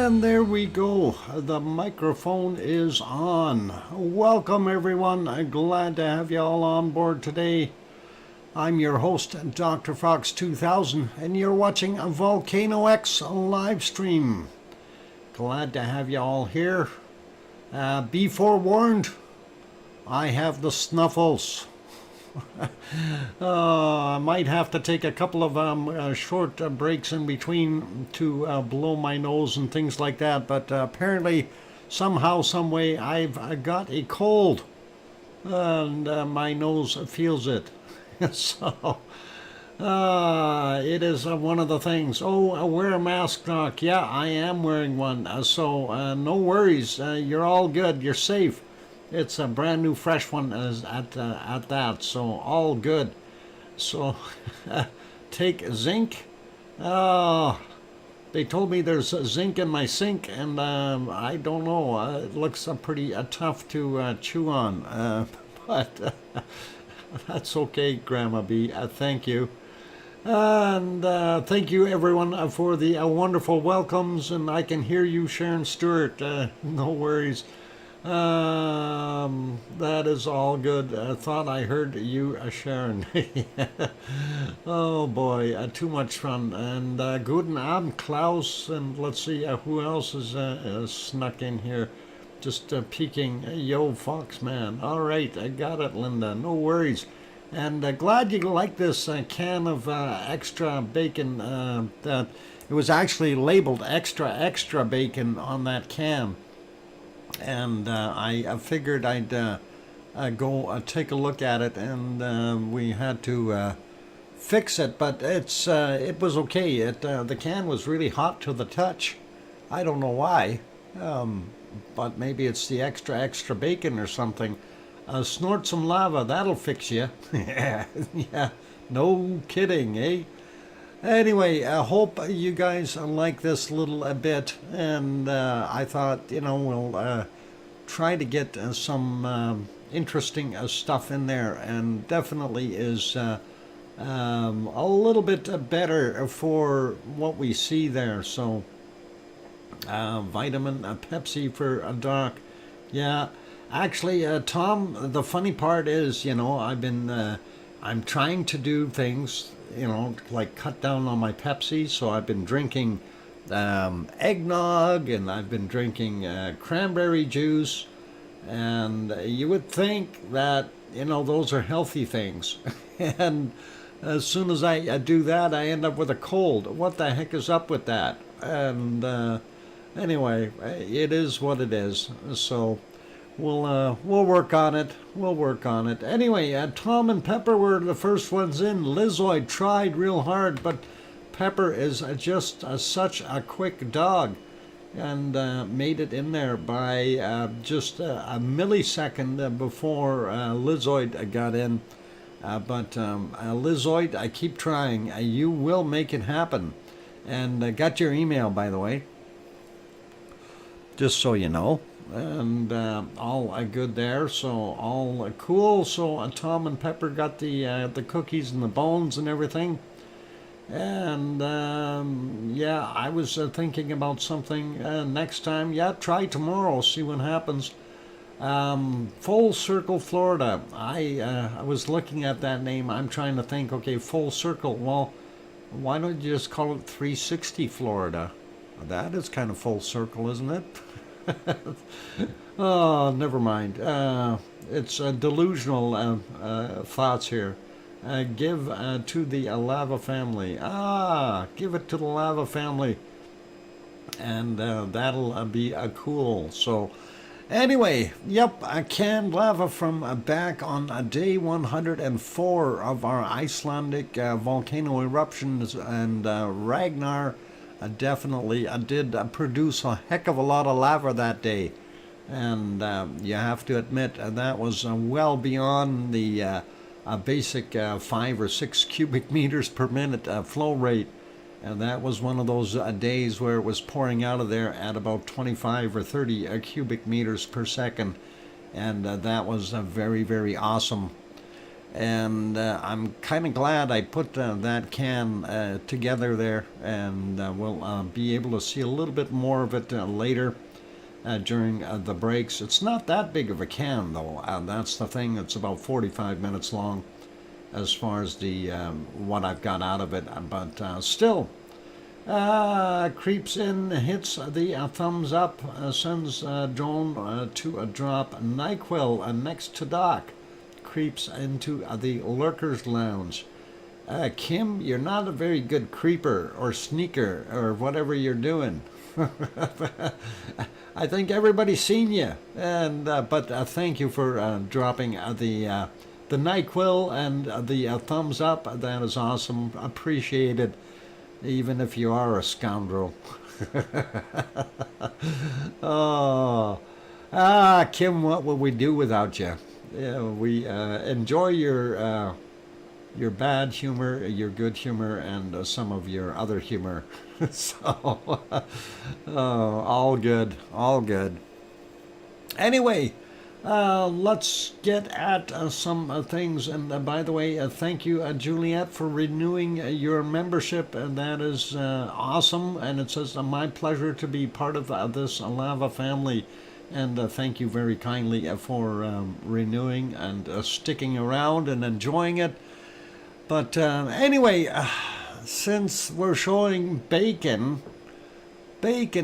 And there we go. The microphone is on. Welcome, everyone. Glad to have you all on board today. I'm your host, DrFox2000, and you're watching a VolcanoX live stream. Glad to have you all here. Be forewarned, I have the snuffles. I might have to take a couple of short breaks in between to blow my nose and things like that, but apparently somehow, some way, I've got a cold and my nose feels it. So it is one of the things. Oh, wear a mask, Doc. Yeah, I am wearing one, so no worries. You're all good. You're safe. It's a brand new fresh one at that, so all good. So take zinc. They told me there's zinc in my sink, and I don't know. It looks pretty tough to chew on, but that's okay, Grandma B. Thank you. And thank you, everyone, for the wonderful welcomes. And I can hear you, Sharon Stewart. No worries. That is all good. I thought I heard you, Sharon. Oh boy, too much fun. And guten Abend, Klaus. And let's see who else is snuck in here. Just peeking. Yo, Foxman. All right, I got it, Linda. No worries. And glad you like this can of extra bacon. That it was actually labeled extra bacon on that can. And I figured I'd go take a look at it, and we had to fix it, but it was okay. The can was really hot to the touch. I don't know why, but maybe it's the extra bacon or something. Snort some lava, that'll fix you. Yeah, no kidding, eh? Anyway, I hope you guys like this little bit, and I thought, we'll try to get some interesting stuff in there, and definitely is a little bit better for what we see there. So, vitamin Pepsi for a Doc. Yeah, actually, Tom, the funny part is, I'm trying to do things, like cut down on my Pepsi. So I've been drinking eggnog, and I've been drinking cranberry juice. And you would think that, those are healthy things. And as soon as I do that, I end up with a cold. What the heck is up with that? And anyway, it is what it is. So we'll work on it. We'll work on it. Anyway, Tom and Pepper were the first ones in. Lizoid tried real hard, but Pepper is just such a quick dog, and made it in there by just a millisecond before Lizoid got in. But Lizoid, I keep trying. You will make it happen. And got your email, by the way, just so you know. And all good there, so all cool. So Tom and Pepper got the cookies and the bones and everything. And yeah, I was thinking about something next time. Yeah, try tomorrow, see what happens. Full Circle, Florida. I was looking at that name. I'm trying to think, okay, Full Circle. Well, why don't you just call it 360 Florida? That is kind of full circle, isn't it? Oh, never mind. It's delusional thoughts here. Give to the lava family. Give it to the lava family. And that'll be cool. So, anyway, yep, canned lava from back on day 104 of our Icelandic volcano eruptions, and Ragnar definitely did produce a heck of a lot of lava that day. And you have to admit that was well beyond the basic 5 or 6 cubic meters per minute flow rate. And that was one of those days where it was pouring out of there at about 25 or 30 cubic meters per second. And that was very, very awesome. And I'm kind of glad I put that can together there, and we'll be able to see a little bit more of it later during the breaks. It's not that big of a can, though. That's the thing. It's about 45 minutes long as far as the what I've got out of it, but still. Creeps in, hits the thumbs up, sends drone to a drop. NyQuil next to dock. Creeps into the lurkers lounge. Kim, you're not a very good creeper or sneaker or whatever you're doing. I think everybody's seen you, and but thank you for dropping the NyQuil and the thumbs up. That is awesome. Appreciated, even if you are a scoundrel. Oh, Kim, what would we do without you? Yeah, we enjoy your bad humor, your good humor, and some of your other humor. So, all good, all good. Anyway, let's get at some things. And by the way, thank you, Juliet, for renewing your membership. And that is awesome. And it says, my pleasure to be part of this lava family. And thank you very kindly for renewing and sticking around and enjoying it. But anyway, since we're showing bacon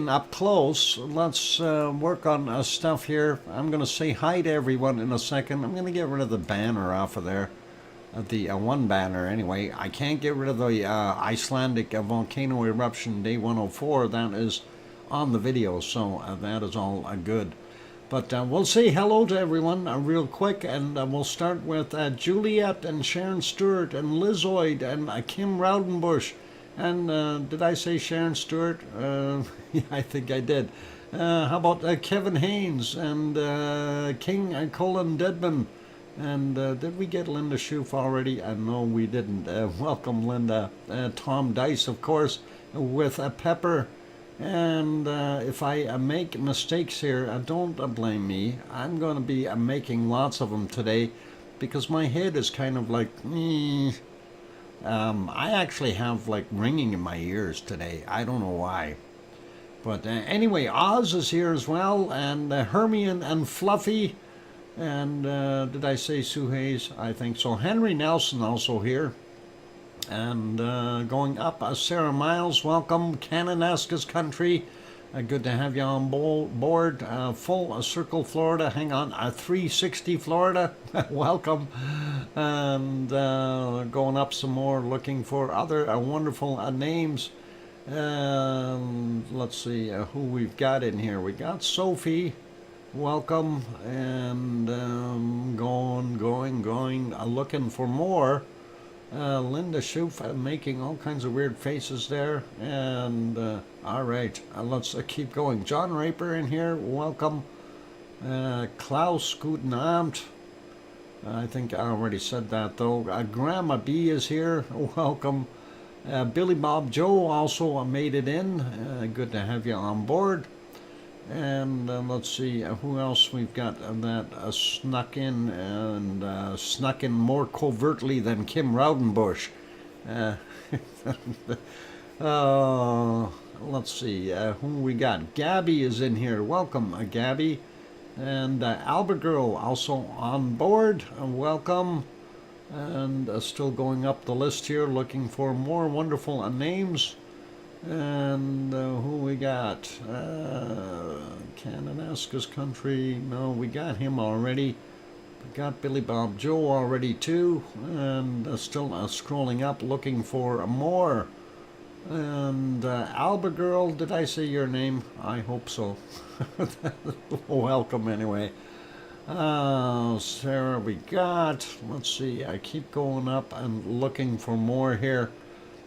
up close, let's work on stuff here. I'm going to say hi to everyone in a second. I'm going to get rid of the banner off of there. The one banner anyway. I can't get rid of the Icelandic volcano eruption day 104. That is on the video, so that is all good. But we'll say hello to everyone real quick, and we'll start with Juliet and Sharon Stewart and Lizoid and Kim Raudenbush. And did I say Sharon Stewart? Yeah, I think I did. How about Kevin Haynes and King Colin Deadman? And did we get Linda Schoof already? No, we didn't. Welcome, Linda. Tom Dice, of course, with Pepper. And if I make mistakes here, don't blame me. I'm going to be making lots of them today because my head is kind of like, I actually have like ringing in my ears today. I don't know why. But anyway, Oz is here as well, and Hermione and Fluffy. And did I say Sue Hayes? I think so. Henry Nelson also here. And going up, Sarah Miles, welcome. Cananaska's Country, good to have you on board. Full Circle, Florida, hang on, 360 Florida, welcome. And going up some more, looking for other wonderful names. Let's see who we've got in here. We got Sophie, welcome. And going, looking for more. Linda Schoof making all kinds of weird faces there. And all right, let's keep going. John Raper in here, welcome. Klaus, guten Abend. I think I already said that though. Grandma B is here, welcome. Billy Bob Joe also made it in. Good to have you on board. And let's see who else we've got that snuck in, and snuck in more covertly than Kim Raudenbush. Let's see who we got. Gabby is in here. Welcome, Gabby. And Albert Girl also on board. Welcome. And still going up the list here, looking for more wonderful names. And who we got? Cananaska's Country. No, we got him already. We got Billy Bob Joe already too. And still scrolling up, looking for more. And Alba Girl, did I say your name? I hope so. Welcome anyway. Sarah, we got. Let's see. I keep going up and looking for more here.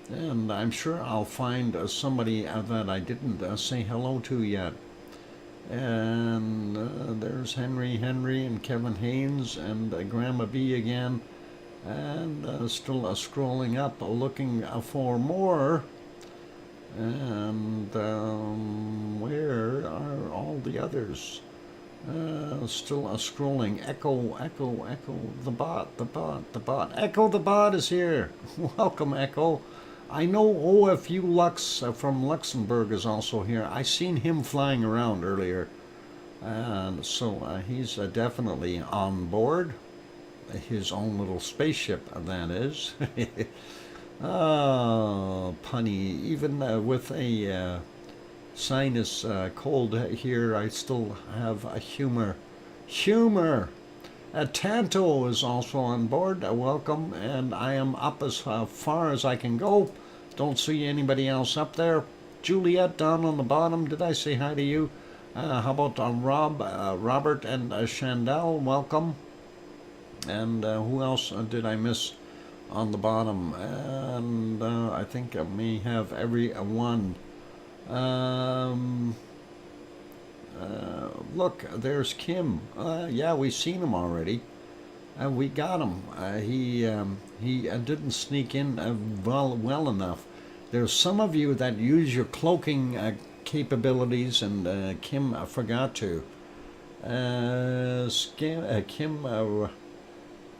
And I'm sure I'll find somebody that I didn't say hello to yet. And there's Henry and Kevin Haynes and Grandma B again. And still scrolling up, looking for more. And where are all the others? Still scrolling. Echo, the bot. Echo the bot is here. Welcome, Echo. I know OFU Lux from Luxembourg is also here. I seen him flying around earlier. And so he's definitely on board. His own little spaceship, that is. Oh, punny. Even with a sinus cold here, I still have a humor. Tanto is also on board. Welcome, and I am up as far as I can go. Don't see anybody else up there. Juliet down on the bottom. Did I say hi to you? How about Robert and Chandel? Welcome. And who else did I miss on the bottom? And I think I may have everyone. Look, there's Kim. Yeah, we've seen him already. We got him. He didn't sneak in well enough. There's some of you that use your cloaking capabilities, and Kim forgot to.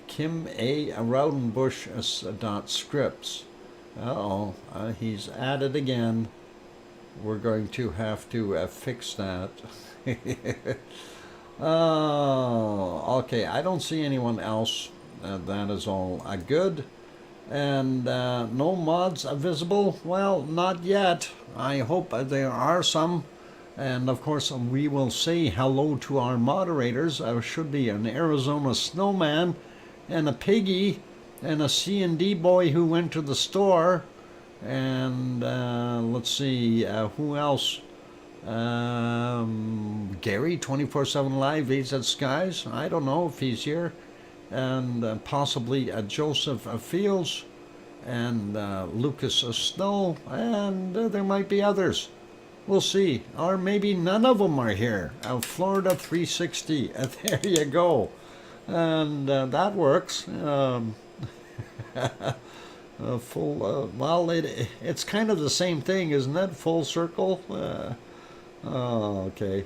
Kim A. Raudenbush .scripts. He's at it again. We're going to have to fix that. Okay, I don't see anyone else. That is all good. And no mods visible? Well, not yet. I hope there are some. And of course, we will say hello to our moderators. There should be an Arizona snowman and a piggy and a C&D boy who went to the store. And let's see, who else? Gary, 24/7 Live, AZ Skies. I don't know if he's here. And possibly Joseph Fields and Lucas Snow. And there might be others. We'll see. Or maybe none of them are here. Florida 360. There you go. And that works. Well, it's kind of the same thing, isn't it? Full circle. Okay.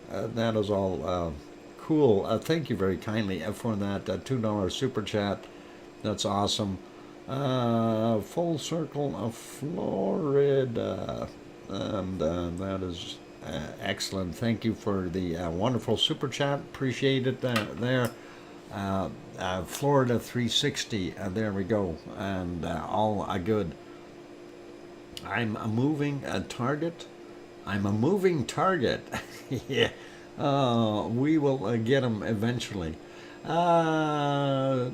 That is all cool. Thank you very kindly for that $2 super chat. That's awesome. Full circle of Florida. And that is excellent. Thank you for the wonderful super chat. Appreciate it there. Florida 360. There we go. And all good. I'm a moving target. I'm a moving target. Yeah. We will get them eventually. Do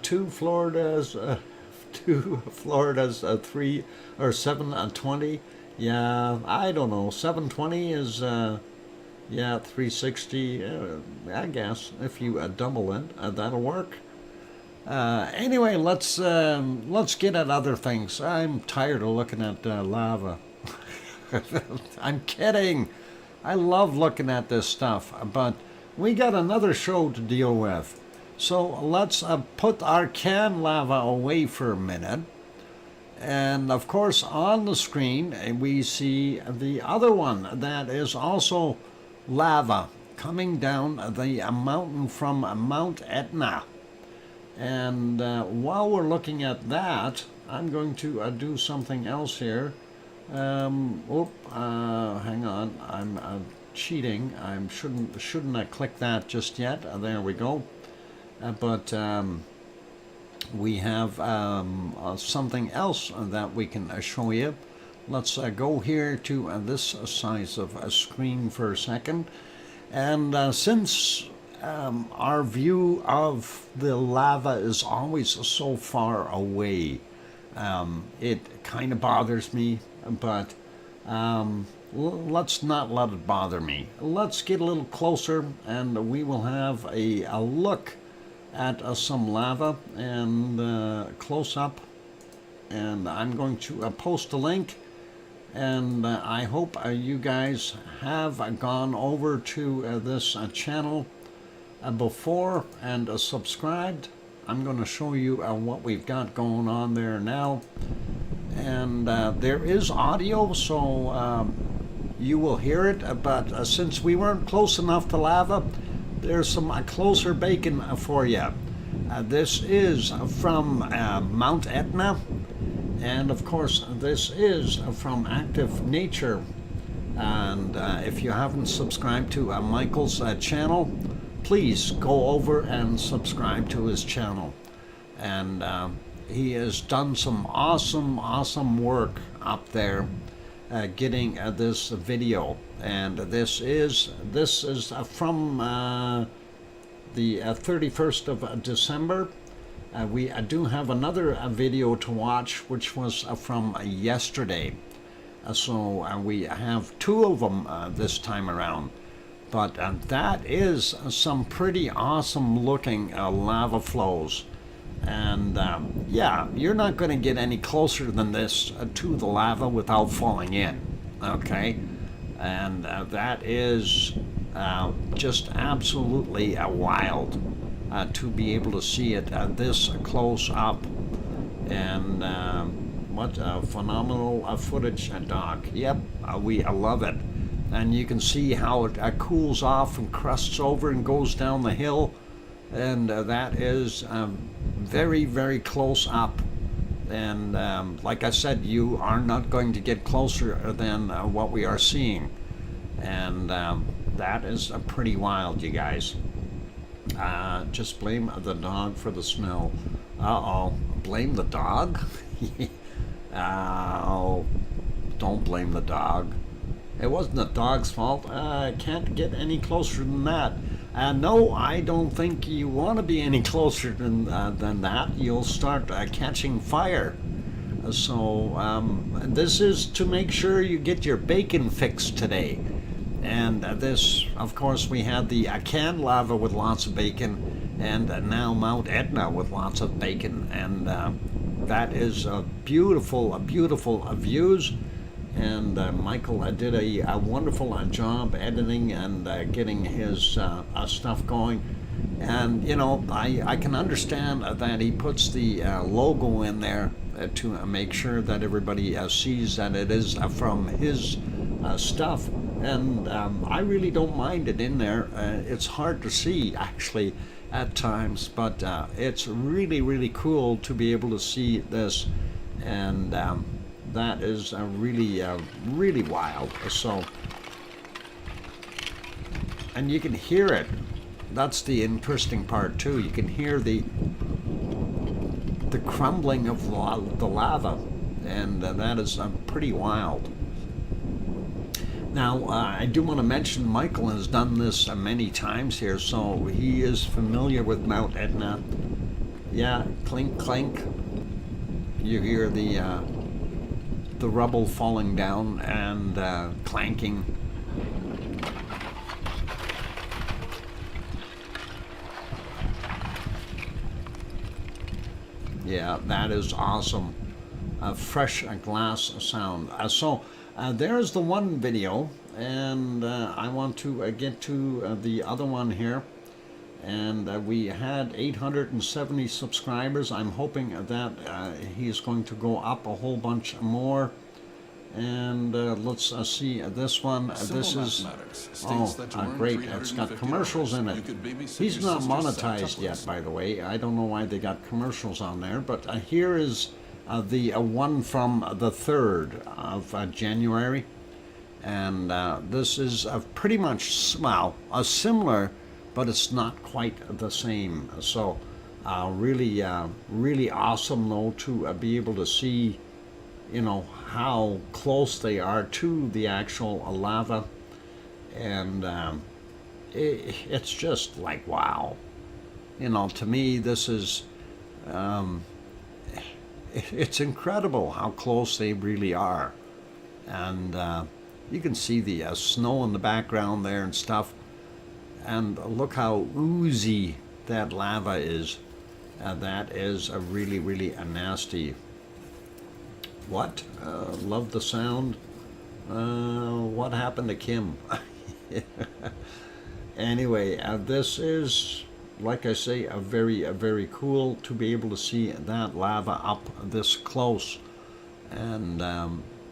two Floridas, 3 or 720. Yeah, I don't know. 720 is, yeah, 360. I guess if you double it, that'll work. Anyway, let's get at other things. I'm tired of looking at lava. I'm kidding. I love looking at this stuff, but we got another show to deal with. So let's put our can lava away for a minute. And of course, on the screen, we see the other one that is also lava coming down the mountain from Mount Etna. And while we're looking at that, I'm going to do something else here. Hang on, I'm cheating. I shouldn't click that just yet. There we go. But we have something else that we can show you. Let's go here to this size of a screen for a second. And since our view of the lava is always so far away, it kind of bothers me, but let's not let it bother me. Let's get a little closer and we will have a look at some lava and close up, and I'm going to post a link, and I hope you guys have gone over to this channel before and subscribed. I'm going to show you what we've got going on there now, and there is audio, so you will hear it, but since we weren't close enough to lava, there's some closer bacon for you. This is from Mount Etna, and of course this is from Active Nature. And if you haven't subscribed to Michael's channel, please go over and subscribe to his channel. And he has done some awesome work up there getting this video. And this is from the 31st of December. We do have another video to watch, which was from yesterday. So we have two of them this time around. But that is some pretty awesome looking lava flows. And yeah, you're not going to get any closer than this to the lava without falling in. Okay? And that is just absolutely wild to be able to see it this close up. And what phenomenal footage, Doc. Yep, we love it. And you can see how it cools off and crusts over and goes down the hill. And that is very close up. And like I said, you are not going to get closer than what we are seeing. And that is pretty wild, you guys. Just blame the dog for the smell. Uh-oh. Blame the dog? Oh, don't blame the dog. It wasn't the dog's fault. I can't get any closer than that. No, I don't think you want to be any closer than that. You'll start catching fire. So this is to make sure you get your bacon fix today. And this, of course, we had the canned lava with lots of bacon, and now Mount Etna with lots of bacon. And that is beautiful views. And Michael did a wonderful job editing and getting his stuff going. And, you know, I can understand that he puts the logo in there to make sure that everybody sees that it is from his stuff. And I really don't mind it in there. It's hard to see, actually, at times, but it's really cool to be able to see this. And that is really wild. So, and you can hear it. That's the interesting part too. You can hear the crumbling of the lava, and that is pretty wild. Now, I do want to mention Michael has done this many times here, so he is familiar with Mount Etna. Yeah, clink clink. You hear the rubble falling down and clanking. Yeah, that is awesome. A fresh glass sound. So there's the one video, and I want to get to the other one here. And we had 870 subscribers. I'm hoping that he's going to go up a whole bunch more. And let's see this one. This is great. It's got commercials in it. He's not monetized yet, by the way. I don't know why they got commercials on there. But here is the one from the 3rd of January. And this is pretty much, well, similar, but it's not quite the same. So really awesome, though, to be able to see, you know, how close they are to the actual lava. And it's just like, wow. You know, to me, this is, it's incredible how close they really are. And you can see the snow in the background there and stuff. And look how oozy that lava is. That is a really nasty. What? Love the sound. What happened to Kim? Anyway, this is, like I say, a very cool to be able to see that lava up this close. And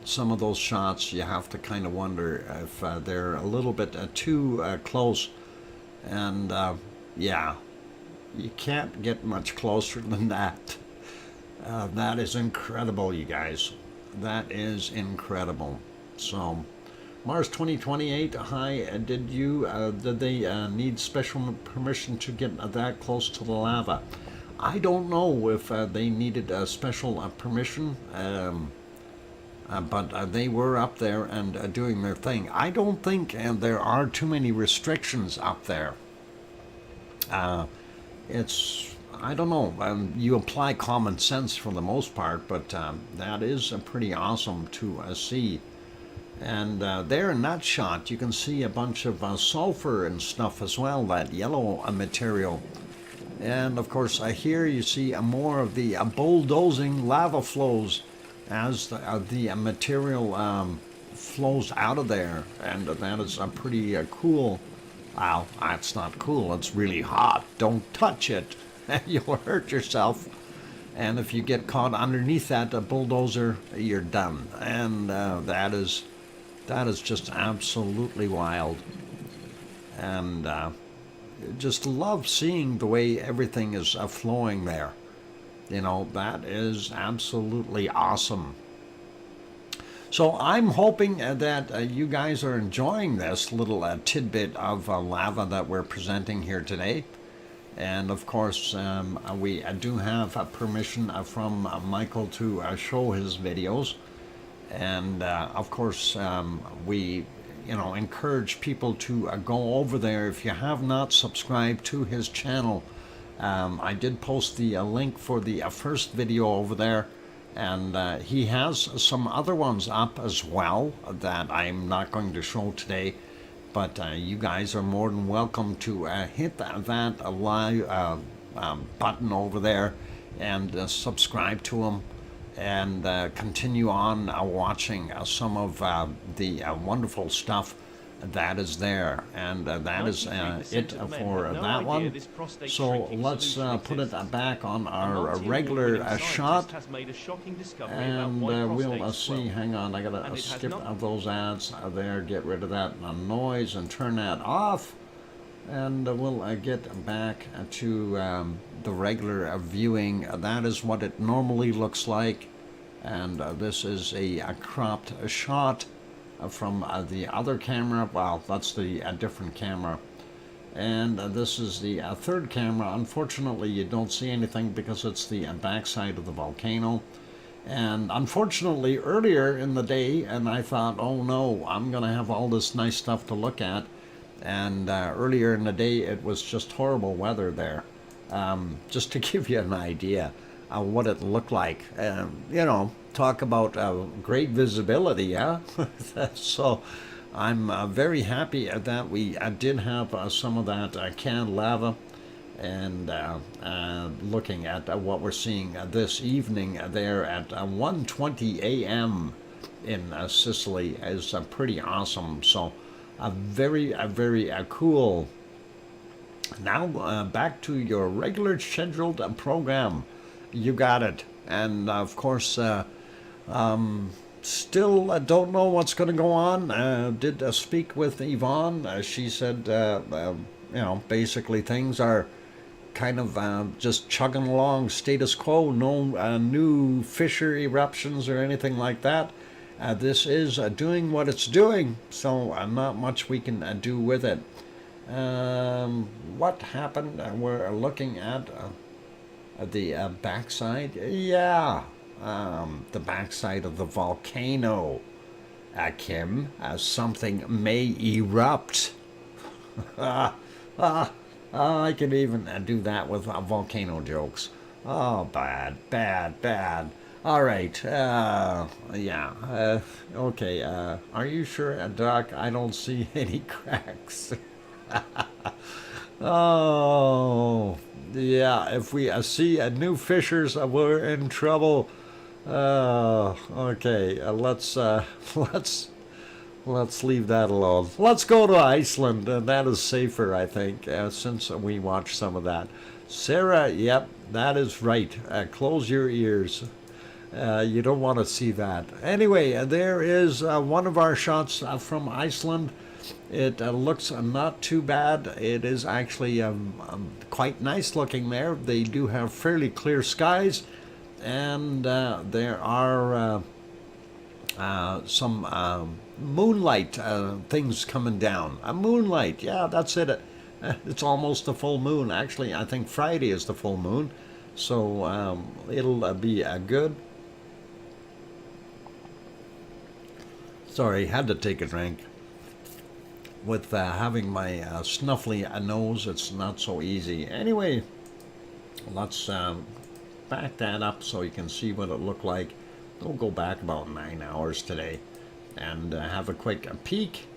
some of those shots, you have to kind of wonder if they're a little bit too close. And yeah, you can't get much closer than that. That is incredible, you guys. That is incredible. So, Mars 2028. Hi, did they need special permission to get that close to the lava? I don't know if they needed a special permission, but they were up there and doing their thing. I don't think there are too many restrictions up there. I don't know, you apply common sense for the most part, but that is pretty awesome to see. And there in that shot, you can see a bunch of sulfur and stuff as well, that yellow material. And of course, here you see more of the bulldozing lava flows as the material flows out of there. And that is pretty cool. Wow, that's not cool. It's really hot. Don't touch it. You'll hurt yourself. And if you get caught underneath that bulldozer, you're done. And that is just absolutely wild. And just love seeing the way everything is flowing there. You know, that is absolutely awesome. So I'm hoping that you guys are enjoying this little tidbit of lava that we're presenting here today. And of course, we do have permission from Michael to show his videos. And of course, we encourage people to go over there. If you have not subscribed to his channel, I did post the link for the first video over there. And he has some other ones up as well that I'm not going to show today. But you guys are more than welcome to hit that live button over there and subscribe to him and continue on watching some of the wonderful stuff that is there. And that is it for that one. So let's put it back on our regular shot. And we'll see. Hang on, I gotta skip those ads there, get rid of that noise and turn that off. And we'll get back to the regular viewing. That is what it normally looks like. And this is a cropped shot from the other camera. Well, that's the different camera. And this is the third camera. Unfortunately, you don't see anything because it's the backside of the volcano. And unfortunately, earlier in the day, and I thought, oh no, I'm going to have all this nice stuff to look at. And earlier in the day, it was just horrible weather there. Just to give you an idea of what it looked like. Talk about great visibility, yeah? So I'm very happy that we did have some of that canned lava. And looking at what we're seeing this evening there at 1:20 a.m. in Sicily is pretty awesome. So very cool. Now back to your regular scheduled program. You got it. And of course, still don't know what's going to go on. Did speak with Yvonne. She said, basically things are kind of just chugging along, status quo, no new fissure eruptions or anything like that. This is doing what it's doing, so not much we can do with it. What happened? We're looking at the backside. Yeah, the backside of the volcano. Kim, something may erupt. I can even do that with volcano jokes. Oh, bad. All right, yeah, okay, are you sure, Doc? I don't see any cracks. Oh, yeah, if we see new fissures, we're in trouble. Okay, let's leave that alone. Let's go to Iceland, and that is safer, I think, since we watched some of that. Sarah, yep, that is right. Close your ears. You don't want to see that. Anyway, there is one of our shots from Iceland. It looks not too bad. It is actually quite nice looking there. They do have fairly clear skies, and there are some moonlight things coming down. A moonlight, yeah, that's it. It's almost a full moon. Actually, I think Friday is the full moon, so it'll be good. Sorry, had to take a drink. With having my snuffly nose, it's not so easy. Anyway, let's back that up so you can see what it looked like. We'll go back about 9 hours today and have a quick peek,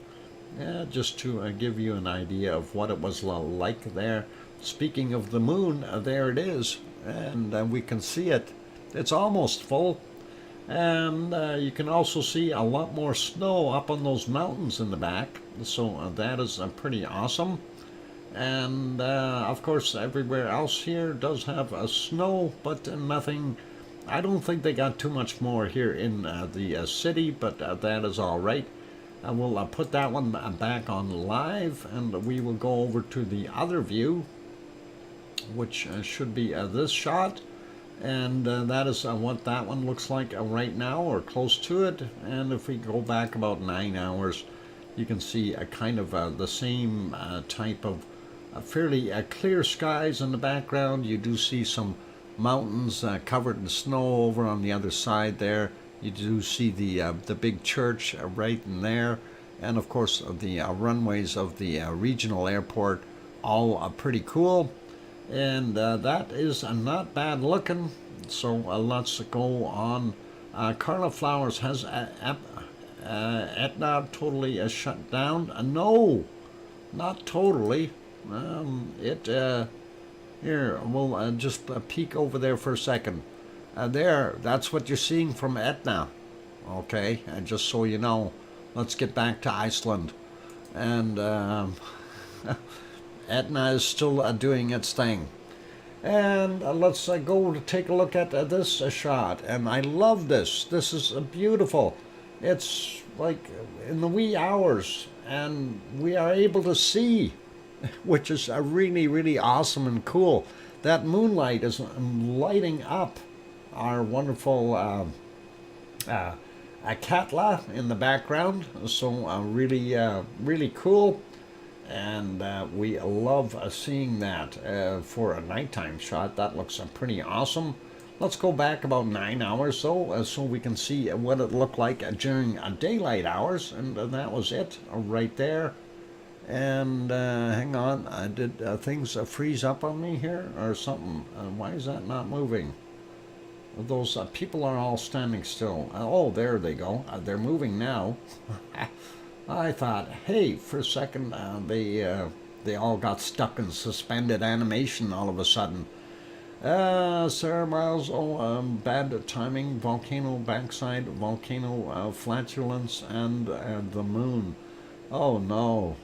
just to give you an idea of what it was like there. Speaking of the moon, there it is, and we can see it. It's almost full, and you can also see a lot more snow up on those mountains in the back, so that is pretty awesome. And of course everywhere else here does have snow, but nothing. I don't think they got too much more here in the city, but that is all right. I will put that one back on live, and we will go over to the other view, which should be this shot. And that is what that one looks like right now, or close to it. And if we go back about 9 hours, you can see a kind of the same type of fairly clear skies in the background. You do see some mountains covered in snow over on the other side there. You do see the big church right in there, and of course the runways of the regional airport, all pretty cool. And that is not bad looking. So let's go on. Carla Flowers has Etna totally shut down. No, not totally. Here, we'll just peek over there for a second. There, that's what you're seeing from Etna. Okay, and just so you know, let's get back to Iceland. And Etna is still doing its thing. And let's go to take a look at this shot. And I love this. This is beautiful. It's like in the wee hours, and we are able to see, which is really, really awesome and cool. That moonlight is lighting up our wonderful Katla in the background. So really, really cool. And we love seeing that for a nighttime shot. That looks pretty awesome. Let's go back about 9 hours so we can see what it looked like during daylight hours. And that was it right there. And hang on, did things freeze up on me here or something? Why is that not moving? Those people are all standing still. Oh, there they go. They're moving now. I thought, hey, for a second, they all got stuck in suspended animation all of a sudden. Sarah Miles, bad timing, volcano backside, volcano flatulence, and the moon. Oh no,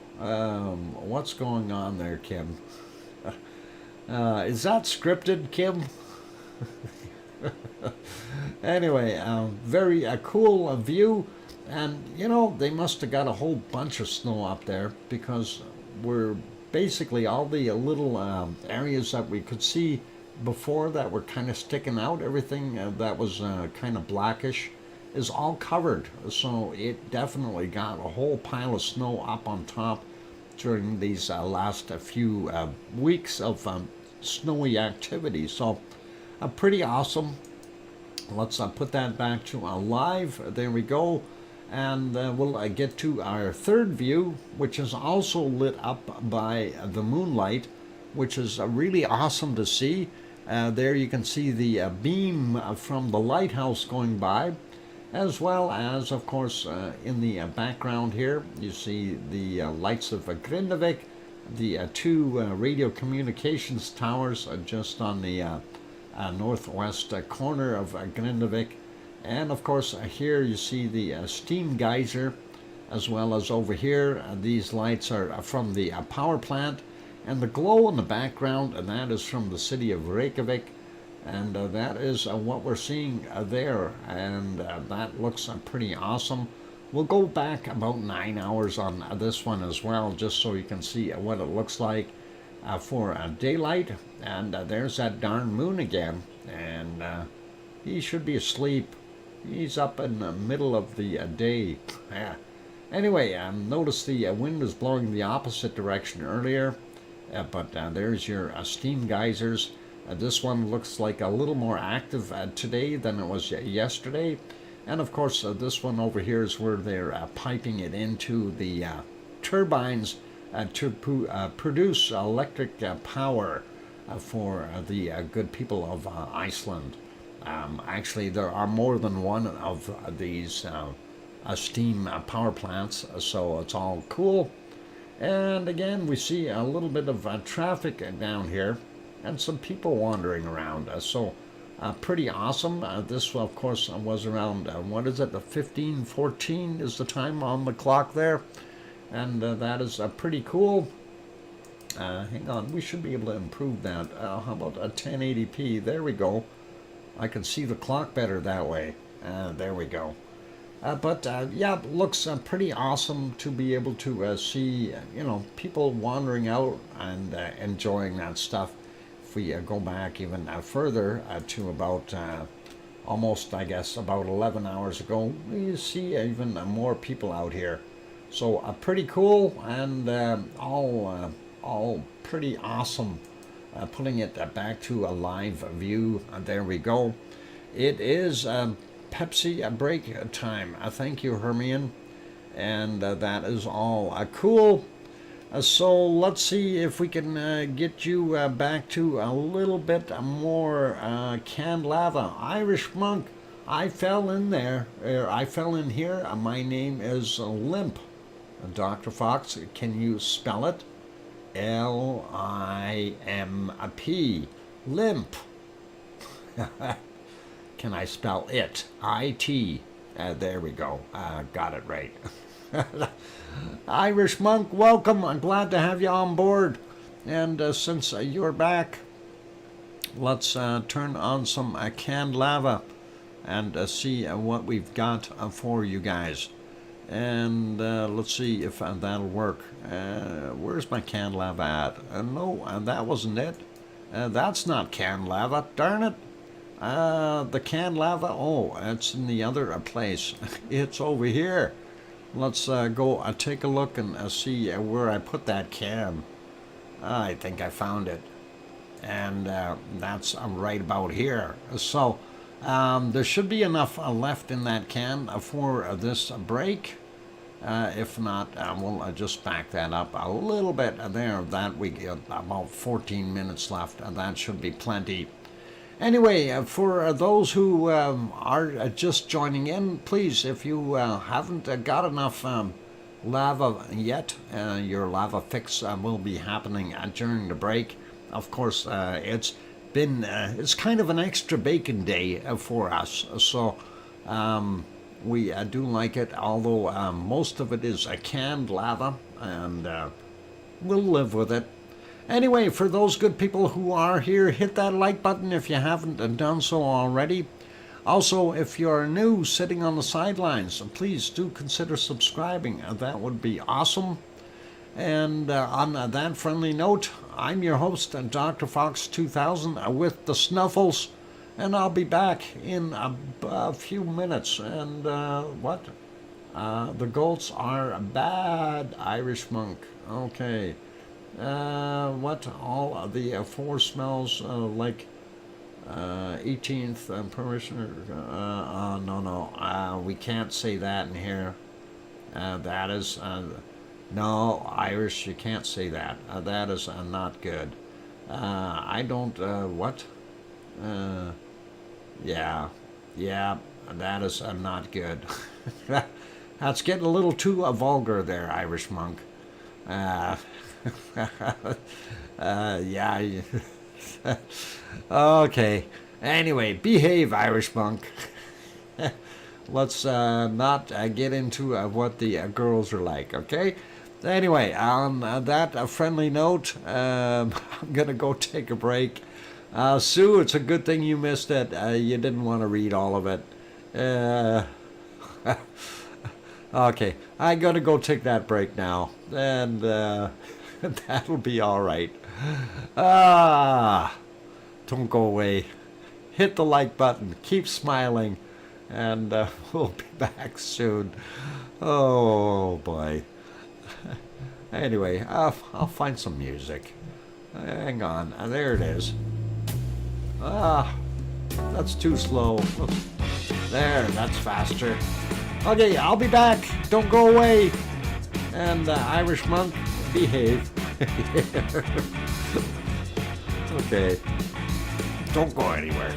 what's going on there, Kim? Is that scripted, Kim? Anyway, very cool view. And, you know, they must have got a whole bunch of snow up there, because we're basically all the little areas that we could see before that were kind of sticking out, everything that was kind of blackish is all covered. So it definitely got a whole pile of snow up on top during these last few weeks of snowy activity. So pretty awesome. Let's put that back to live. There we go. And we'll get to our third view, which is also lit up by the moonlight, which is really awesome to see. There you can see the beam from the lighthouse going by, as well as, of course, in the background here, you see the lights of Grindavik, the two radio communications towers just on the northwest corner of Grindavik. And of course here you see the steam geyser, as well as over here these lights are from the power plant, and the glow in the background, and that is from the city of Reykjavik. And that is what we're seeing there, and that looks pretty awesome. We'll go back about 9 hours on this one as well, just so you can see what it looks like for daylight. And there's that darn moon again, and he should be asleep. He's up in the middle of the day. Yeah. Anyway, notice the wind was blowing the opposite direction earlier, but there's your steam geysers. This one looks like a little more active today than it was yesterday. And of course, this one over here is where they're piping it into the turbines to produce electric power for the good people of Iceland. Actually, there are more than one of these steam power plants, so it's all cool. And again, we see a little bit of traffic down here and some people wandering around. Pretty awesome. This, of course, was around, what is it, the 15:14 is the time on the clock there. And that is pretty cool. Hang on, we should be able to improve that. How about a 1080p? There we go. I can see the clock better that way. There we go. Yeah, it looks pretty awesome to be able to see, people wandering out and enjoying that stuff. If we go back even further to about almost, I guess, about 11 hours ago, you see even more people out here. So pretty cool and all pretty awesome. Putting it back to a live view. There we go. It is Pepsi break time. Thank you, Hermione. And that is all cool. So let's see if we can get you back to a little bit more canned lava. Irish monk, I fell in there. I fell in here. My name is Limp. Dr. Fox, can you spell it? L-I-M-P. Limp. Can I spell it? I-T. There we go. Got it right. Irish monk, welcome. I'm glad to have you on board. And since you're back, let's turn on some canned lava and see what we've got for you guys. And let's see if that'll work. Where's my canned lava at? No, that wasn't it. That's not canned lava. Darn it. The canned lava, oh, it's in the other place. It's over here. Let's go take a look and see where I put that can. I think I found it. And that's right about here. So there should be enough left in that can for this break. If not, we'll just back that up a little bit there. That we get about 14 minutes left. That should be plenty. Anyway, for those who are just joining in, please, if you haven't got enough lava yet, your lava fix will be happening during the break. Of course, it's kind of an extra bacon day for us, so we do like it, although most of it is canned lava, and we'll live with it. Anyway, for those good people who are here, hit that like button if you haven't done so already. Also, if you're new sitting on the sidelines, please do consider subscribing. That would be awesome. And on that friendly note, I'm your host, DrFox2000, with the Snuffles, and I'll be back in a few minutes. And what? The goats are bad, Irish monk. Okay. What? All the four smells like 18th Parishioner. No, we can't say that in here. That is, no, Irish, you can't say that. That is not good. I don't, what? Yeah, that is not good. That's getting a little too vulgar there, Irish monk. Yeah. Okay. Anyway, behave, Irish monk. Let's not get into what the girls are like, okay? Anyway, on that friendly note, I'm going to go take a break. Sue, it's a good thing you missed it. You didn't want to read all of it. Okay, I gotta go take that break now, and that'll be all right. Ah, don't go away. Hit the like button. Keep smiling, and we'll be back soon. Oh boy. Anyway, I'll find some music. Hang on, there it is. Ah, that's too slow. There, that's faster. Okay, I'll be back. Don't go away. And Irish monk, behave. Okay, don't go anywhere.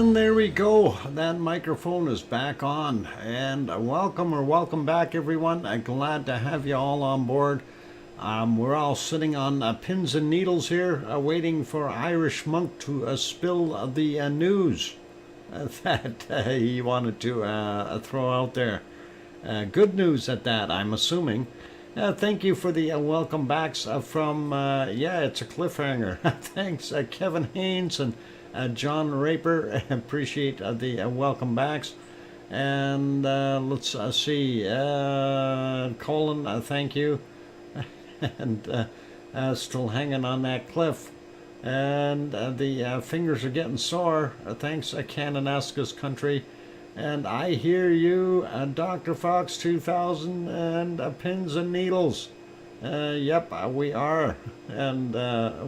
And there we go. That microphone is back on. And welcome back, everyone. Glad to have you all on board. We're all sitting on pins and needles here, waiting for Irish Monk to spill the news that he wanted to throw out there. Good news at that, I'm assuming. Thank you for the welcome backs from, it's a cliffhanger. Thanks, Kevin Haynes and John Raper. Appreciate the welcome backs. And let's see. Colin, thank you. And still hanging on that cliff. And the fingers are getting sore. Thanks, Kananaskis Country. And I hear you, DrFox2000 and Pins and Needles. Yep, we are. And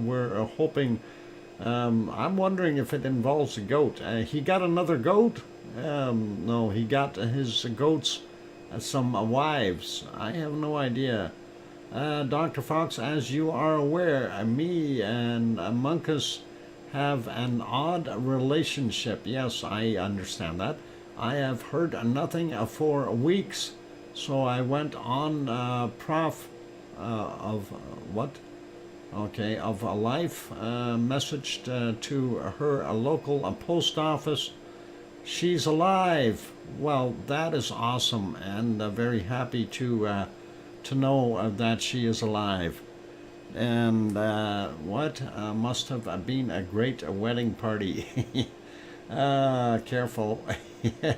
we're hoping... I'm wondering if it involves a goat. He got another goat? No, he got his goats some wives. I have no idea. Dr. Fox, as you are aware, me and Munkus have an odd relationship. Yes, I understand that. I have heard nothing for weeks, so I went on of what? Okay, of a life, messaged to her local post office. She's alive. Well, that is awesome, and very happy to know that she is alive. And what must have been a great wedding party. Careful,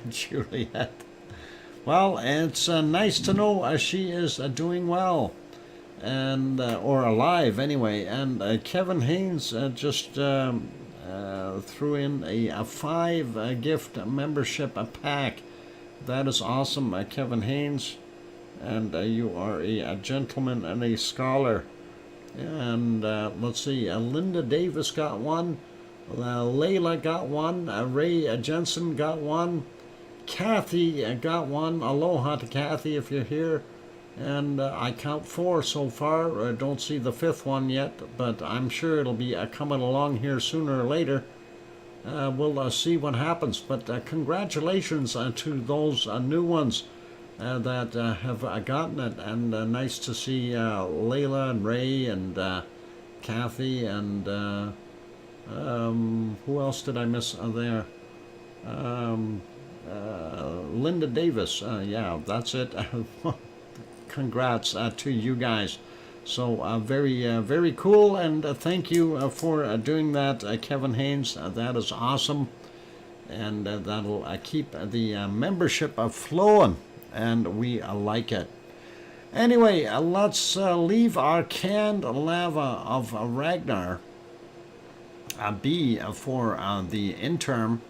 Juliet. Well, it's nice to know she is doing well. And or alive anyway. And Kevin Haynes just threw in a 5 gift membership pack. That is awesome, Kevin Haynes. And you are a gentleman and a scholar. And let's see, Linda Davis got one, Layla got one, Ray Jensen got one, Kathy got one. Aloha to Kathy if you're here. And I count 4 so far. I don't see the 5th one yet, but I'm sure it'll be coming along here sooner or later. We'll see what happens. But congratulations to those new ones that have gotten it. And nice to see Layla and Ray and Kathy and who else did I miss there? Linda Davis. Yeah, that's it. Congrats to you guys. So very cool, and thank you for doing that, Kevin Haynes. That is awesome, and that'll keep the membership flowing, and we like it. Anyway, let's leave our canned lava of Ragnar be for the interim.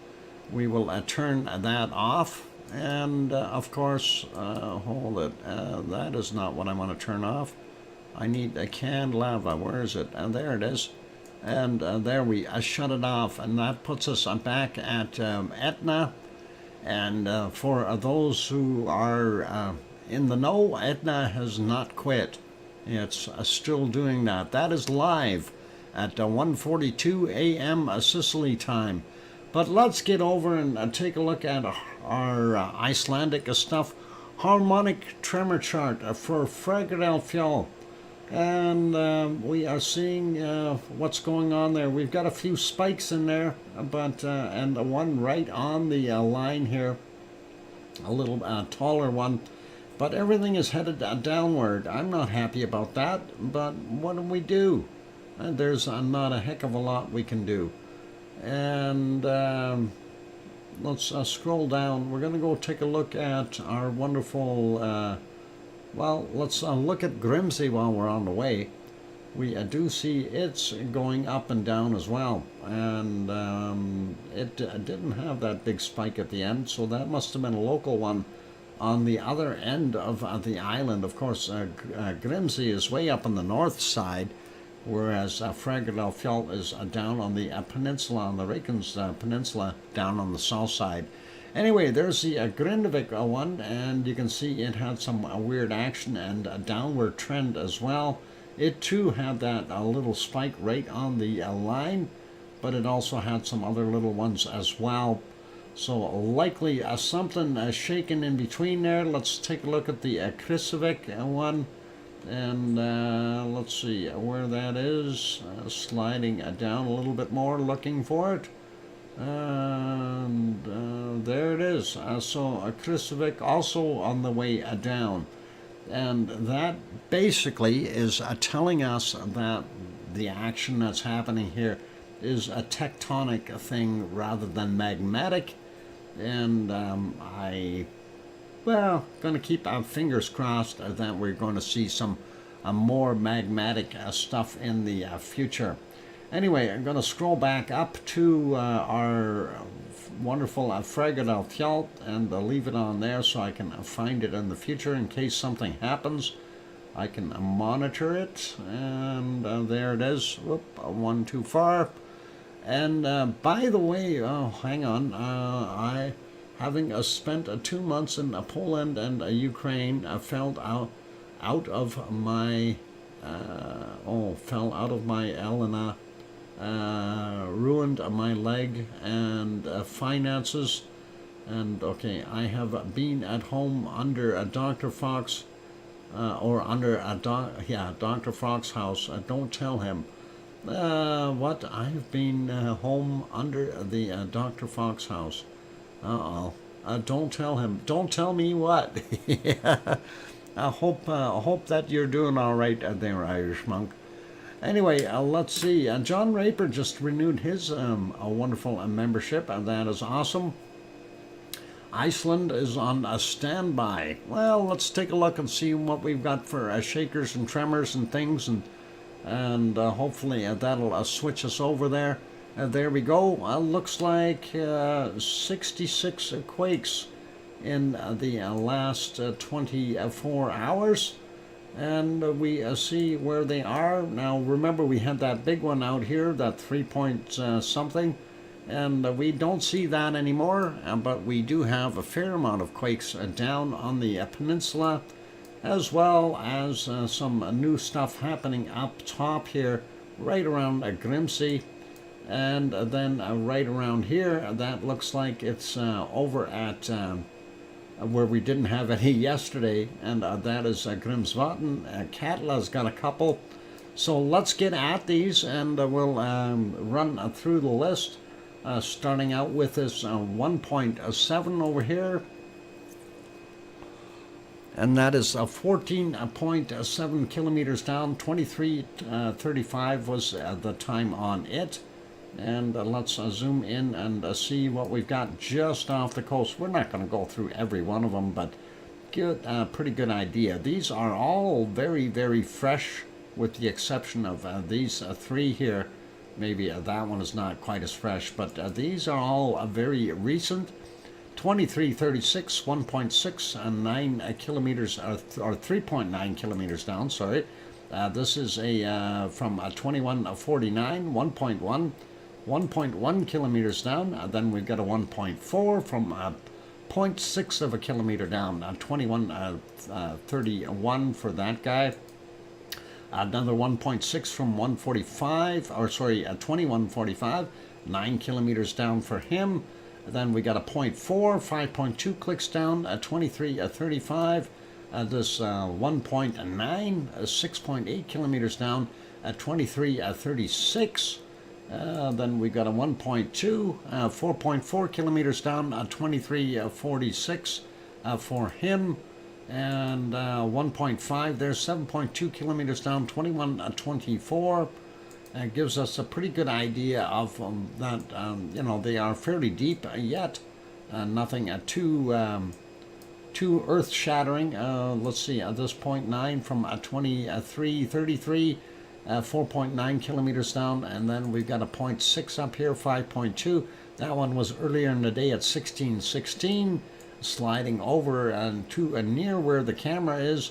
We will turn that off. And of course, hold it, that is not what I want to turn off. I need a canned lava. Where is it? There it is. And there we shut it off, and that puts us back at Etna. And for those who are in the know, Etna has not quit. It's still doing that. That is live at 1:42 a.m. Sicily time. But let's get over and take a look at our Icelandic stuff. Harmonic tremor chart for Fagradalfjall. And we are seeing what's going on there. We've got a few spikes in there, but and one right on the line here. A little taller one. But everything is headed downward. I'm not happy about that, but what do? There's not a heck of a lot we can do. And let's scroll down. We're going to go take a look at our wonderful, well, let's look at Grimsey while we're on the way. We do see it's going up and down as well. And it didn't have that big spike at the end, so that must have been a local one on the other end of the island. Of course, Grimsey is way up on the north side, whereas Fagradalfjall is down on the peninsula, on the Reykjanes Peninsula, down on the south side. Anyway, there's the Grindavik one, and you can see it had some weird action and a downward trend as well. It too had that little spike right on the line, but it also had some other little ones as well. So likely something shaking in between there. Let's take a look at the Kristevik one, and let's see where that is. Sliding down a little bit more, looking for it. And there it is. So Kristevik also on the way down. And that basically is telling us that the action that's happening here is a tectonic thing rather than magmatic. And going to keep our fingers crossed that we're going to see some more magmatic stuff in the future. Anyway, I'm going to scroll back up to our wonderful Frigate al Fjall and leave it on there so I can find it in the future in case something happens. I can monitor it, and there it is. Whoop, one too far. And by the way, hang on, having spent 2 months in Poland and Ukraine, fell out of my Elena. Ruined my leg and finances, and okay, I have been at home under a Dr. Fox or under a Dr. Fox house. Don't tell him what I've been home under the Dr. Fox house. Don't tell him. Don't tell me what. I hope that you're doing all right there, Irish monk. Anyway, let's see. John Raper just renewed his a wonderful membership, and that is awesome. Iceland is on a standby. Well, let's take a look and see what we've got for shakers and tremors and things, and hopefully that'll switch us over there. There we go. Looks like 66 quakes in the last 24 hours. And we see where they are. Now remember, we had that big one out here, that 3 point something, and we don't see that anymore, but we do have a fair amount of quakes down on the peninsula, as well as some new stuff happening up top here, right around Grimsey, and then right around here, that looks like it's over at where we didn't have any yesterday, and that is Grimsvatn. Katla's got a couple. So let's get at these, and we'll run through the list, starting out with this 1.7 over here. And that is 14.7 kilometers down. 23:35 was the time on it. And let's zoom in and see what we've got just off the coast. We're not going to go through every one of them, but get a pretty good idea. These are all very, very fresh, with the exception of these three here. Maybe that one is not quite as fresh, but these are all very recent. 23:36, 1.69 kilometers, or 3.9 kilometers down, sorry. This is from 21:49, 1.1 kilometers down. Then we've got a 1.4 from 0.6 of a kilometer down, 21:31 for that guy. Another 1.6 from 21:45, 9 kilometers down for him. Then we got a 0.4, 5.2 clicks down, 23:35. This 1.9, 6.8 kilometers down, 23:36. Then we got a 1.2, 4.4 kilometers down, 23:46 for him. And 1.5 there, 7.2 kilometers down, 21:24. Gives us a pretty good idea of that, they are fairly deep yet. Nothing too earth-shattering. Let's see, at this 0.9 from 23:33, 4.9 kilometers down, and then we've got a 0.6 up here, 5.2. That one was earlier in the day at 16:16, sliding over to near where the camera is.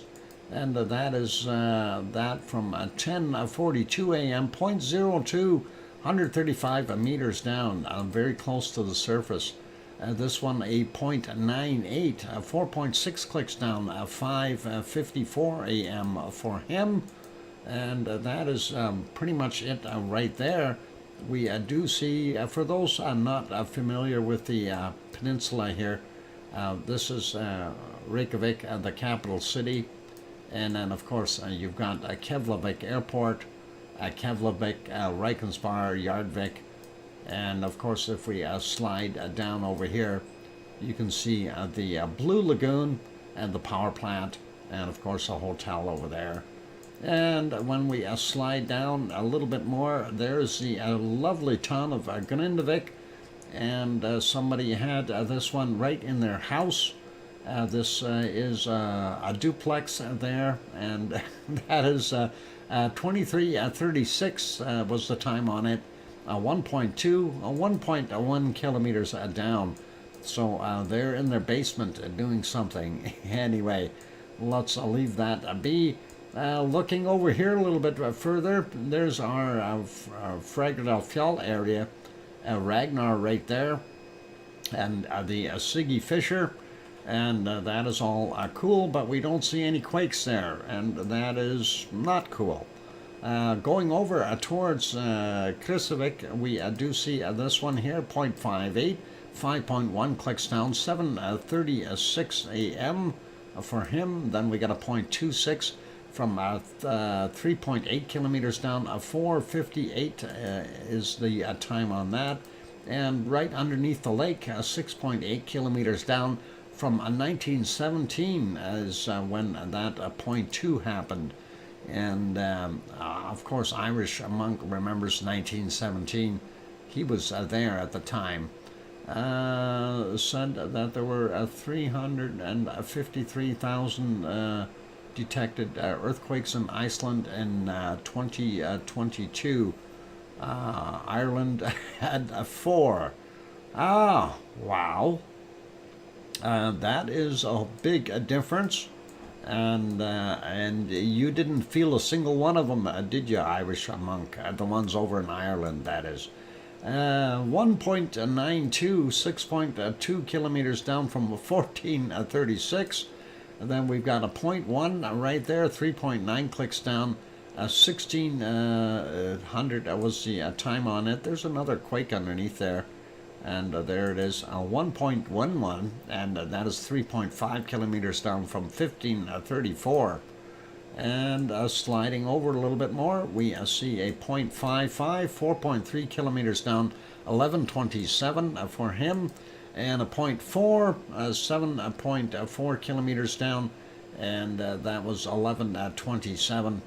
And that is that from 10:42 a.m., 0.02, 135 meters down, very close to the surface. This one a 0.98, 4.6 clicks down, 5:54 a.m. for him. And that is pretty much it right there. we do see, for those not familiar with the peninsula here, this is Reykjavik, the capital city. And then, of course, you've got Keflavik Airport, Keflavik, Reykjanesbær, Yardvik. And, of course, if we slide down over here, you can see the Blue Lagoon and the power plant, and, of course, a hotel over there. And when we slide down a little bit more, there's the lovely town of Grindavik. And somebody had this one right in their house. This is a duplex there, and that is 2336 was the time on it. 1.1 kilometers down. So they're in their basement doing something. Anyway, let's leave that be. Looking over here a little bit further, there's our Fragradalfjall area, Ragnar right there, and the Siggy Fisher. And that is all cool, but we don't see any quakes there, and that is not cool. Going over towards Kristavik, we do see this one here, 0.58, 5.1 clicks down, 7:36 a.m. for him. Then we got a 0.26 from 3.8 kilometers down, 4:58 is the time on that. And right underneath the lake, 6.8 kilometers down, from 1917 is when that 0.2 happened. And of course, Irish Monk remembers 1917. He was there at the time. Said that there were 353,000 detected earthquakes in Iceland in 2022. Ireland had 4. Ah, wow. That is a big difference, and you didn't feel a single one of them, did you, Irish Monk? The ones over in Ireland, that is. 1.92, 6.2 kilometers down from 1436. And then we've got a 0.1 right there, 3.9 clicks down, 1600 was the time on it. There's another quake underneath there. And there it is, 1.11, and that is 3.5 kilometers down from 1534. And sliding over a little bit more, we see a 0.55, 4.3 kilometers down, 1127 for him, and a 0.4, 7.4 kilometers down, and that was 1127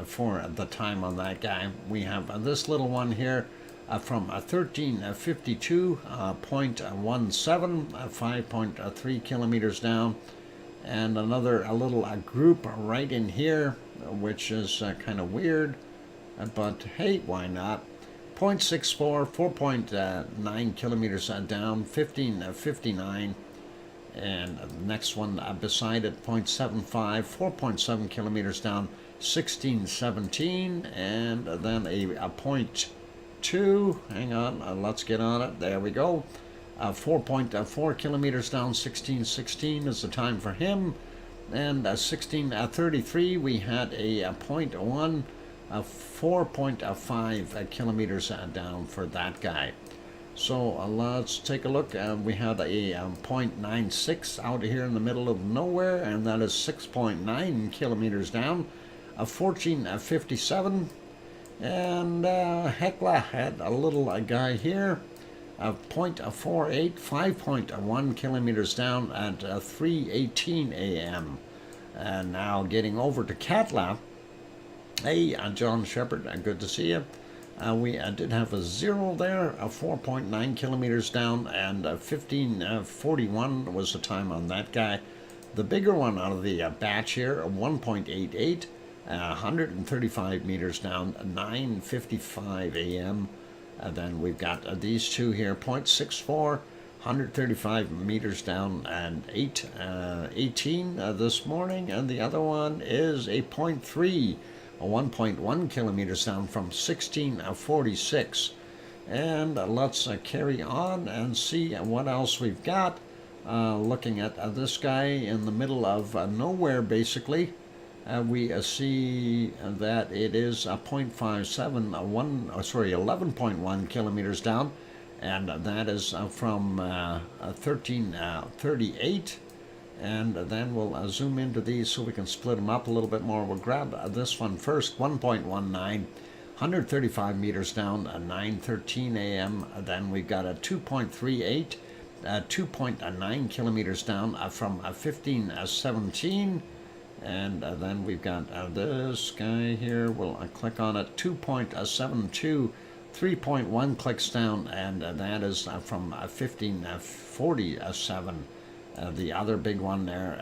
for the time on that guy. We have this little one here, from 1352, 0.17, 5.3 kilometers down, and another little group right in here, which is kind of weird, but hey, why not? 0.64, 4.9 kilometers down, 1559, and the next one beside it, 0.75, 4.7 kilometers down, 1617, and then a 0.2, hang on, let's get on it, there we go, 4.4 kilometers down, 1616 is the time for him, and 1633 we had a 0.1, 4.5 kilometers down for that guy. So let's take a look. We had a 0.96 out here in the middle of nowhere, and that is 6.9 kilometers down, 1457. And Hekla had a little guy here, 0.48, 5.1 kilometers down at 3:18 a.m. And now getting over to Katla. Hey, John Shepard, good to see you. We did have a 0 there, 4.9 kilometers down, and 1541 was the time on that guy. The bigger one out of the batch here, 1.88, 135 meters down, 9:55 a.m. Then we've got these two here, 0.64, 135 meters down, and 18 this morning. And the other one is a 0.3, 1.1 kilometers down from 1646. And let's carry on and see what else we've got. Looking at this guy in the middle of nowhere, basically. we see that it is 0.57, 11.1 kilometers down, and that is from 1338. And then we'll zoom into these so we can split them up a little bit more. We'll grab this one first, 1.19, 135 meters down, 9:13 a.m. Then we've got a 2.38, 2.9 kilometers down from 1517. And then we've got this guy here. We'll click on it, 2.72, 3.1 clicks down, and that is from 1547. The other big one there,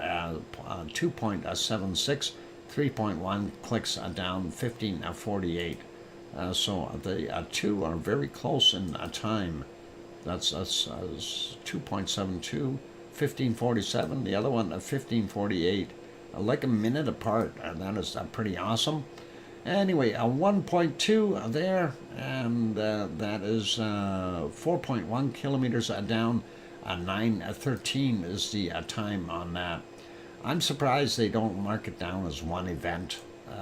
2.76, 3.1 clicks down, 1548. So the two are very close in time. That's 2.72, 1547. The other one, 1548. Like a minute apart. That is pretty awesome. Anyway, a 1.2 there, and that is 4.1 kilometers down. 9:13 is the time on that. I'm surprised they don't mark it down as one event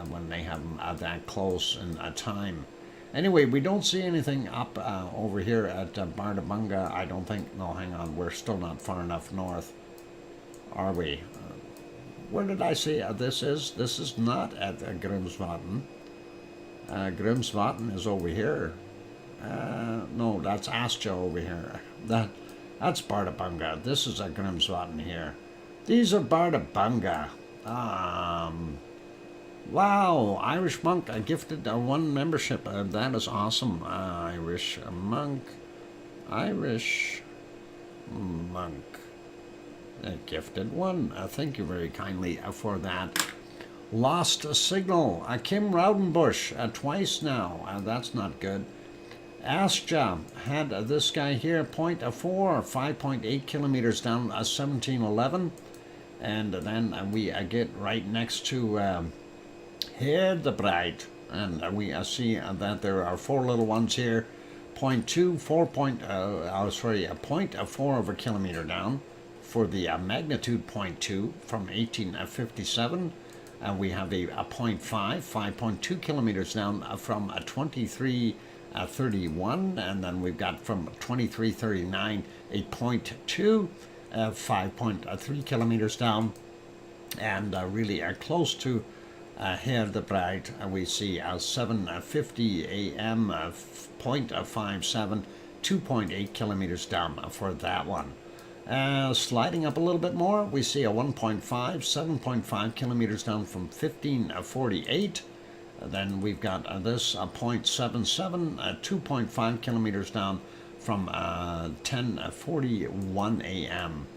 when they have them that close in time. Anyway, we don't see anything up over here at Bardabunga. I don't think. No, hang on. We're still not far enough north, are we? Where did I say this is? This is not at Grimsvatn. Grimsvatn is over here. No, that's Astja over here. That's Bardabunga. This is a Grimsvatn here. These are Bardabunga. Wow, Irish monk gifted one membership. That is awesome. Irish monk. Gifted one. Thank you very kindly for that. Lost a signal. Kim Raudenbush twice now. That's not good. Astja had this guy here, 0.4, 5.8 kilometers down, 1711. And then we get right next to Herdebreit. And we see that there are four little ones here. 0.2, 0.4 of a kilometer down. For the magnitude 0.2 from 1857, we have a 0.5, 5.2 kilometers down from 2331, and then we've got from 2339 a 0.2, 5.3 kilometers down, and really close to Herdebreit. We see 7:50 a.m. 0.57, 2.8 kilometers down for that one. Sliding up a little bit more, we see a 1.5, 7.5 kilometers down from 1548. Then we've got this 0.77, 2.5 kilometers down from 10:41 a.m.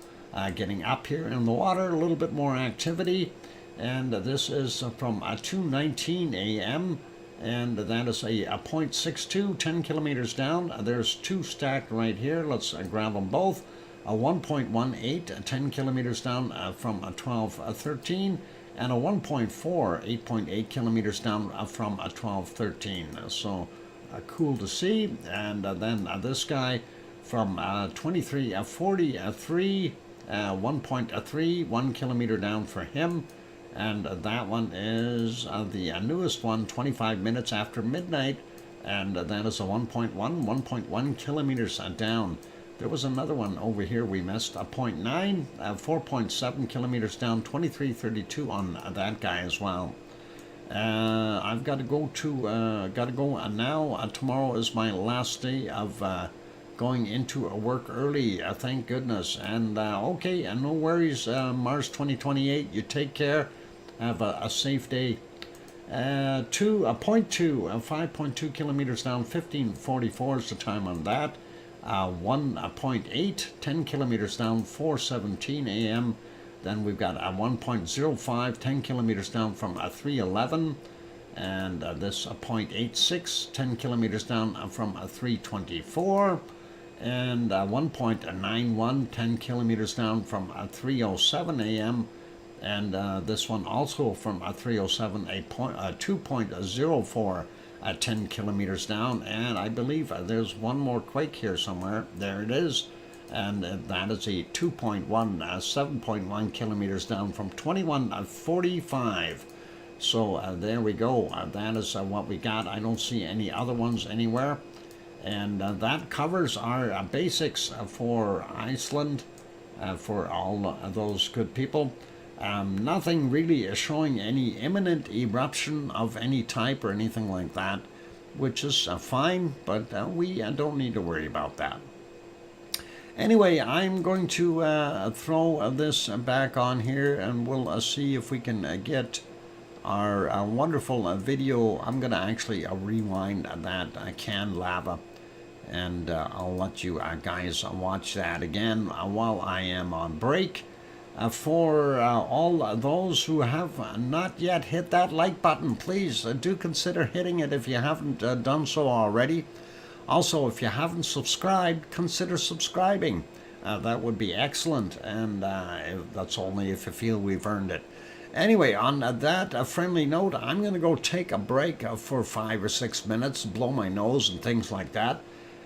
Getting up here in the water, a little bit more activity, and this is from 2:19 a.m. and that is a 0.62, 10 kilometers down. There's two stacked right here. Let's grab them both. A 1.18, 10 kilometers down from 1213, and a 1.4, 8.8 kilometers down from 1213. So cool to see. And then this guy from 2343, 1.3, 1 kilometer down for him. And that one is the newest one, 25 minutes after midnight. And that is a 1.1 kilometers down. There was another one over here we missed, a 0.9, 4.7 kilometers down, 2332 on that guy as well. I've got to go now. Tomorrow is my last day of going into work early, thank goodness. And okay, no worries, Mars 2028, you take care, have a safe day. 0.2, 5.2 kilometers down, 1544 is the time on that. 1.8, 10 kilometers down, 4:17 a.m. Then we've got a 1.05, 10 kilometers down from 3:11, and this 0.86, 10 kilometers down from 3:24, and 1.91, 10 kilometers down from 3:07 a.m. And this one also from 3:07, a 2.04. 10 kilometers down, and I believe there's one more quake here somewhere. There it is, and that is a 2.1, 7.1 kilometers down from 21:45. So there we go. That is what we got. I don't see any other ones anywhere. And that covers our basics for Iceland, for all those good people. Nothing really is showing any imminent eruption of any type or anything like that, which is fine, but we don't need to worry about that. Anyway, I'm going to throw this back on here, and we'll see if we can get our wonderful video. I'm going to actually rewind that canned lava, and I'll let you guys watch that again while I am on break. For all those who have not yet hit that like button, please do consider hitting it if you haven't done so already. Also, if you haven't subscribed, consider subscribing. That would be excellent, and that's only if you feel we've earned it. Anyway, on that friendly note, I'm going to go take a break for 5 or 6 minutes, blow my nose and things like that.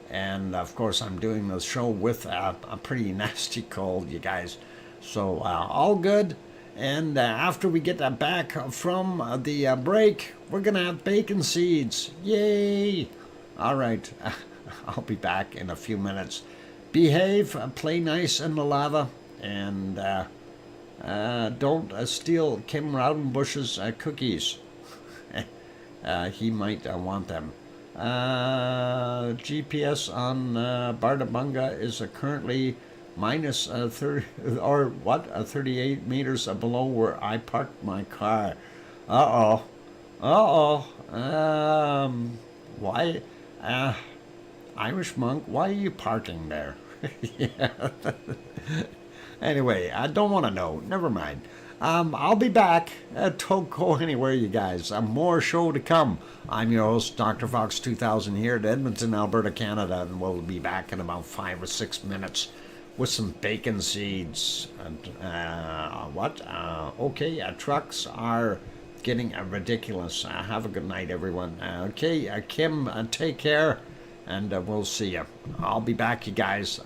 And of course, I'm doing the show with a pretty nasty cold, you guys. So all good. And after we get back from the break, we're going to have bacon seeds. Yay! All right, I'll be back in a few minutes. Behave, play nice in the lava, and don't steal Kim Raudenbush's cookies. He might want them. GPS on Bardabunga is currently minus 30 or what 38 meters below where I parked my car. Why Irish monk, why are you parking there? Yeah. Anyway, I don't want to know, never mind. I'll be back. Don't go anywhere, you guys. More show to come. I'm your host, DrFox2000 here at Edmonton, Alberta, Canada, and we'll be back in about 5 or 6 minutes with some bacon seeds. Okay, trucks are getting ridiculous. Have a good night, everyone. Okay, Kim, take care, and we'll see you. I'll be back, you guys.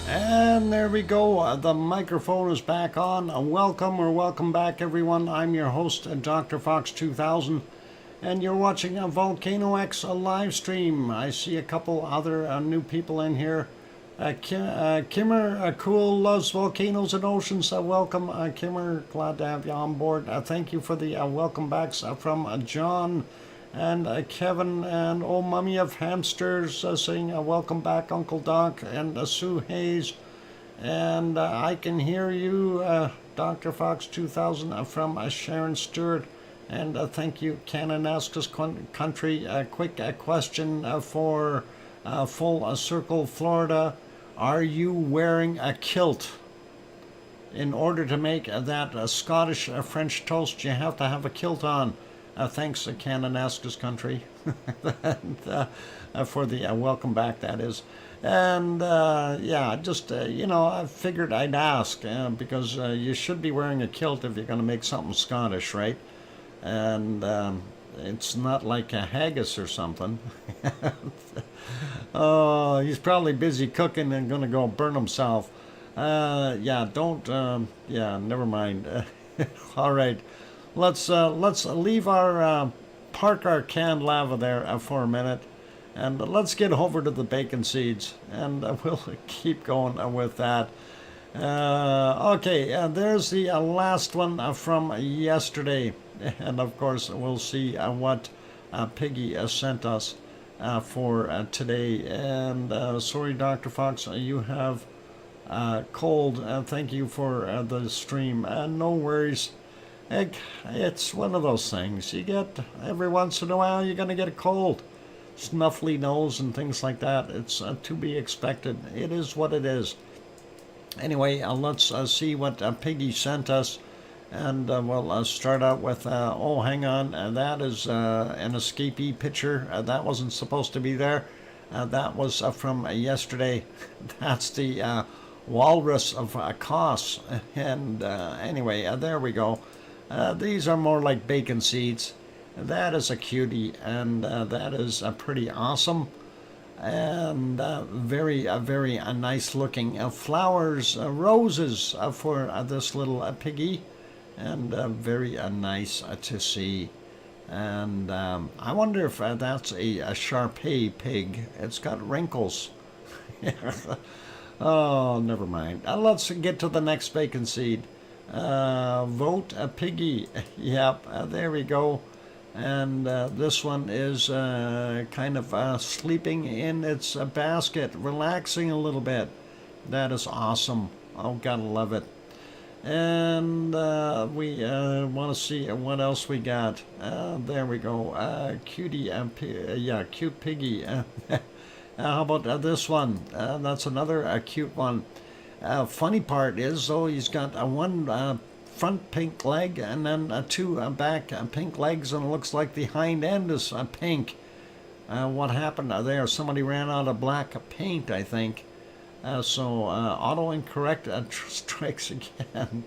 And there we go. The microphone is back on. Welcome back, everyone. I'm your host, DrFox2000, and you're watching a VolcanoX live stream. I see a couple other new people in here. Kimmer, cool, loves volcanoes and oceans. Welcome, Kimmer. Glad to have you on board. Thank you for the welcome backs from John and Kevin and old mummy of hamsters saying welcome back, Uncle Doc, and Sue Hayes. And I can hear you, Dr. Fox 2000 from Sharon Stewart. And thank you, Cananaskis Country. A quick question for Full Circle, Florida. Are you wearing a kilt? In order to make that Scottish French toast, you have to have a kilt on. Thanks, Cananaskis Country, and, for the welcome back, that is. And yeah, just, I figured I'd ask because you should be wearing a kilt if you're going to make something Scottish, right? And it's not like a haggis or something. Oh, he's probably busy cooking and going to go burn himself. Yeah, don't, yeah, never mind. All right. Let's leave our park our canned lava there for a minute, and let's get over to the bacon seeds, and we'll keep going with that. Okay, there's the last one from yesterday, and of course we'll see what Piggy sent us for today. And sorry, Dr. Fox, you have cold. Thank you for the stream. No worries. It's one of those things. You get, every once in a while, you're going to get a cold. Snuffly nose and things like that. It's to be expected. It is what it is. Anyway, let's see what Piggy sent us. And we'll start out with, oh, hang on. That is an escapee picture. That wasn't supposed to be there. That was from yesterday. That's the walrus of Kos. And anyway, there we go. These are more like bacon seeds. That is a cutie, and that is pretty awesome. And very nice looking flowers, roses for this little piggy. And very nice to see. And I wonder if that's a Shar-Pei pig. It's got wrinkles. Oh, never mind. Let's get to the next bacon seed. Vote a piggy. Yep, there we go. And this one is kind of sleeping in its basket, relaxing a little bit. That is awesome. Oh, gotta love it. And we want to see what else we got. There we go. Cutie, yeah, cute piggy. How about this one? That's another cute one. Funny part is, though, he's got one front pink leg and then two back pink legs, and it looks like the hind end is pink. What happened there? Somebody ran out of black paint, I think. So auto-incorrect strikes again.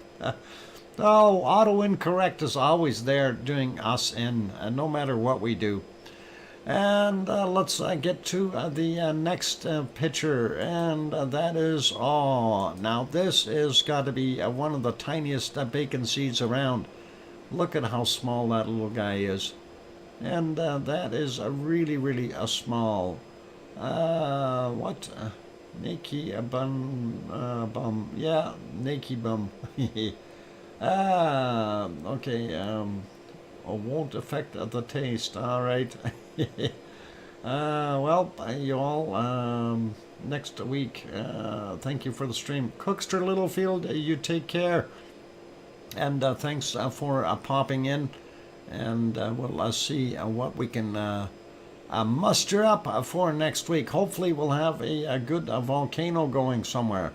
Oh, auto-incorrect is always there doing us in, no matter what we do. And let's get to the next picture, and that is, oh, now this is got to be one of the tiniest bacon seeds around. Look at how small that little guy is. And that is really small. What? Naked bum. Yeah, naked bum. Okay, won't affect the taste. All right. Well, you all, next week, thank you for the stream. Cookster Littlefield, you take care. And thanks for popping in. And we'll see what we can muster up for next week. Hopefully we'll have a good volcano going somewhere.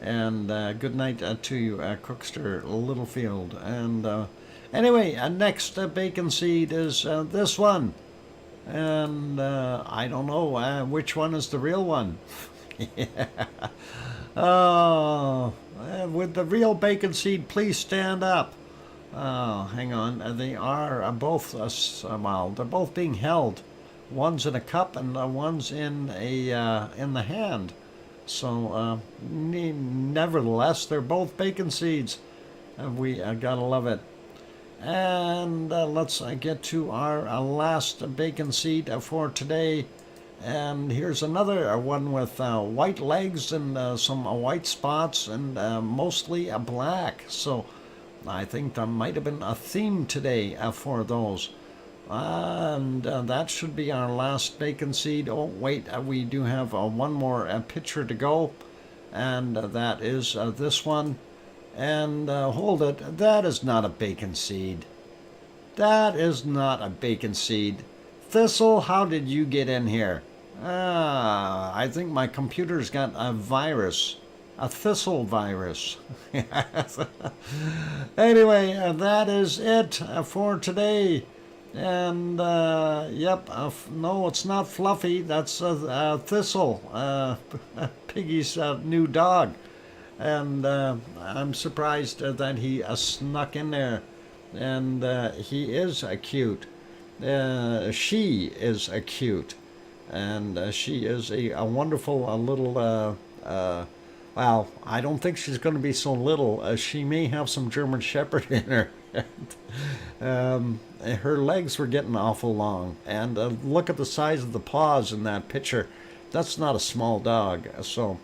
And good night to you, Cookster Littlefield. And anyway, next bacon seed is this one. And I don't know which one is the real one. Oh, with the real bacon seed, please stand up. Oh, hang on. They are both, well, they're both being held. One's in a cup and one's in the hand. So nevertheless, they're both bacon seeds. We gotta love it. And let's get to our last bacon seed for today. And here's another one with white legs and some white spots and mostly black. So I think there might have been a theme today for those. And that should be our last bacon seed. Oh, wait, we do have one more picture to go. And that is this one. And hold it, that is not a bacon seed. That is not a bacon seed. Thistle, how did you get in here? I think my computer's got a virus. A thistle virus. Anyway, that is it for today. And, yep, no, it's not Fluffy. That's Thistle, Piggy's new dog. And I'm surprised that he snuck in there. And he is cute. She is cute. And she is a wonderful little, well, I don't think she's going to be so little. She may have some German Shepherd in her. Her legs were getting awful long. And look at the size of the paws in that picture. That's not a small dog. So,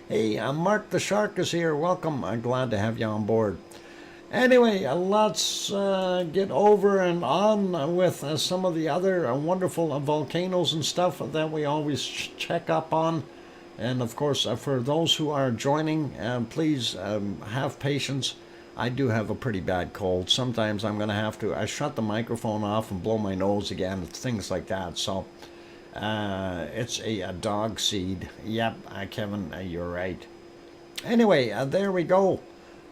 hey, Mark the Shark is here. Welcome. I'm glad to have you on board. Anyway, let's get over and on with some of the other wonderful volcanoes and stuff that we always check up on. And of course, for those who are joining, please have patience. I do have a pretty bad cold. Sometimes I'm going to have to shut the microphone off and blow my nose again, things like that. So it's a dog seed. Yep, Kevin, you're right. Anyway, there we go.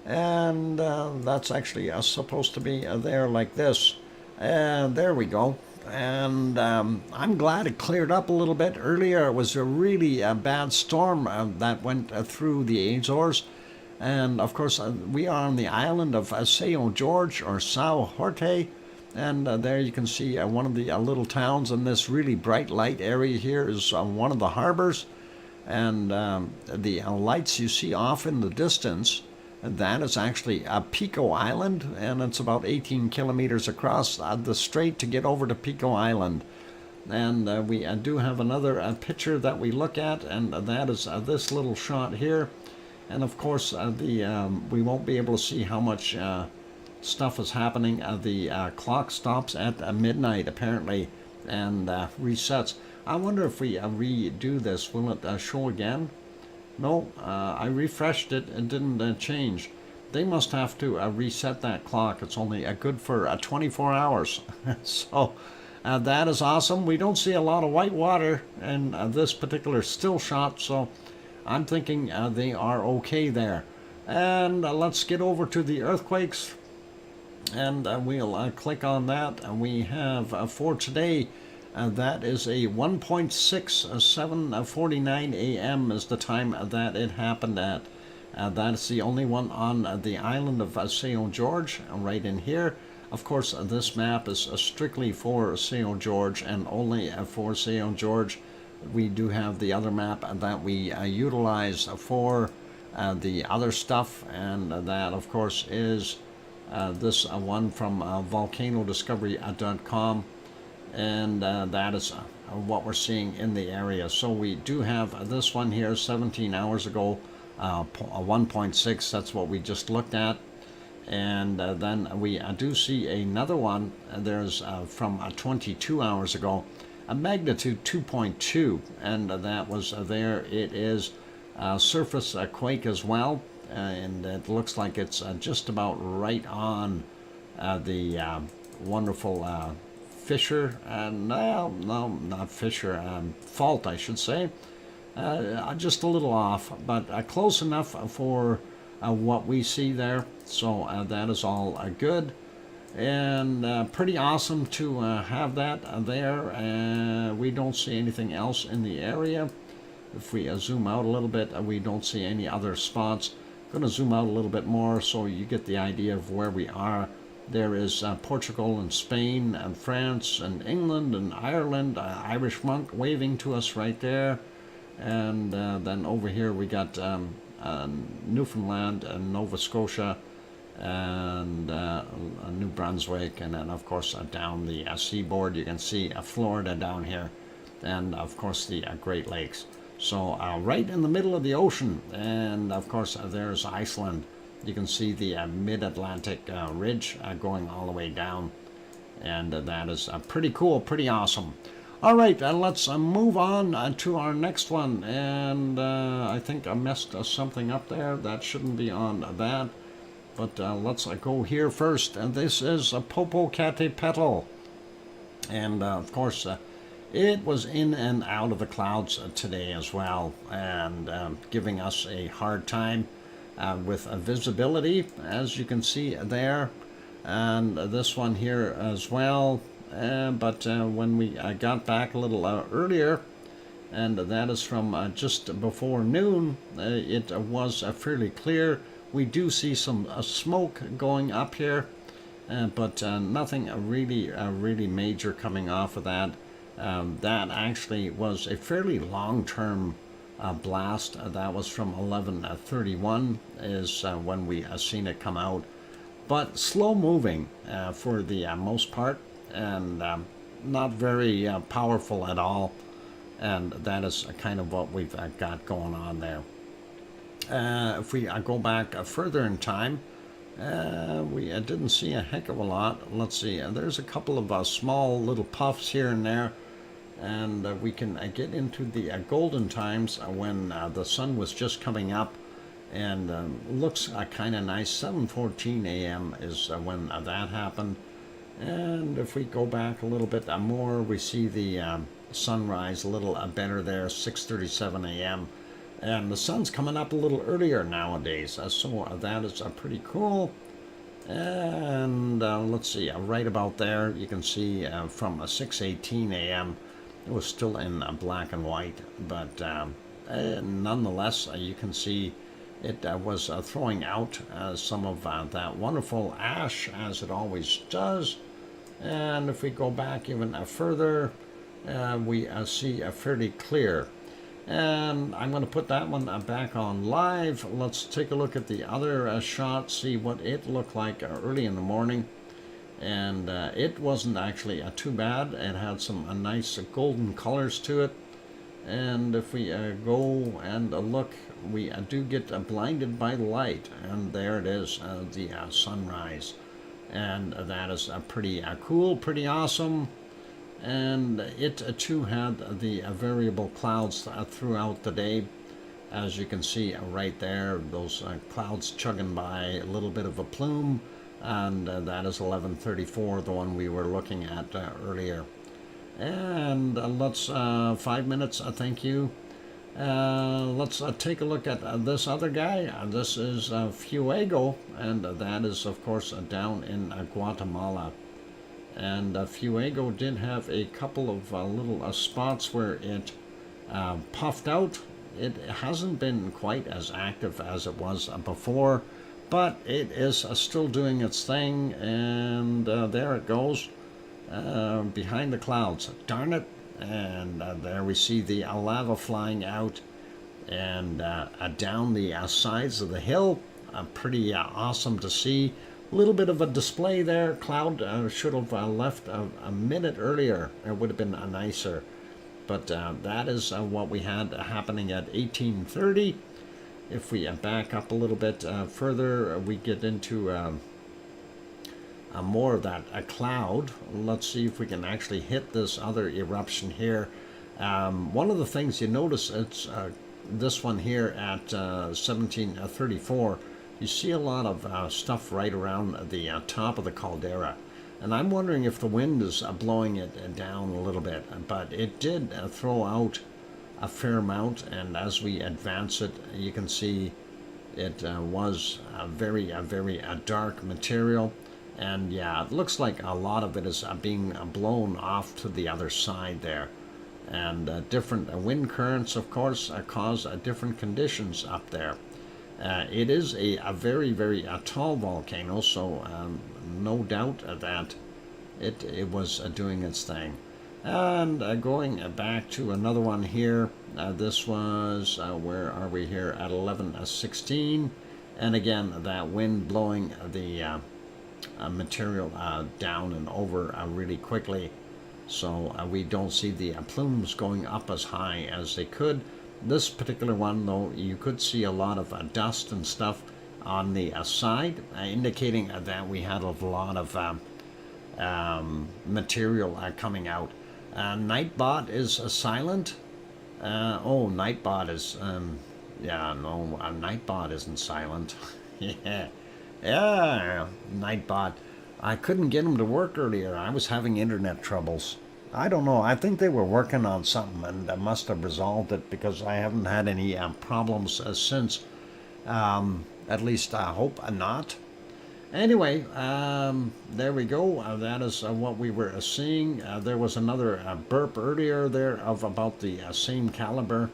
And that's actually supposed to be there like this. And there we go. And I'm glad it cleared up a little bit. Earlier it was a really bad storm that went through the Azores. And of course we are on the island of São Jorge or São Jorge. And there you can see one of the little towns, and this really bright light area here is one of the harbors. And the lights you see off in the distance, that is actually Pico Island, and it's about 18 kilometers across the strait to get over to Pico Island. And we do have another picture that we look at, and that is this little shot here. And of course, we won't be able to see how much stuff is happening. The clock stops at midnight, apparently, and resets. I wonder if we redo this, will it show again? No, I refreshed it and didn't change. They must have to reset that clock. It's only good for 24 hours. So that is awesome. We don't see a lot of white water in this particular still shot, so I'm thinking they are okay there. And let's get over to the earthquakes, and we'll click on that. And we have for today, that is a 1.6, 7:49 a.m. is the time that it happened at. That's the only one on the island of São Jorge, right in here. Of course, this map is strictly for São Jorge and only for São Jorge. We do have the other map that we utilize for the other stuff, and that, of course, is this one from volcanodiscovery.com. And that is what we're seeing in the area. So we do have this one here 17 hours ago, 1.6, that's what we just looked at. And then we do see another one. There's from 22 hours ago, a magnitude 2.2, and that was there. It is surface quake as well, and it looks like it's just about right on the wonderful fissure, no, not fissure, fault, I should say. Just a little off, but close enough for what we see there. So that is all good, and pretty awesome to have that there. We don't see anything else in the area. If we zoom out a little bit, we don't see any other spots. I'm going to zoom out a little bit more so you get the idea of where we are. There is Portugal and Spain and France and England and Ireland. Irish monk waving to us right there. And then over here we got Newfoundland and Nova Scotia and New Brunswick, and then of course down the seaboard you can see Florida down here, and of course the Great Lakes. So right in the middle of the ocean, and of course there's Iceland. You can see the mid-Atlantic ridge going all the way down, and that is pretty cool, pretty awesome. All right, let's move on to our next one, and I think I messed something up there. That shouldn't be on that, but let's go here first. And this is a Popocatépetl, and of course it was in and out of the clouds today as well, and giving us a hard time with visibility, as you can see there, and this one here as well. But when we got back a little earlier, and that is from just before noon, it was fairly clear. We do see some smoke going up here, but nothing really major coming off of that. That actually was a fairly long-term blast. That was from 11:31 is when we seen it come out, but slow moving for the most part, and not very powerful at all, and that is kind of what we've got going on there. If we go back further in time, we didn't see a heck of a lot. Let's see, there's a couple of small little puffs here and there, and we can get into the golden times when the sun was just coming up, and looks kind of nice. 7:14 a.m. is when that happened. And if we go back a little bit more, we see the sunrise a little better there, 6:37 a.m. And the sun's coming up a little earlier nowadays, so that is pretty cool. And let's see, right about there, you can see from 6:18 a.m. it was still in black and white, but nonetheless, you can see it was throwing out some of that wonderful ash, as it always does. And if we go back even further, we see fairly clear. And I'm going to put that one back on live. Let's take a look at the other shot, see what it looked like early in the morning. And it wasn't actually too bad. It had some nice golden colors to it. And if we go and look, we do get blinded by the light, and there it is, the sunrise, and that is pretty cool, pretty awesome. And it too had the variable clouds throughout the day, as you can see right there, those clouds chugging by, a little bit of a plume, and that is 11:34, the one we were looking at earlier. And let's 5 minutes, thank you. Let's take a look at this other guy. This is Fuego, and that is of course down in Guatemala. And Fuego did have a couple of little spots where it puffed out. It hasn't been quite as active as it was before, but it is still doing its thing, and there it goes. Behind the clouds, darn it. And there we see the lava flying out, and down the sides of the hill. Pretty awesome to see. A little bit of a display there. Cloud should have left a minute earlier. It would have been nicer, but that is what we had happening at 18:30. If we back up a little bit further, we get into more of that cloud. Let's see if we can actually hit this other eruption here. One of the things you notice, it's this one here at 1734. You see a lot of stuff right around the top of the caldera, and I'm wondering if the wind is blowing it down a little bit, but it did throw out a fair amount, and as we advance it, you can see it was a very dark material. And yeah, it looks like a lot of it is being blown off to the other side there. And different wind currents, of course, cause different conditions up there. It is a very tall volcano, so no doubt that it was doing its thing. And going back to another one here, this was, where are we here, at 11:16, and again, that wind blowing the material down and over really quickly, so we don't see the plumes going up as high as they could. This particular one, though, you could see a lot of dust and stuff on the side, indicating that we had a lot of material coming out. Nightbot is silent. Nightbot is, yeah, no, Nightbot isn't silent. Yeah, Nightbot. I couldn't get him to work earlier. I was having internet troubles. I don't know. I think they were working on something and I must have resolved it, because I haven't had any problems since. At least I hope not. Anyway, there we go. That is what we were seeing. There was another burp earlier there of about the same caliber,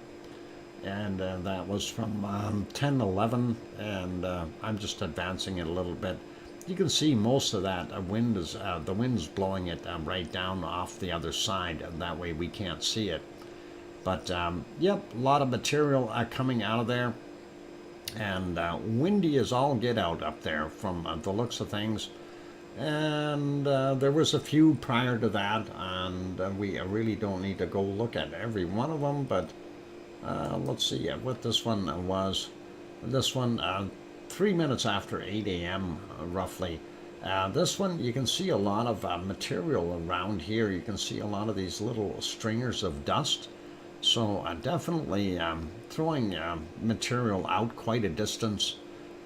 and that was from 10:11, and I'm just advancing it a little bit. You can see most of that wind is the wind's blowing it right down off the other side, and that way we can't see it. But yep, a lot of material coming out of there. And windy as all get out up there from the looks of things. And there was a few prior to that, and we really don't need to go look at every one of them, but let's see what this one was. This one, 3 minutes after 8 a.m. Roughly. This one, you can see a lot of material around here. You can see a lot of these little stringers of dust. So definitely throwing material out quite a distance,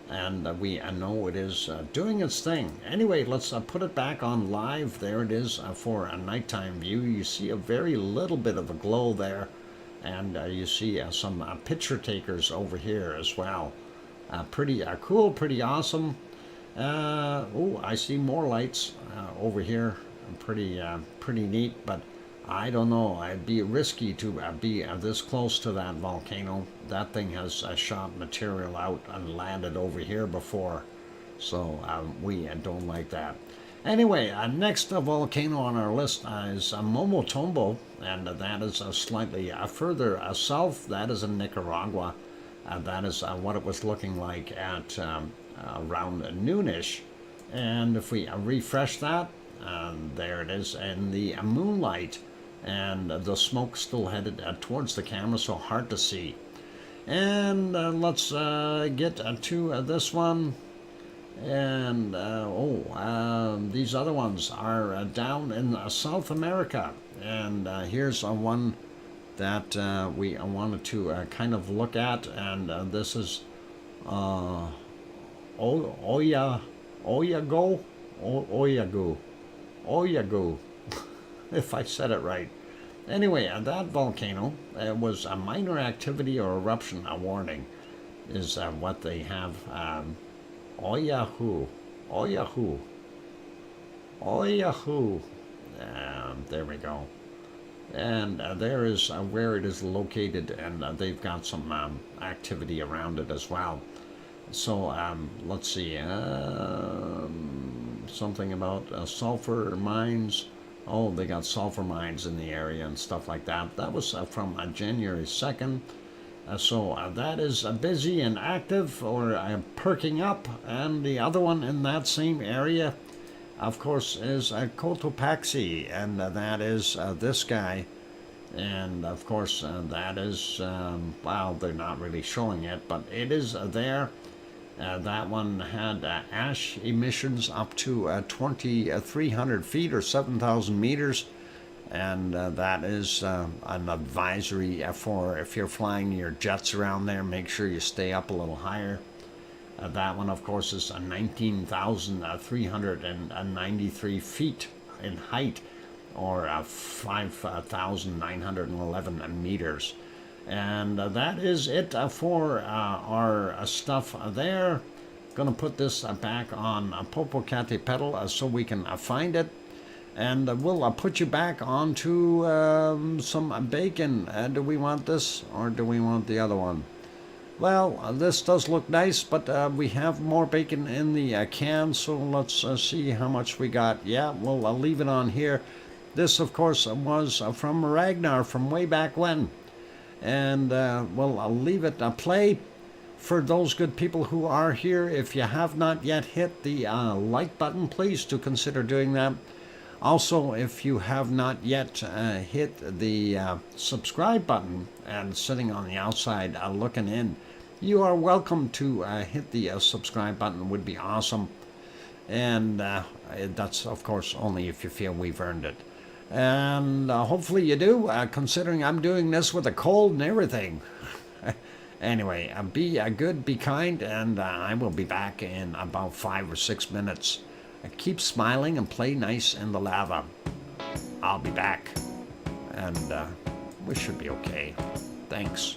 and we know it is doing its thing. Anyway, let's put it back on live. There it is for a nighttime view. You see a very little bit of a glow there, and you see some picture takers over here as well. Pretty cool, pretty awesome. Oh, I see more lights over here. Pretty neat, but I don't know. It'd be risky to be this close to that volcano. That thing has shot material out and landed over here before, so we don't like that. Anyway, next volcano on our list is Momotombo, and that is slightly further south. That is in Nicaragua. That is what it was looking like at around noonish. And if we refresh that, there it is in the moonlight. And the smoke still headed towards the camera, so hard to see. And let's get to this one. And these other ones are down in South America. And here's one that we wanted to kind of look at. And this is Oyagu. If I said it right. Anyway, that volcano was a minor activity or eruption, a warning, is what they have. Oyahu. There we go. And there is where it is located, and they've got some activity around it as well. So let's see. Something about sulfur mines. Oh, they got sulfur mines in the area and stuff like that. That was from January 2nd. So that is busy and active, or perking up. And the other one in that same area, of course, is Cotopaxi. And that is this guy. And, of course, that is, well, they're not really showing it, but it is there. That one had ash emissions up to 2,300 feet or 7,000 meters. And that is an advisory for if you're flying your jets around there, make sure you stay up a little higher. That one, of course, is 19,393 feet in height, or 5,911 meters. And that is it for our stuff there. Gonna put this back on Popocatépetl so we can find it. And we'll put you back onto some bacon. Do we want this or do we want the other one? Well, this does look nice, but we have more bacon in the can, so let's see how much we got. Yeah, we'll leave it on here. This, of course, was from Ragnar from way back when. And, well, I'll leave it play for those good people who are here. If you have not yet hit the like button, please do consider doing that. Also, if you have not yet hit the subscribe button and sitting on the outside looking in, you are welcome to hit the subscribe button. Would be awesome. And that's, of course, only if you feel we've earned it. And hopefully you do, considering I'm doing this with a cold and everything. Anyway, be good, be kind, and I will be back in about 5 or 6 minutes. Keep smiling and play nice in the lava. I'll be back, and we should be okay. Thanks.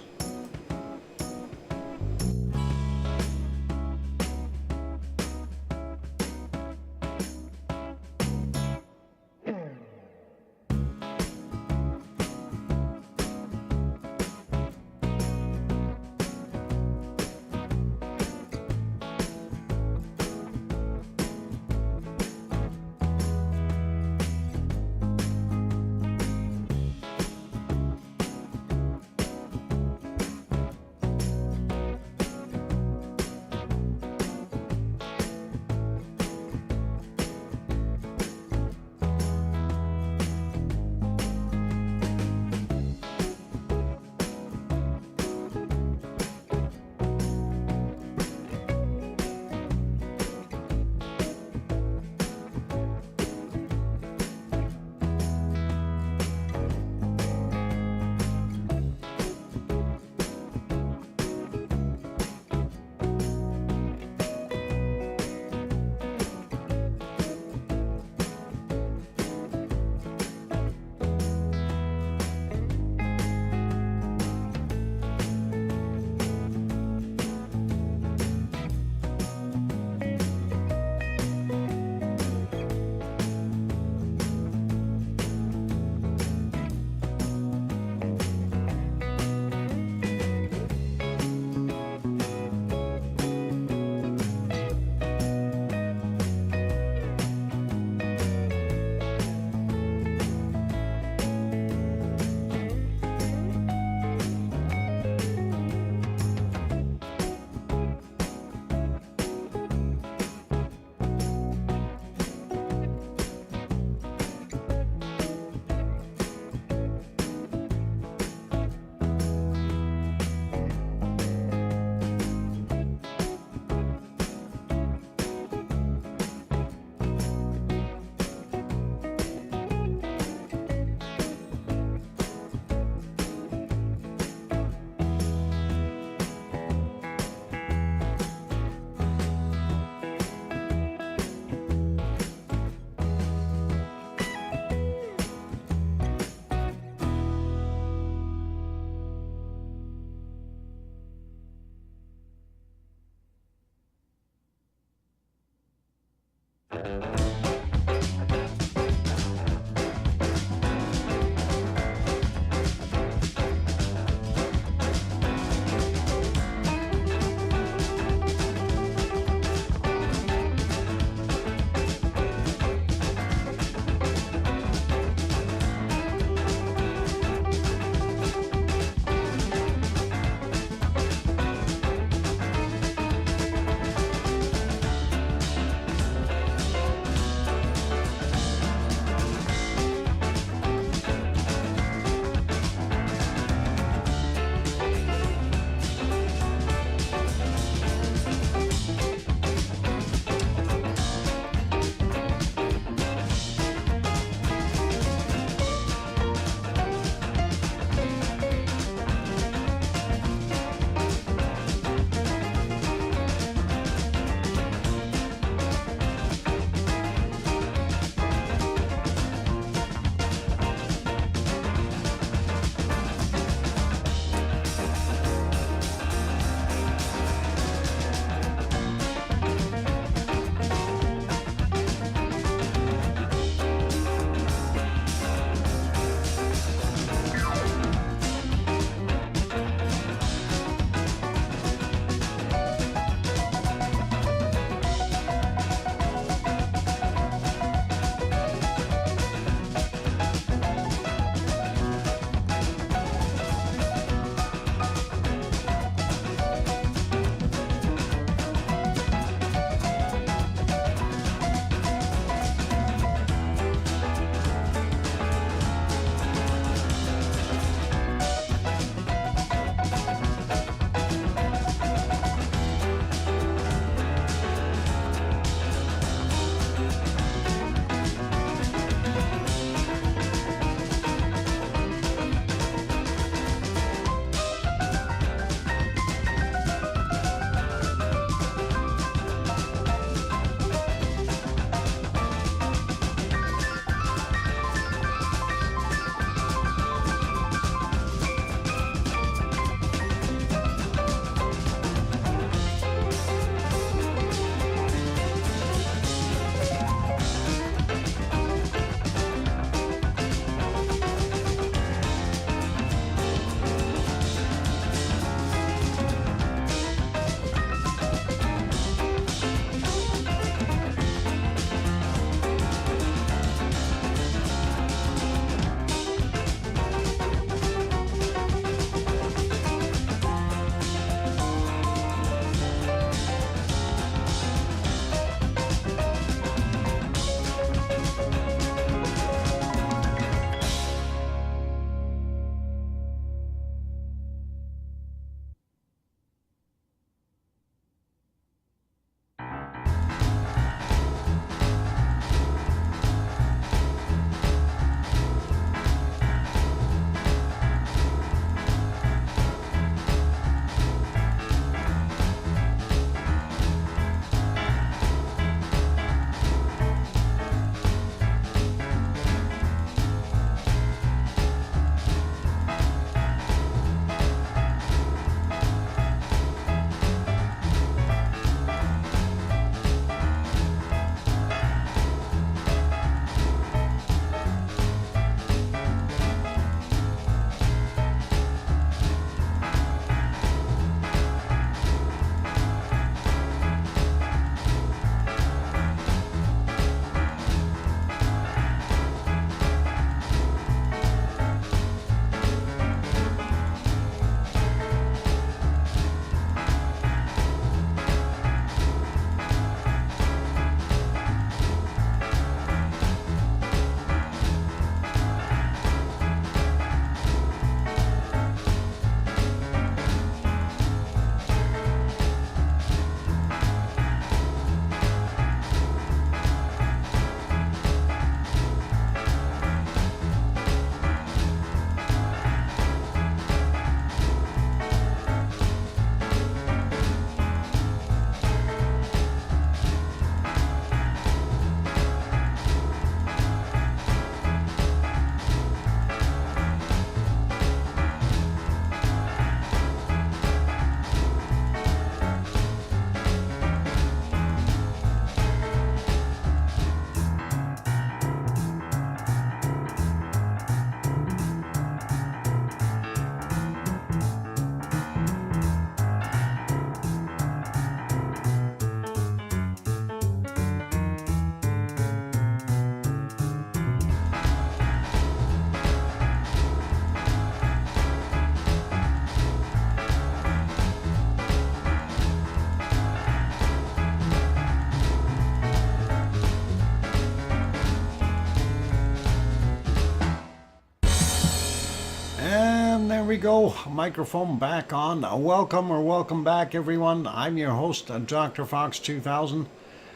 we go. Microphone back on. Welcome back, everyone. I'm your host, DrFox2000.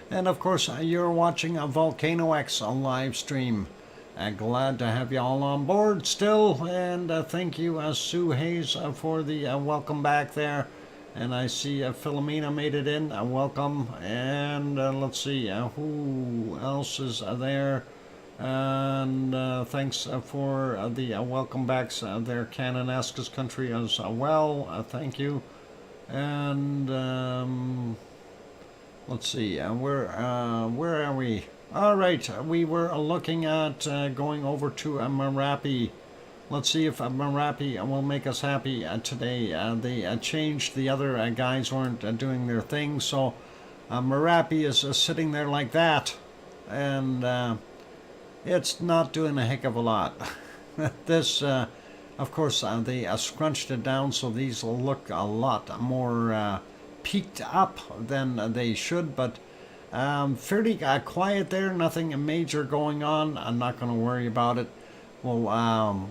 And of course, you're watching a VolcanoX live stream. Glad to have you all on board still. And thank you, Sue Hayes, for the welcome back there. And I see Philomena made it in. Welcome. And let's see, who else is there? And thanks for the welcome backs there, Cananesca's country as well. Thank you. And let's see, where are we? All right, we were looking at going over to Merapi. Let's see if Merapi will make us happy today. They changed. The other guys weren't doing their thing, so Merapi is sitting there like that, and it's not doing a heck of a lot. This, of course, they scrunched it down so these will look a lot more peaked up than they should, but fairly quiet there, nothing major going on. I'm not going to worry about it. We'll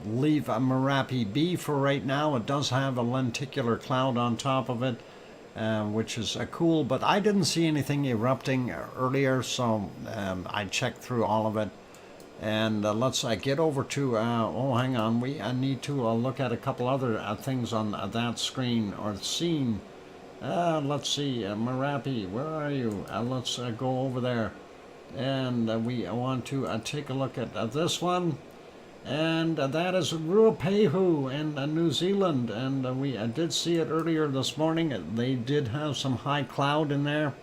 leave Merapi be for right now. It does have a lenticular cloud on top of it, which is cool, but I didn't see anything erupting earlier, so I checked through all of it. And let's get over to, oh, hang on, we need to look at a couple other things on that screen or scene. Let's see, Merapi, where are you? Let's go over there. And we want to take a look at this one. And that is Ruapehu in New Zealand. And we did see it earlier this morning. They did have some high cloud in there.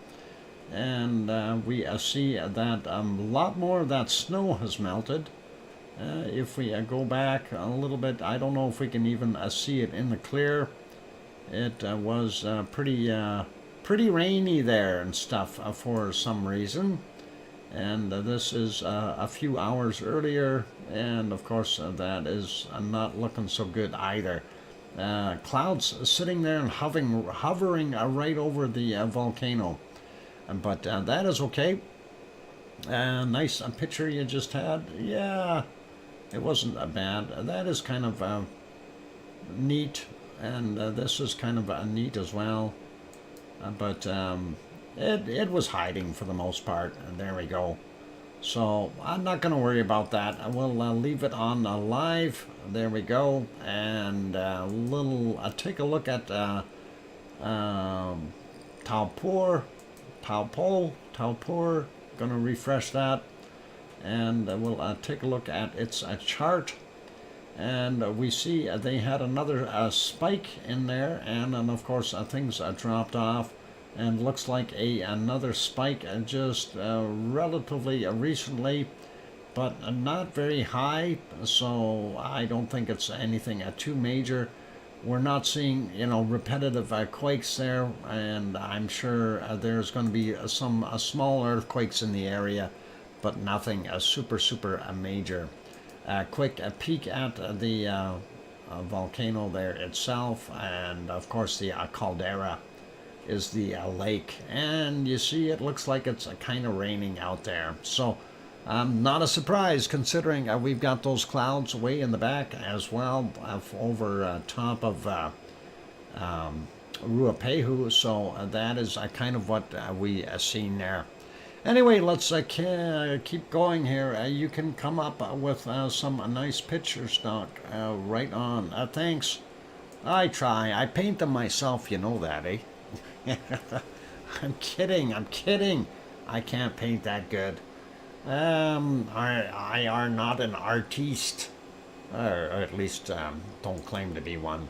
And we see that a lot more of that snow has melted. If we go back a little bit, I don't know if we can even see it in the clear. It was pretty rainy there and stuff for some reason. And this is a few hours earlier, and of course that is not looking so good either. Clouds sitting there and hovering right over the volcano. But that is okay. Nice picture you just had. Yeah, it wasn't bad. That is kind of neat, and this is kind of neat as well. But it was hiding for the most part, and there we go. So I'm not going to worry about that. We'll leave it on live. There we go. And take a look at Taupur, going to refresh that, and we'll take a look at its chart, and we see they had another spike in there, and of course things dropped off, and looks like another spike just relatively recently, but not very high, so I don't think it's anything too major. We're not seeing, repetitive quakes there, and I'm sure there's going to be some small earthquakes in the area, but nothing super major. Quick peek at the volcano there itself, and of course the caldera is the lake, and you see it looks like it's kind of raining out there. So not a surprise, considering we've got those clouds way in the back as well, over top of Ruapehu, so that is kind of what we seen there. Anyway, let's keep going here. You can come up with some nice pictures, Doc, right on. Thanks. I try. I paint them myself, you know that, eh? I'm kidding. I can't paint that good. I are not an artiste, or at least don't claim to be one.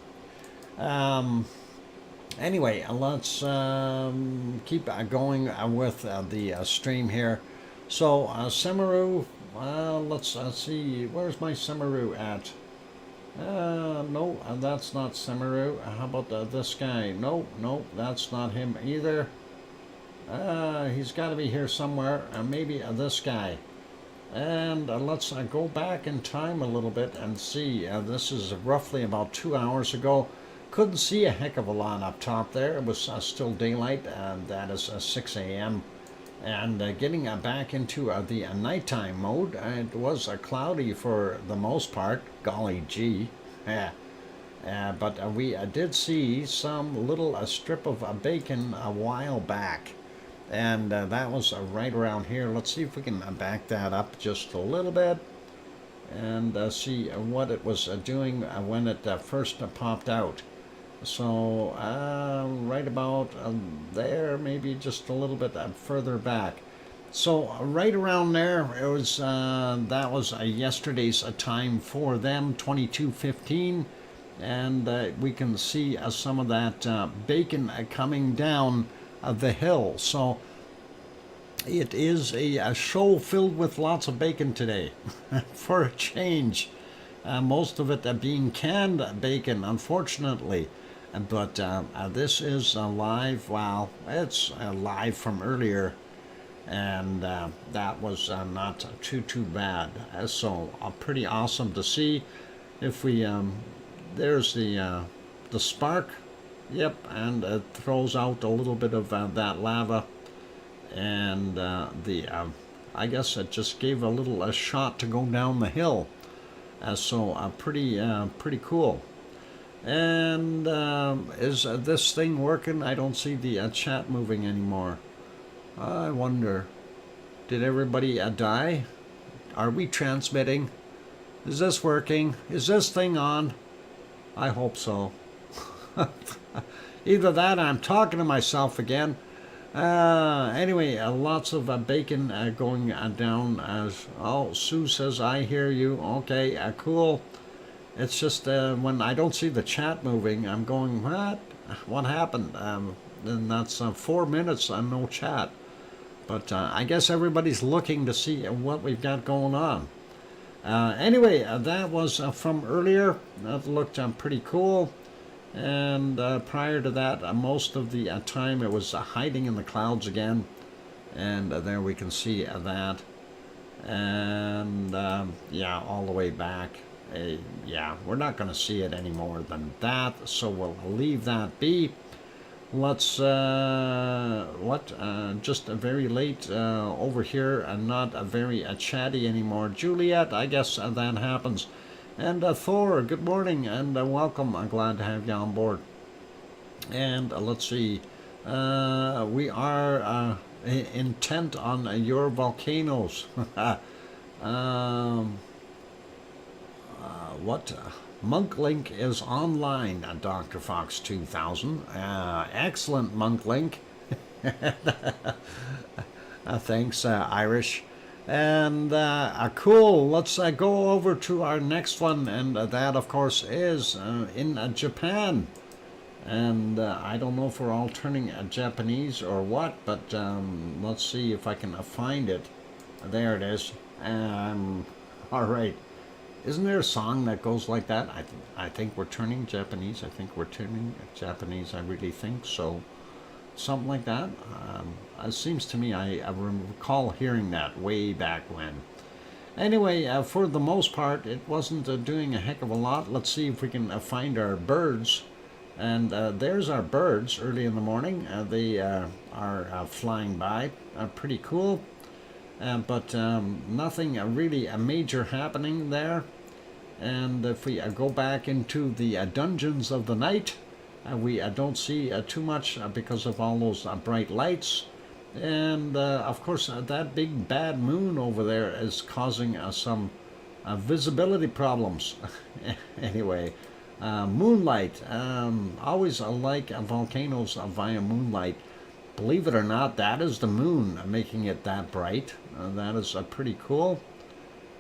Anyway, let's keep going with the stream here. So Semaru, let's see, where's my Semaru at? No, that's not Semaru. How about this guy? No, that's not him either. He's got to be here somewhere. Maybe this guy. And let's go back in time a little bit and see. This is roughly about 2 hours ago. Couldn't see a heck of a lot up top there. It was still daylight, and that is 6 a.m. And getting back into the nighttime mode, it was cloudy for the most part. Golly gee. Yeah. But we did see some little strip of bacon a while back, and that was right around here. Let's see if we can back that up just a little bit and see what it was doing when it first popped out. So right about there, maybe just a little bit further back. So right around there, it was that was yesterday's time for them, 22:15, and we can see some of that bacon coming down the hill. So it is a show filled with lots of bacon today, for a change. Most of it being canned bacon, unfortunately. But this is live. Wow, it's live from earlier, and that was not too bad. So pretty awesome to see. If we there's the spark, yep, and it throws out a little bit of that lava, and I guess it just gave a little shot to go down the hill. So pretty cool. And is this thing working? I don't see the chat moving anymore. I wonder, did everybody die? Are we transmitting? Is this working? Is this thing on? I hope so. Either that or I'm talking to myself again. Anyway, lots of bacon going down. Oh, Sue says, I hear you. Okay, cool. It's just when I don't see the chat moving, I'm going, what? What happened? And that's 4 minutes and no chat. But I guess everybody's looking to see what we've got going on. Anyway, that was from earlier. That looked pretty cool. And prior to that, most of the time it was hiding in the clouds again. And there we can see that. And yeah, all the way back. Yeah, we're not going to see it any more than that, so we'll leave that be. Let's just very late over here, and not very chatty anymore. Juliet, I guess that happens. And Thor, good morning and welcome. I'm glad to have you on board. And let's see, we are intent on your volcanoes. What? Monklink is online, DrFox2000. Excellent, Monklink. Thanks, Irish. And cool, let's go over to our next one, and that, of course, is in Japan. And I don't know if we're all turning Japanese or what, but let's see if I can find it. There it is. All right. Isn't there a song that goes like that? I think we're turning Japanese. I think we're turning Japanese. I really think so. Something like that. It seems to me I recall hearing that way back when. Anyway, for the most part, it wasn't doing a heck of a lot. Let's see if we can find our birds. And there's our birds early in the morning. They are flying by. Pretty cool. But nothing really major happening there. And if we go back into the dungeons of the night, we don't see too much because of all those bright lights. And of course, that big bad moon over there is causing some visibility problems. Anyway, moonlight. Always like volcanoes via moonlight. Believe it or not, that is the moon making it that bright. That is pretty cool.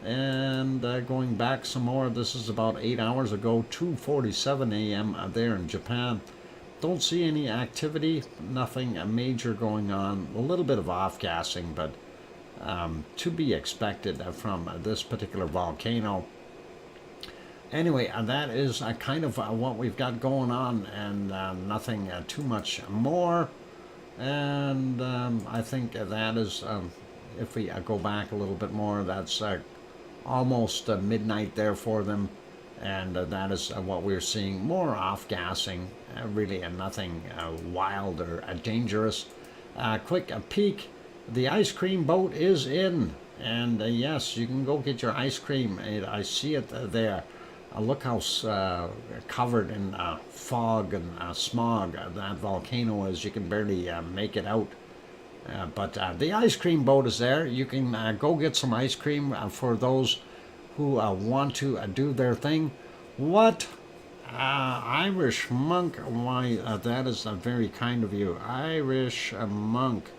And going back some more, this is about 8 hours ago, 2:47 a.m. There in Japan. Don't see any activity, nothing major going on. A little bit of off-gassing, but to be expected from this particular volcano. Anyway, that is kind of what we've got going on, and nothing too much more. And I think that is, if we go back a little bit more, that's almost midnight there for them, and that is what we're seeing. More off-gassing, really nothing wild or dangerous. Quick peek, the ice cream boat is in, and yes, you can go get your ice cream. I see it there. look how covered in fog and smog that volcano is. You can barely make it out. But the ice cream boat is there. You can go get some ice cream for those who want to do their thing. What? Irish monk? Why, that is very kind of you. Irish monk.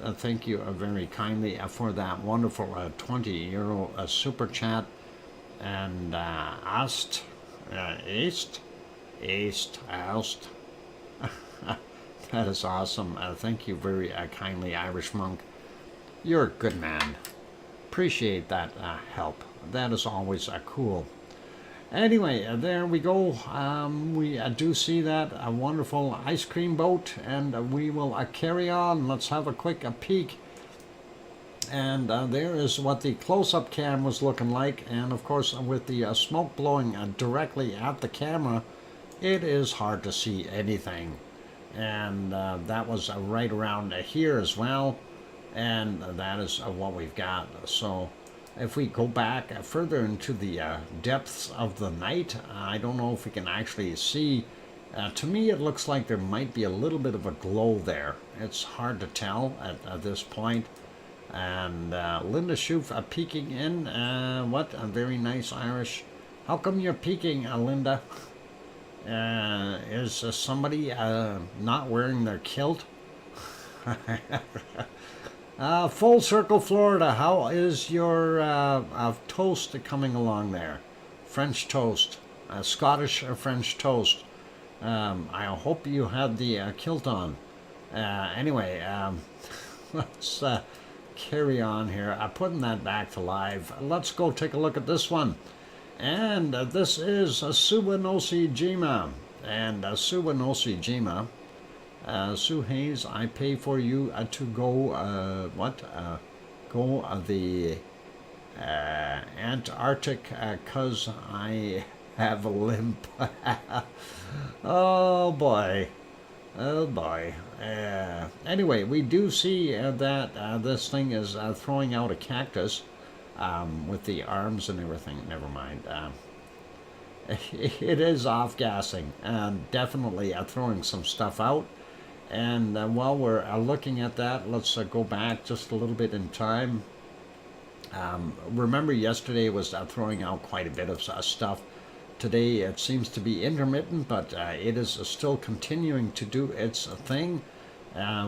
Thank you very kindly for that wonderful €20 super chat. And Ast, East, Oust. That is awesome. Thank you very kindly, Irish monk. You're a good man. Appreciate that help. That is always cool. Anyway, there we go. We do see that a wonderful ice cream boat, and we will carry on. Let's have a quick peek. And there is what the close-up cam was looking like, and of course with the smoke blowing directly at the camera, it is hard to see anything. And that was right around here as well, and that is what we've got. So if we go back further into the depths of the night, I don't know if we can actually see. To me it looks like there might be a little bit of a glow there. It's hard to tell at this point. And Linda Schoof peeking in. What a very nice Irish. How come you're peeking, Linda? Is somebody not wearing their kilt? Full Circle, Florida. How is your toast coming along there? French toast. Scottish French toast. I hope you had the kilt on. Anyway, let's carry on here. I'm putting that back to live. Let's go take a look at this one. And this is Suwanosi Jima. And Suwanosi Jima, Sue Hayes, I pay for you to go, go the Antarctic, cause I have a limp. Oh boy. Oh boy. Anyway, we do see that this thing is throwing out a cactus with the arms and everything. Never mind. It is off-gassing and definitely throwing some stuff out. And while we're looking at that, let's go back just a little bit in time. Remember yesterday was throwing out quite a bit of stuff. Today it seems to be intermittent, but it is still continuing to do its thing.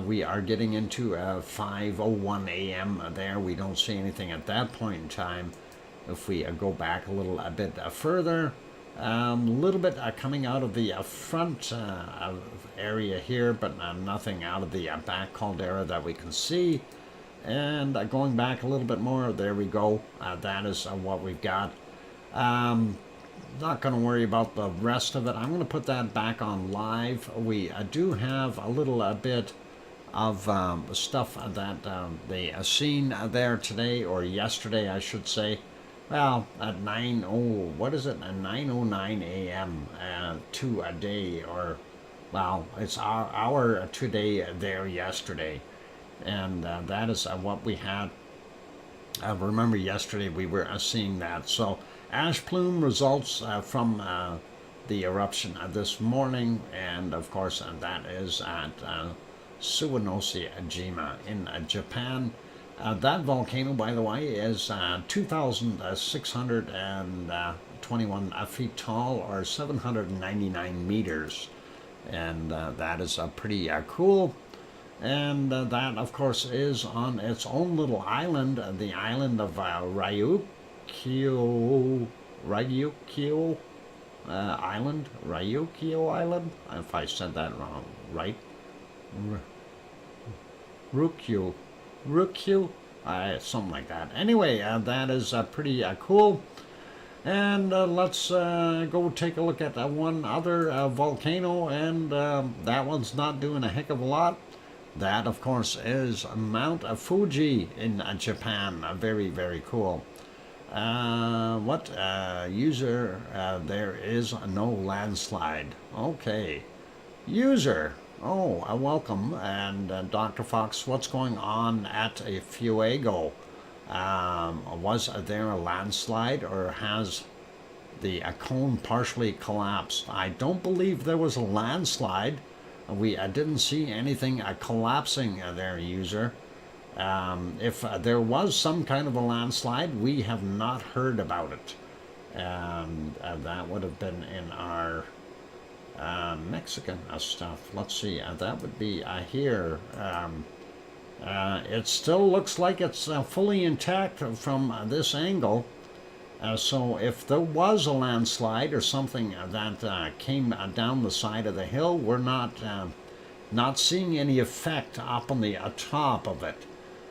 We are getting into 5:01 a.m. there. We don't see anything at that point in time. If we go back a little bit further, a little bit coming out of the front area here, but nothing out of the back caldera that we can see. And going back a little bit more, there we go. That is what we've got. Not going to worry about the rest of it. I'm going to put that back on live. We do have a little bit of stuff that they seen there today, or yesterday I should say. Well, at 9:09 a.m. To a day, or well, it's our today there yesterday, and that is what we had. Remember yesterday we were seeing that. So ash plume results from the eruption this morning, and of course that is at Suwanosi Jima in Japan. That volcano, by the way, is 2,621 feet tall, or 799 meters, and that is pretty cool. And that, of course, is on its own little island, the island of Ryukyu Island, Ryukyu Island, if I said that wrong, right? Ryukyu, something like that. Anyway, that is pretty cool. And let's go take a look at one other volcano, and that one's not doing a heck of a lot. That, of course, is Mount Fuji in Japan. Very, very cool. User, there is no landslide. Okay. User, oh, welcome. And Dr. Fox, what's going on at Fuego? Was there a landslide, or has the cone partially collapsed. I don't believe there was a landslide. We didn't see anything collapsing there, user. If there was some kind of a landslide, we have not heard about it. And that would have been in our Mexican stuff. Let's see, that would be here. It still looks like it's fully intact from this angle. So if there was a landslide or something that came down the side of the hill, we're not seeing any effect up on the top of it.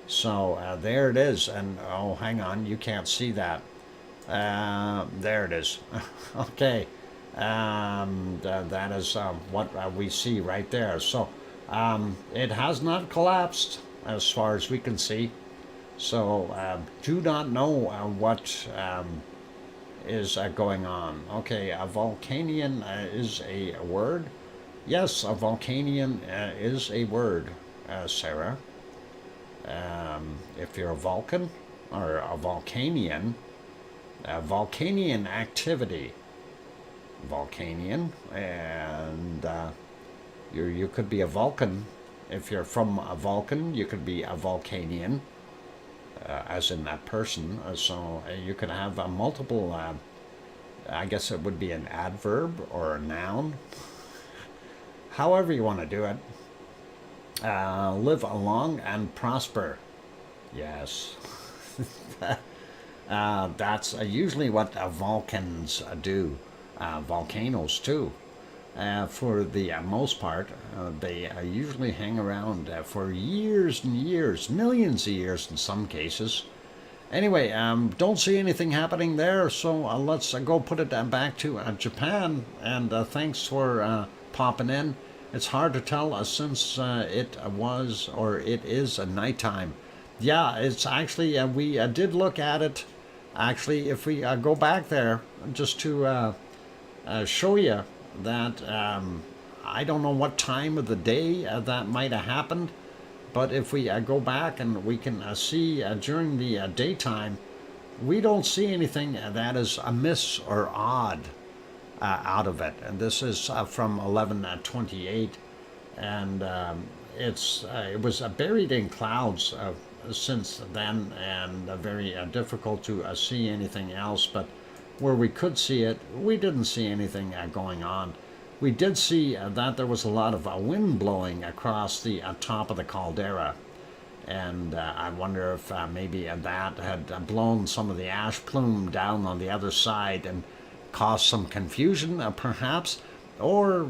So there it is. And oh, hang on, you can't see that. There it is. Okay. That is what we see right there. So it has not collapsed as far as we can see. So do not know what is going on. Okay, a volcanian is a word. Yes, a volcanian is a word, Sarah. If you're a Vulcan or a Volcanian activity. Volcanian, and you could be a Vulcan. If you're from a Vulcan, you could be a Volcanian, as in that person. So you could have multiple, I guess it would be an adverb or a noun, however you want to do it. Live long and prosper. Yes. That's usually what Vulcans do. Volcanoes too. For the most part, they usually hang around for years and years, millions of years in some cases. Anyway, don't see anything happening there, so let's go put it back to Japan. And thanks for popping in. It's hard to tell since it was or it is a nighttime. Yeah, it's actually, we did look at it. Actually, if we go back there just to show you that I don't know what time of the day that might have happened, but if we go back and we can see during the daytime, we don't see anything that is amiss or odd out of it. And this is from 11:28, and it was buried in clouds since then, and very difficult to see anything else. But where we could see it, we didn't see anything going on. We did see that there was a lot of wind blowing across the top of the caldera, and I wonder if maybe that had blown some of the ash plume down on the other side and caused some confusion, perhaps, or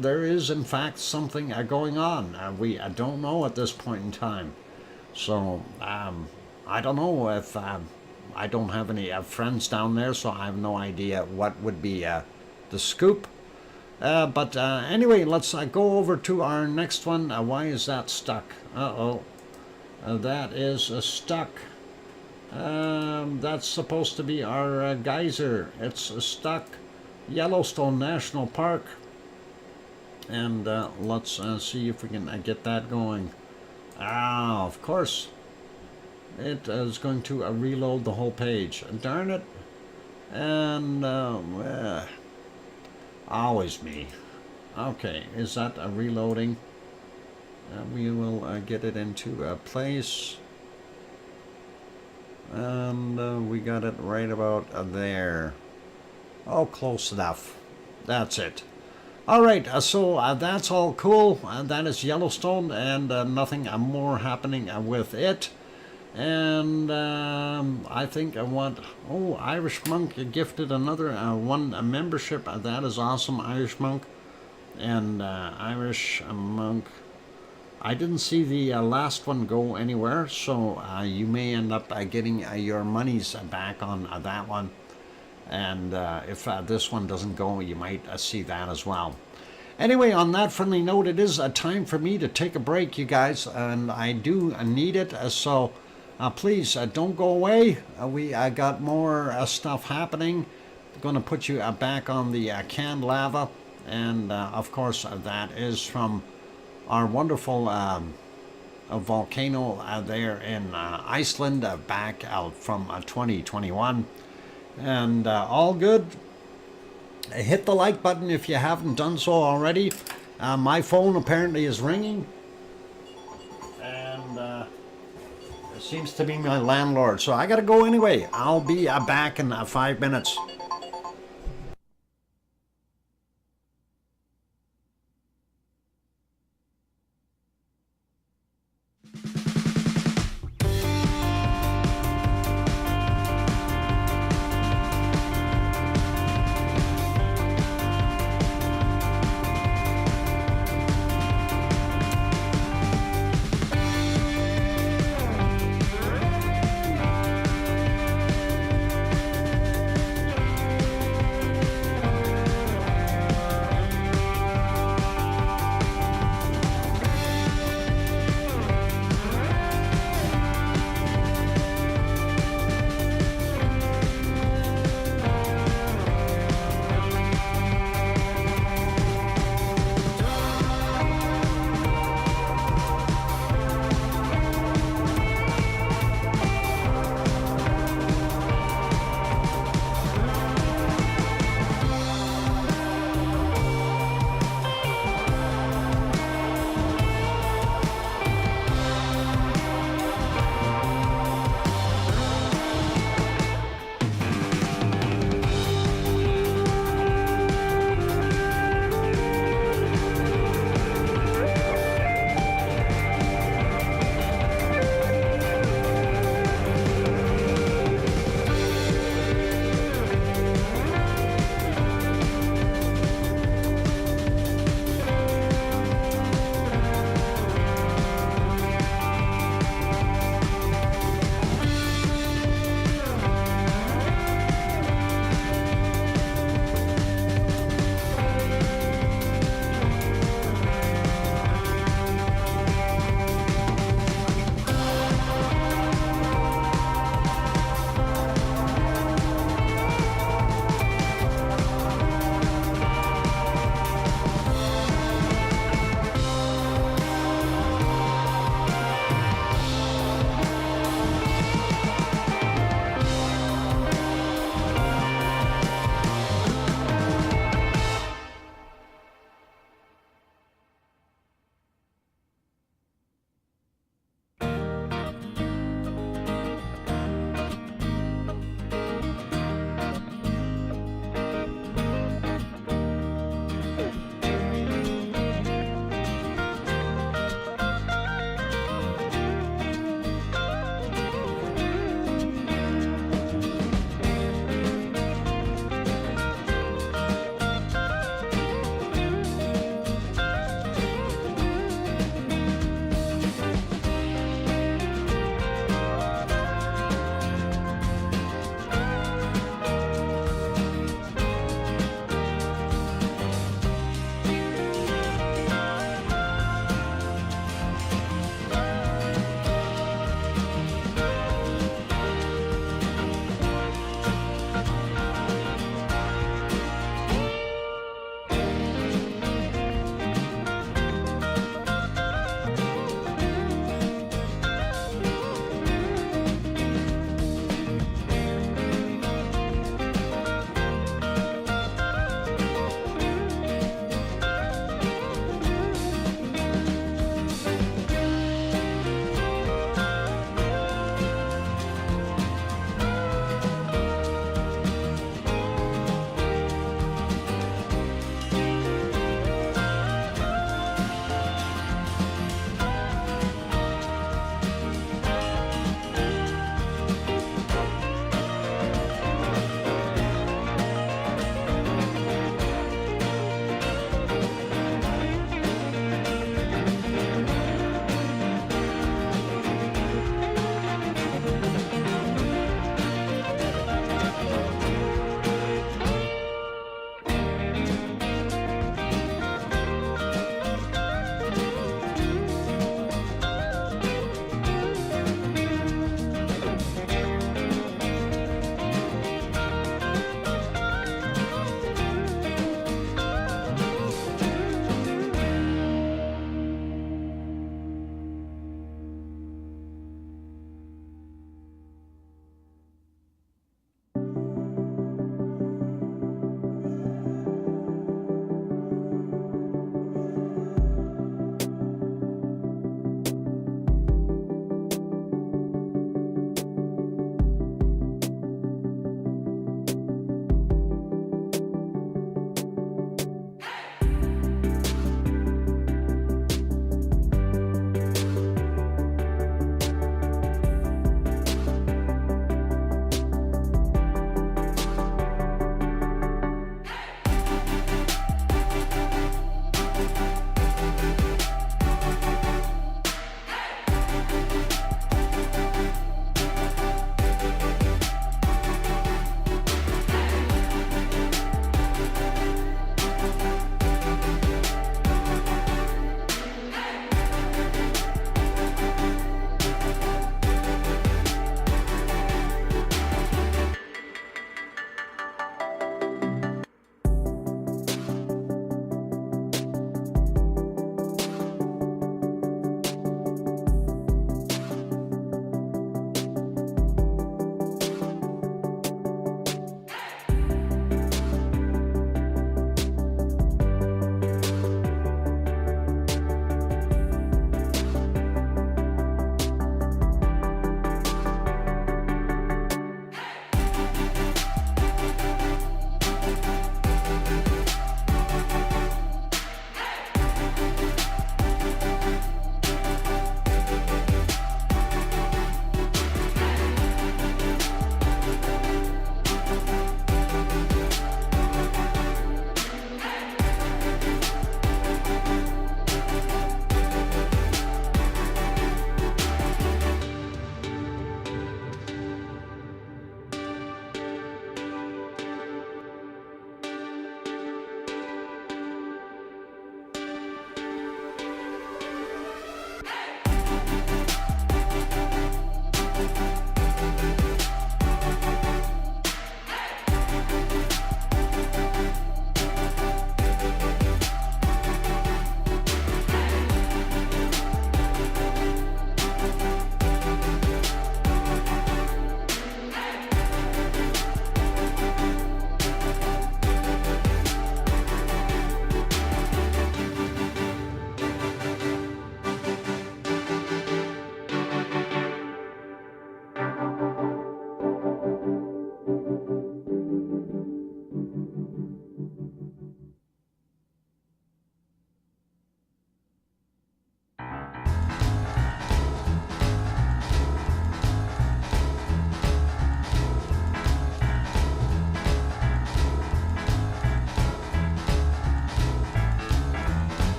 there is in fact something going on. We don't know at this point in time. So I don't know if I don't have any friends down there, so I have no idea what would be the scoop. But anyway, let's go over to our next one. Why is that stuck? That is stuck. That's supposed to be our geyser. It's stuck. Yellowstone National Park. And let's see if we can get that going. Of course. It is going to reload the whole page. Darn it. And always me. Okay, is that reloading? We will get it into place. And we got it right about there. Oh, close enough. That's it. All right, so that's all cool. That is Yellowstone, and nothing more happening with it. And I think Irish Monk gifted another one membership. That is awesome, Irish Monk. And Irish Monk, I didn't see the last one go anywhere, so you may end up getting your monies back on that one. And if this one doesn't go, you might see that as well. Anyway, on that friendly note, it is time for me to take a break, you guys, and I do need it, so please don't go away. We got more stuff happening. Going to put you back on the canned lava, and of course that is from our wonderful volcano there in Iceland, back out from 2021. And all good. Hit the like button if you haven't done so already. My phone apparently is ringing. And it seems to be my landlord. So I gotta go anyway. I'll be back in 5 minutes.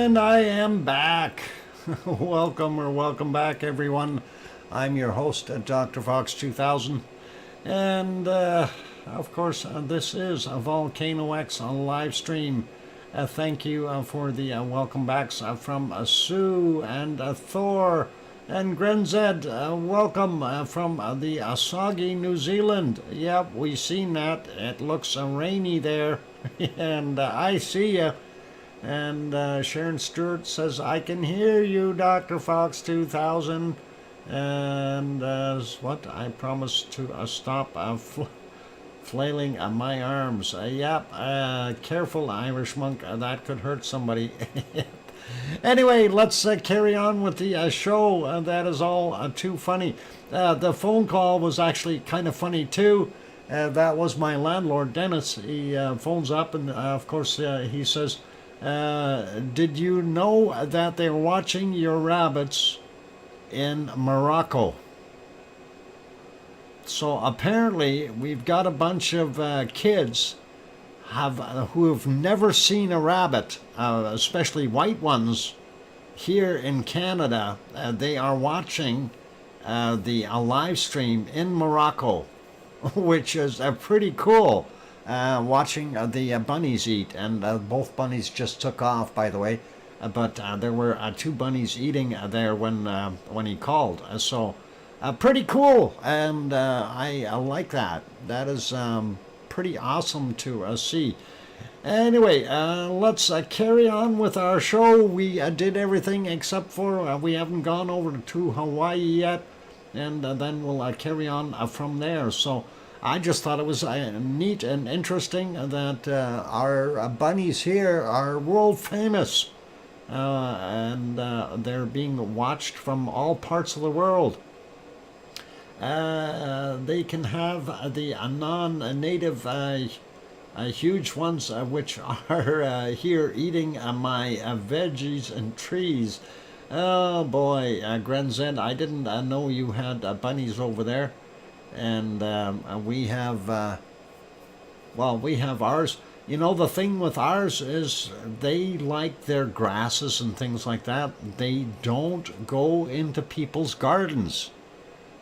And I am back. Welcome back, everyone. I'm your host, DrFox2000. And, of course, this is a VolcanoX live stream. Thank you for the welcome backs from Sue and Thor and Grenzed. Welcome from the soggy New Zealand. Yep, we seen that. It looks rainy there. And I see you. And Sharon Stewart says, I can hear you, Dr. Fox 2000. And what? I promise to stop flailing my arms. Yep, careful, Irish monk. That could hurt somebody. Anyway, let's carry on with the show. That is all too funny. The phone call was actually kind of funny, too. That was my landlord, Dennis. He phones up, and of course, he says, did you know that they're watching your rabbits in Morocco? So apparently we've got a bunch of kids who have never seen a rabbit, especially white ones, here in Canada. They are watching the live stream in Morocco, which is pretty cool. Watching the bunnies eat, and both bunnies just took off, by the way, but there were two bunnies eating there when he called, so pretty cool, and I like that. That is pretty awesome to see. Anyway, let's carry on with our show. We did everything except for we haven't gone over to Hawaii yet, and then we'll carry on from there. So I just thought it was neat and interesting that our bunnies here are world famous, and they're being watched from all parts of the world. They can have the non-native huge ones, which are here eating my veggies and trees. Oh boy, Grenzen, I didn't know you had bunnies over there. And we have, we have ours. You know, the thing with ours is they like their grasses and things like that. They don't go into people's gardens.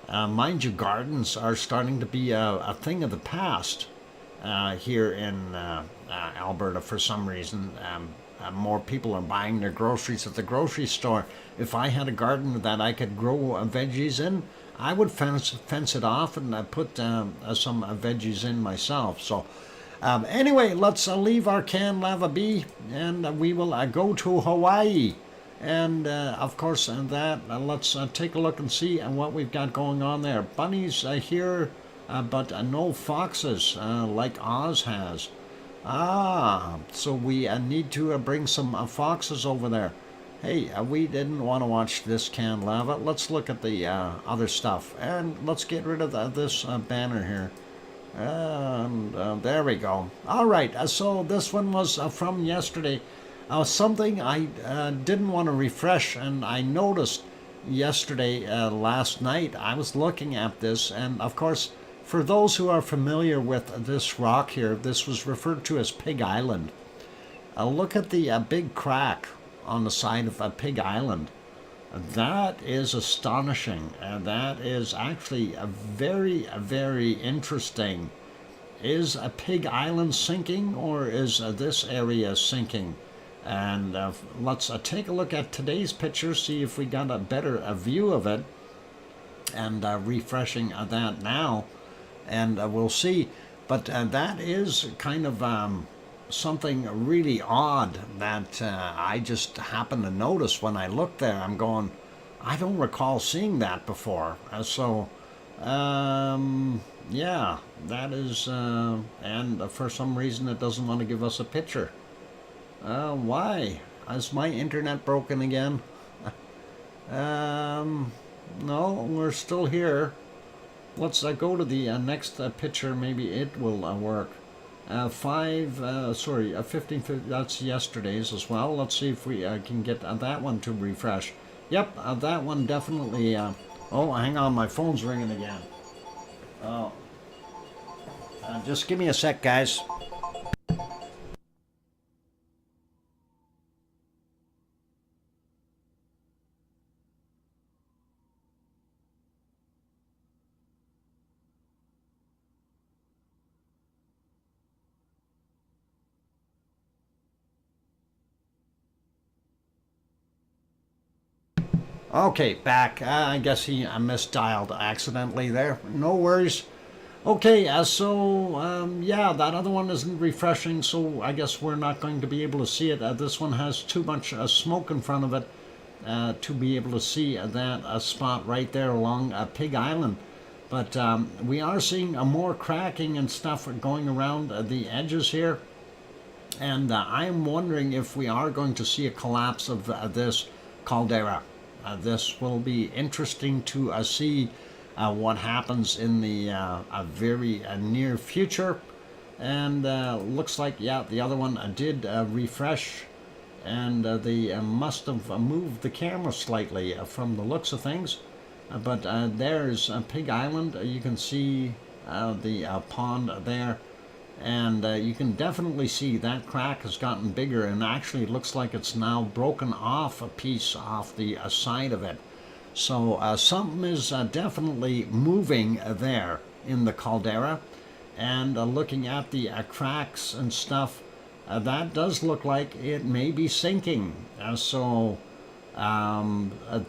Mind you, gardens are starting to be a thing of the past here in Alberta for some reason. More people are buying their groceries at the grocery store. If I had a garden that I could grow veggies in, I would fence it off and put some veggies in myself. So anyway, let's leave our canned lava be, and we will go to Hawaii. And of course, that let's take a look and see what we've got going on there. Bunnies here, but no foxes like Oz has. So we need to bring some foxes over there. Hey, we didn't want to watch this canned lava. Let's look at the other stuff. And let's get rid of this banner here. And there we go. All right, so this one was from yesterday. Something I didn't want to refresh, and I noticed yesterday, last night, I was looking at this, and of course, for those who are familiar with this rock here, this was referred to as Pig Island. Look at the big crack on the side of Pig Island. That is astonishing. That is actually a very, very interesting. Is a Pig Island sinking, or is this area sinking? And let's take a look at today's picture, see if we got a better view of it, and refreshing that now, and we'll see. But that is kind of something really odd that I just happened to notice when I looked there. I'm going, I don't recall seeing that before. Yeah, that is, and for some reason it doesn't want to give us a picture. Why? Is my internet broken again? No, we're still here. Let's go to the next picture. Maybe it will work. 15, that's yesterday's as well. Let's see if we can get that one to refresh. Yep, that one definitely. Oh, hang on, my phone's ringing again. Oh, just give me a sec, guys. Okay, back. I guess he misdialed accidentally there. No worries. Okay, yeah, that other one isn't refreshing, so I guess we're not going to be able to see it. This one has too much smoke in front of it to be able to see that spot right there along Pig Island. But we are seeing more cracking and stuff going around the edges here. And I'm wondering if we are going to see a collapse of this caldera. This will be interesting to see what happens in the very near future. And looks like, yeah, the other one did refresh, and they must have moved the camera slightly from the looks of things. But there's Pig Island. You can see the pond there. And you can definitely see that crack has gotten bigger, and actually looks like it's now broken off a piece off the side of it. So something is definitely moving there in the caldera. And looking at the cracks and stuff, that does look like it may be sinking. The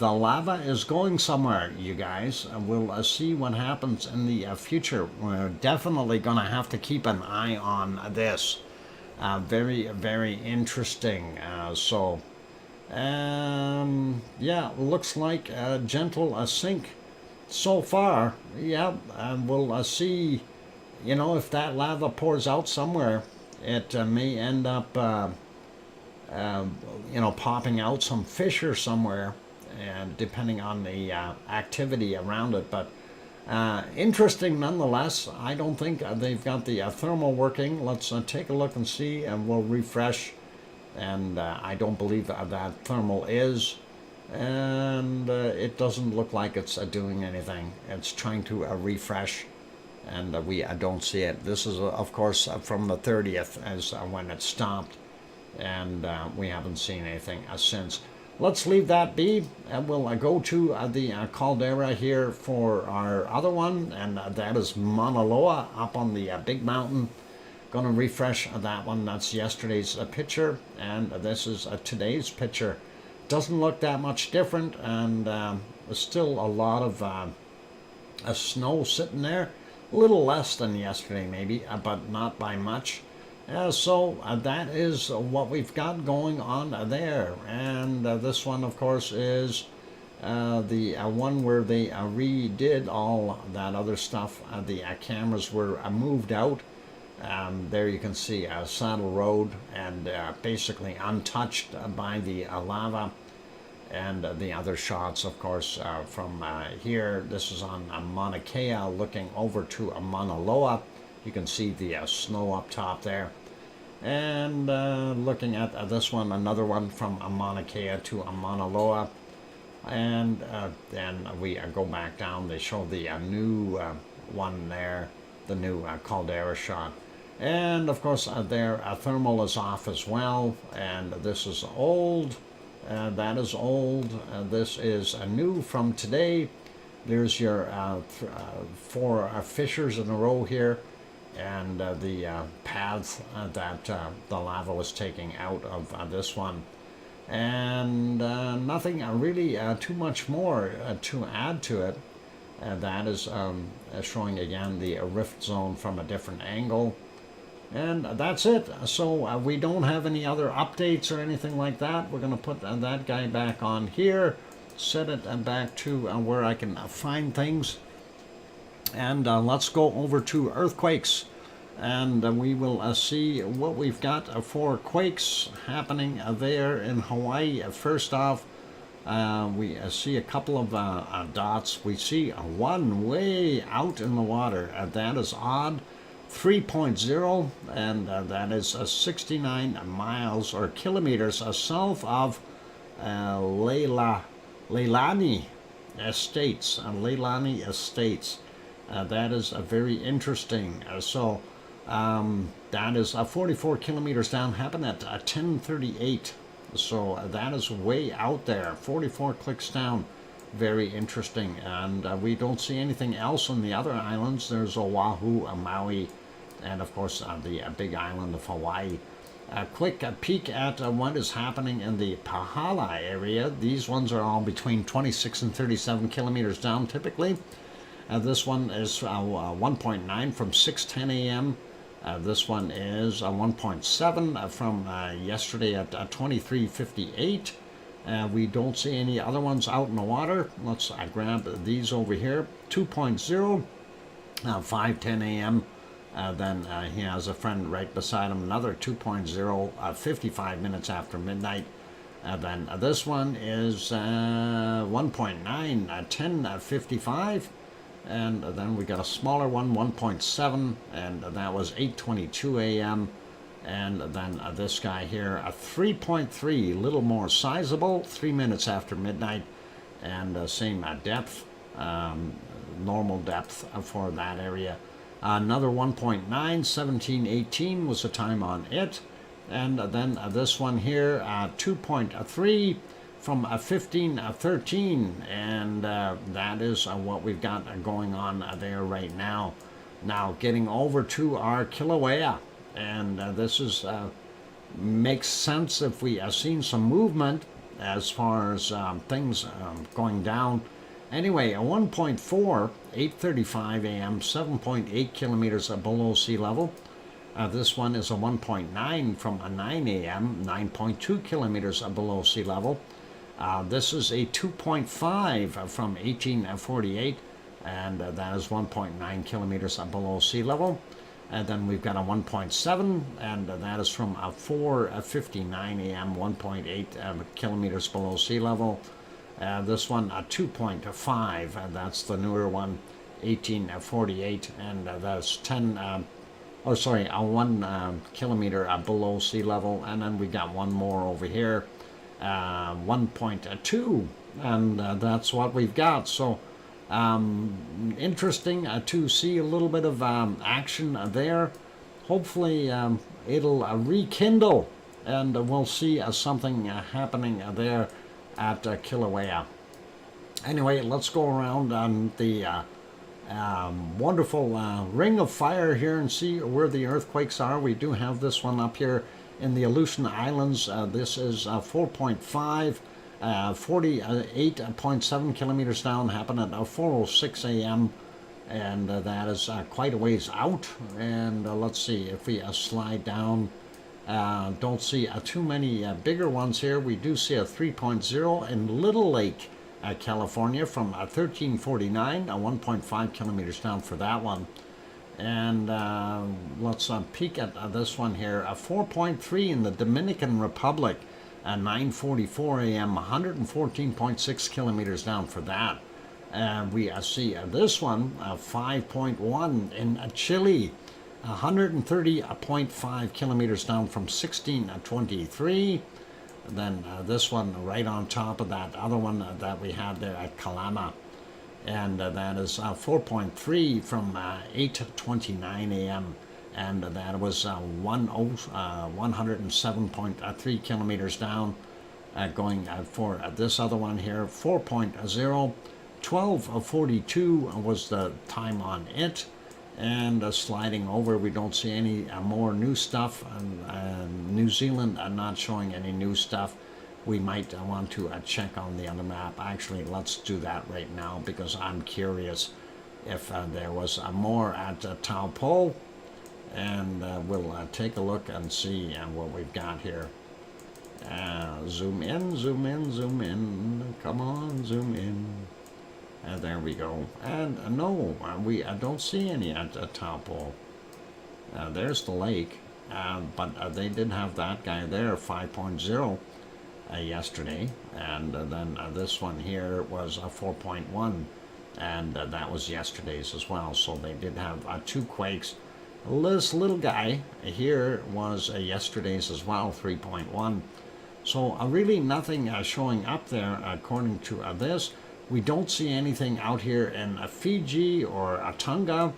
lava is going somewhere, you guys. We'll see what happens in the future. We're definitely going to have to keep an eye on this. Very, very interesting. Yeah, looks like a gentle sink so far. Yeah, we'll see, if that lava pours out somewhere, it may end up popping out some fissure somewhere, and depending on the activity around it. But interesting nonetheless. I don't think they've got the thermal working. Let's take a look and see, and we'll refresh. And I don't believe that thermal is, and it doesn't look like it's doing anything. It's trying to refresh, and we don't see it. This is of course from the 30th as when it stopped. And we haven't seen anything since. Let's leave that be, and we'll go to the caldera here for our other one, and that is Mauna Loa up on the big mountain. Going to refresh that one. That's yesterday's picture, and this is today's picture. Doesn't look that much different, and still a lot of snow sitting there. A little less than yesterday maybe, but not by much. That is what we've got going on there. And this one, of course, is the one where they redid all that other stuff. The cameras were moved out. There you can see Saddle Road, and basically untouched by the lava. And the other shots, of course, from here. This is on Mauna Kea, looking over to Mauna Loa. You can see the snow up top there. And looking at this one, another one from Mauna Kea to Mauna Loa. And then we go back down. They show the new one there, the new caldera shot. And of course their thermal is off as well. And this is old. That is old. This is new from today. There's your 4 fissures in a row here. And the path that the lava was taking out of this one. And nothing really too much more to add to it. That is showing again the rift zone from a different angle. And that's it. So we don't have any other updates or anything like that. We're going to put that guy back on here, set it back to where I can find things. And let's go over to earthquakes, and we will see what we've got for quakes happening there in Hawaii. First off, we see a couple of dots. We see one way out in the water. That is odd. 3.0, and that is 69 miles or kilometers south of Leilani Estates. That is very interesting. That is 44 kilometers down. Happened at 10:38. So that is way out there. 44 clicks down. Very interesting. And we don't see anything else on the other islands. There's Oahu, Maui, and of course the big island of Hawaii. A quick peek at what is happening in the Pahala area. These ones are all between 26 and 37 kilometers down typically. This one is 1.9 from 6:10 a.m. This one is 1.7 from yesterday at 23:58. We don't see any other ones out in the water. Let's grab these over here. 2.0, 5:10 a.m. Then he has a friend right beside him, another 2.0, 55 minutes after midnight. Then this one is 1.9, 10:55. And then we got a smaller one, 1.7, and that was 8:22 a.m. And then this guy here, a 3.3, a little more sizable, 3 minutes after midnight, and same depth, normal depth for that area. Another 1.9, 17:18 was the time on it. And then this one here, 2.3 from 15:13, and that is what we've got going on there right now. Now getting over to our Kilauea, and this is makes sense if we have seen some movement as far as things going down. Anyway, a 1.4, 8:35 a.m., 7.8 kilometers below sea level. This one is a 1.9 from 9 a.m., 9.2 kilometers below sea level. This is a 2.5 from 1848, and that is 1.9 kilometers below sea level. And then we've got a 1.7, and that is from 4:59 a.m., 1.8 kilometers below sea level. This one, a 2.5, that's the newer one, 1848, and that's 1 kilometer below sea level. And then we got one more over here, 1.2, and that's what we've got. So interesting to see a little bit of action there. Hopefully it'll rekindle, and we'll see something happening there at Kilauea. Anyway, let's go around on the wonderful ring of fire here and see where the earthquakes are. We do have this one up here in the Aleutian Islands. This is 4.5, 48.7 kilometers down, happened at 4:06 a.m. And that is quite a ways out. And let's see if we slide down. Don't see too many bigger ones here. We do see a 3.0 in Little Lake, California, from 1349, 1.5 kilometers down for that one. And let's peek at this one here, a 4.3 in the Dominican Republic, 9:44 a.m., 114.6 kilometers down for that. We see this one, 5.1 in Chile, 130.5 kilometers down from 1623. Then this one right on top of that other one that we had there at Palma, and that is 4.3 from 8:29 a.m. and that was 107.3 kilometers down. Going for this other one here, 4.0, 12:42 was the time on it. And sliding over, we don't see any more new stuff. New Zealand not showing any new stuff. We might want to check on the other map. Actually, let's do that right now because I'm curious if there was more at Taupo. And we'll take a look and see what we've got here. Zoom in, zoom in, zoom in. Come on, zoom in. There we go. And no, we don't see any at Taupo. There's the lake, but they did have that guy there, 5.0, yesterday. And then this one here was 4.1, and that was yesterday's as well. So they did have 2 quakes. This little guy here was yesterday's as well, 3.1. So really nothing showing up there according to this. We don't see anything out here in Fiji or Tonga,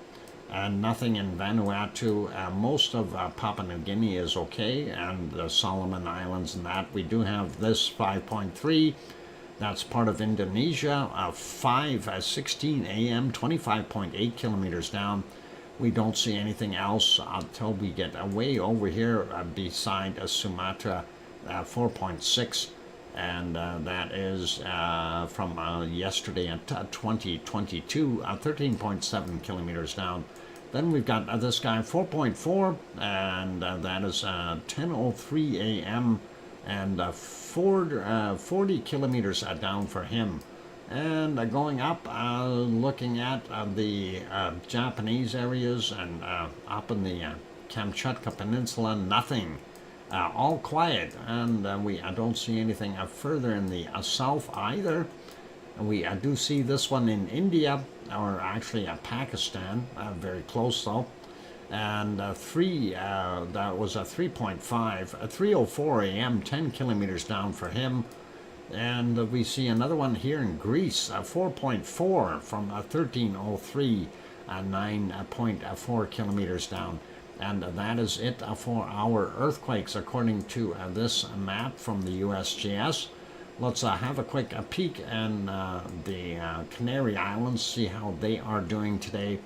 and nothing in Vanuatu. Most of Papua New Guinea is okay, and the Solomon Islands and that. We do have this 5.3. That's part of Indonesia, 5:16 a.m., 25.8 kilometers down. we don't see anything else until we get way over here beside Sumatra 4.6, and that is from yesterday at 2022, 13.7 kilometers down. Then we've got this guy 4.4, and that is 10:03 a.m. and 40 kilometers down for him. And going up, looking at the Japanese areas and up in the Kamchatka Peninsula, nothing. All quiet, and we don't see anything further in the south either. And we do see this one in India, or actually Pakistan, very close though. And that was a 3.5, 3:04 a.m., 10 kilometers down for him. And we see another one here in Greece, 4.4 from 13:03, 9.4 kilometers down. And that is it for our earthquakes according to this map from the USGS. Let's have a quick peek in the Canary Islands, see how they are doing today.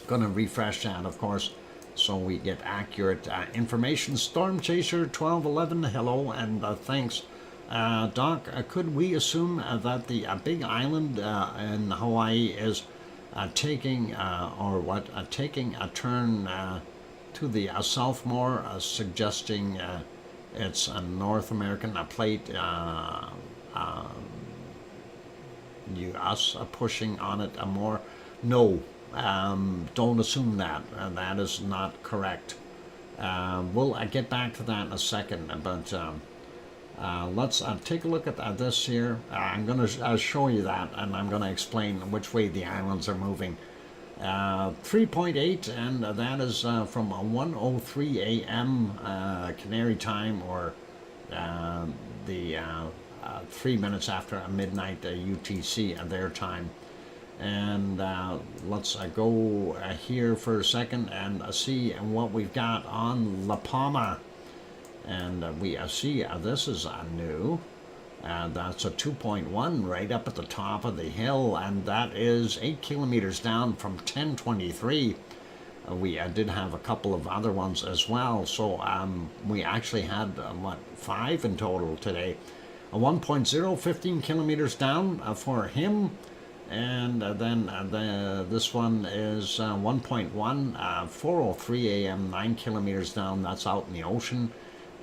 Going to refresh that, of course, so we get accurate information. Storm Chaser 1211, hello and thanks. Doc, could we assume that the big island in Hawaii is taking taking a turn to the south more, suggesting it's a North American plate, us pushing on it more? No, don't assume that. That is not correct. We'll get back to that in a second, but let's take a look at this here. I'm going to show you that, and I'm going to explain which way the islands are moving. 3.8, and that is from 1:03 a.m. Canary time, or the 3 minutes after midnight UTC their time. And let's go here for a second and see what we've got on La Palma. And we see this is new. That's a 2.1 right up at the top of the hill, and that is 8 kilometers down from 10:23. We did have a couple of other ones as well, so we actually had 5 in total today. 1.0, 15 kilometers down for him, and then this one is 1.1, 4:03 a.m., 9 kilometers down. That's out in the ocean.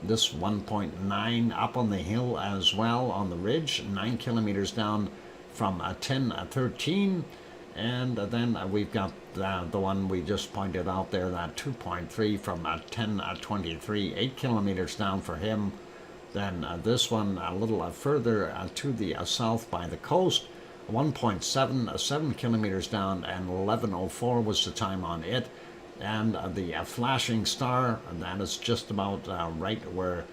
This 1.9 up on the hill as well on the ridge, 9 kilometers down from 10:13. And then we've got the one we just pointed out there, that 2.3 from 10:23, 8 kilometers down for him. Then this one a little further to the south by the coast, 1.7, 7 kilometers down, and 11:04 was the time on it. And the flashing star, that is just about right where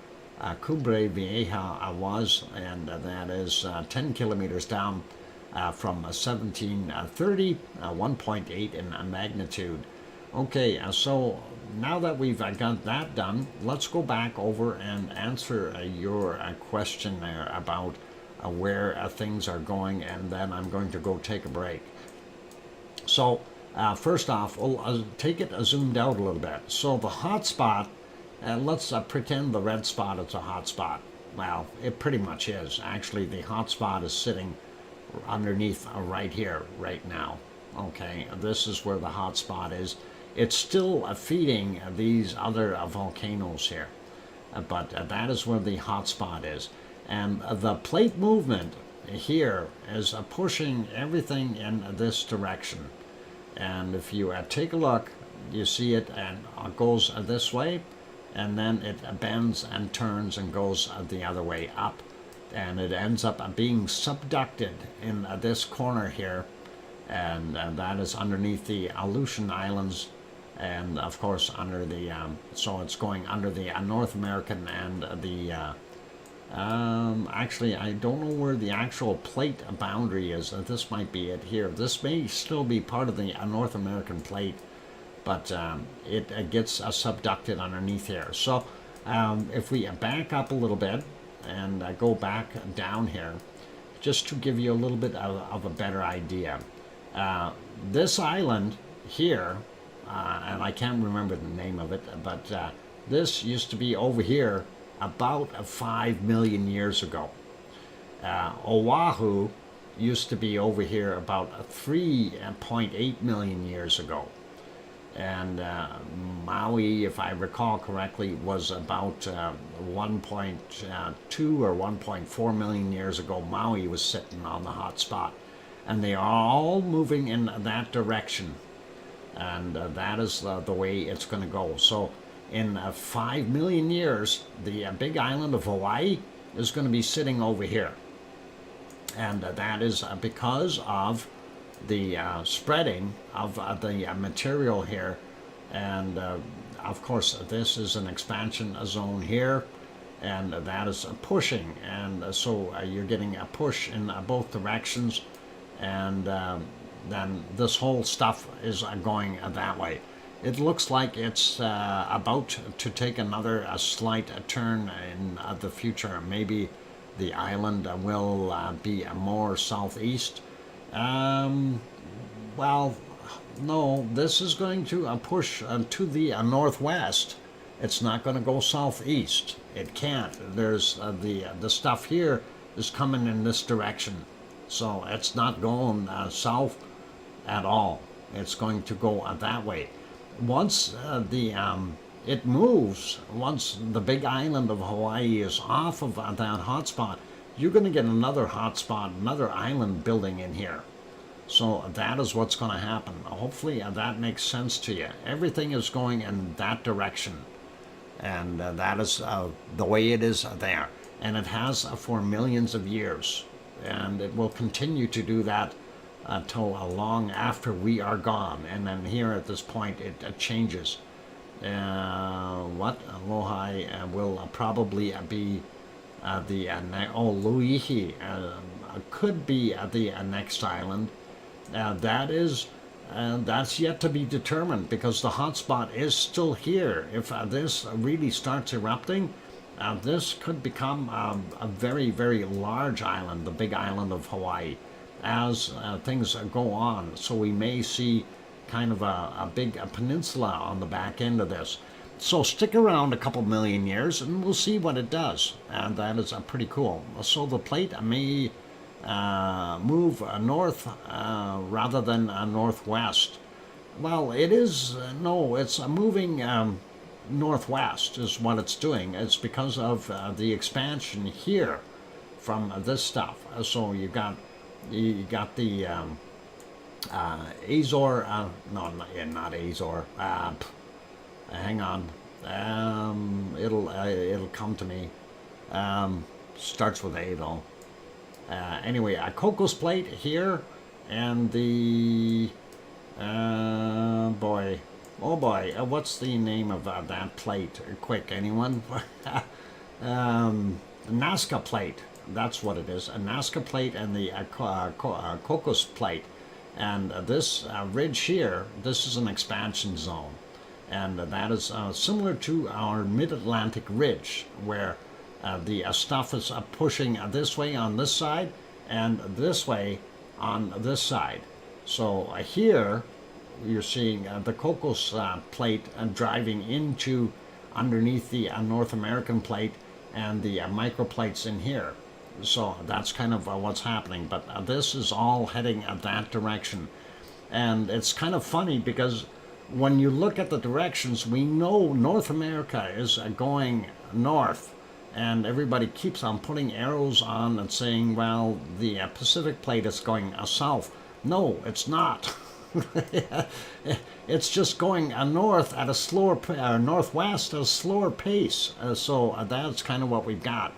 Cumbre Vieja was, and that is 10 kilometers down from 1730, 1.8 in magnitude. Okay, so now that we've got that done, let's go back over and answer your question there about where things are going, and then I'm going to go take a break. So first off, we'll take it zoomed out a little bit. So the hot spot, let's pretend the red spot is a hot spot. Well, it pretty much is. Actually, the hot spot is sitting underneath right here, right now. Okay, this is where the hot spot is. It's still feeding these other volcanoes here, but that is where the hot spot is. And the plate movement here is pushing everything in this direction. And if you take a look, you see it, and it goes this way, and then it bends and turns and goes the other way up, and it ends up being subducted in this corner here, and that is underneath the Aleutian Islands, and of course under the so it's going under the North American and the actually, I don't know where the actual plate boundary is. This might be it here. This may still be part of the North American plate, but it gets subducted underneath here. So if we back up a little bit and go back down here, just to give you a little bit of a better idea. This island here, and I can't remember the name of it, but this used to be over here about 5 million years ago. Oahu used to be over here about 3.8 million years ago. And Maui, if I recall correctly, was about 1.2 or 1.4 million years ago. Maui was sitting on the hot spot. And they are all moving in that direction. And that is the way it's going to go. So in 5 million years, the big island of Hawaii is going to be sitting over here. And that is because of the spreading of the material here. And of course, this is an expansion zone here, and that is pushing. And so you're getting a push in both directions. And then this whole stuff is going that way. It looks like it's about to take another slight turn in the future. Maybe the island will be more southeast. Well, no, this is going to push to the northwest. It's not going to go southeast. It can't. There's the stuff here is coming in this direction. So it's not going south at all. It's going to go that way. Once it moves, once the big island of Hawaii is off of that hotspot, you're going to get another hotspot, another island building in here. So that is what's going to happen. Hopefully that makes sense to you. Everything is going in that direction. And that is the way it is there. And it has for millions of years. And it will continue to do that until long after we are gone. And then here at this point it changes. Aloha will probably be Luihi could be the next island. That's yet to be determined because the hotspot is still here. If this really starts erupting, this could become a very, very large island, the big island of Hawaii, as things go on. So we may see kind of a big peninsula on the back end of this. So stick around a couple million years and we'll see what it does. And that is pretty cool. So the plate may move north rather than northwest. Well, it is, no, it's moving northwest is what it's doing. It's because of the expansion here from this stuff. So you got the Azor, no, not Azor. Hang on, it'll come to me. Starts with A though. Anyway, a Cocos plate here, and the what's the name of that plate? Quick, anyone? Nazca plate. That's what it is. A Nazca plate and the Cocos plate. And this ridge here, this is an expansion zone. And that is similar to our mid-Atlantic ridge, where the stuff is pushing this way on this side and this way on this side. So here you're seeing the Cocos plate driving into underneath the North American plate and the microplates in here. So that's kind of what's happening. But this is all heading that direction. And it's kind of funny because when you look at the directions, we know North America is going north, and everybody keeps on putting arrows on and saying, well, the Pacific plate is going south. No, it's not. It's just going north at a slower, northwest at a slower pace. So that's kind of what we've got.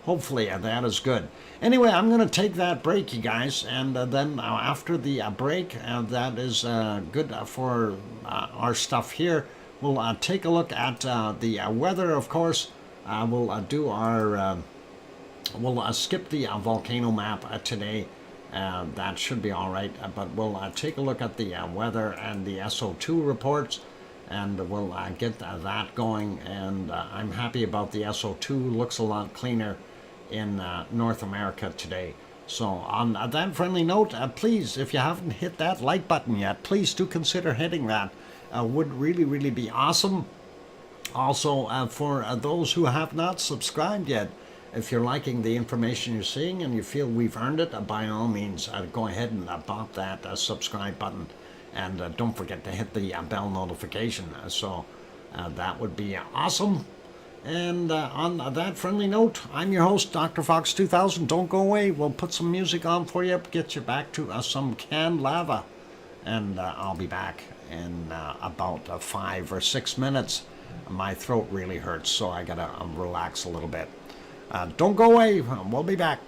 Hopefully that is good. Anyway, I'm going to take that break, you guys, and then after the break, that is good for our stuff here. We'll take a look at the weather, of course. We'll do our, we'll skip the volcano map today. That should be all right, but we'll take a look at the weather and the SO2 reports, and we'll get that going. And I'm happy about the SO2. Looks a lot cleaner in North America today. So on that friendly note, please, if you haven't hit that like button yet, please do consider hitting that. would really be awesome. Also, for those who have not subscribed yet, if you're liking the information you're seeing and you feel we've earned it, by all means, go ahead and bump that subscribe button. And don't forget to hit the bell notification. So that would be awesome. And on that friendly note, I'm your host, DrFox2000. Don't go away. We'll put some music on for you, get you back to some canned lava. And I'll be back in about 5 or 6 minutes. My throat really hurts, so I gotta relax a little bit. Don't go away. We'll be back.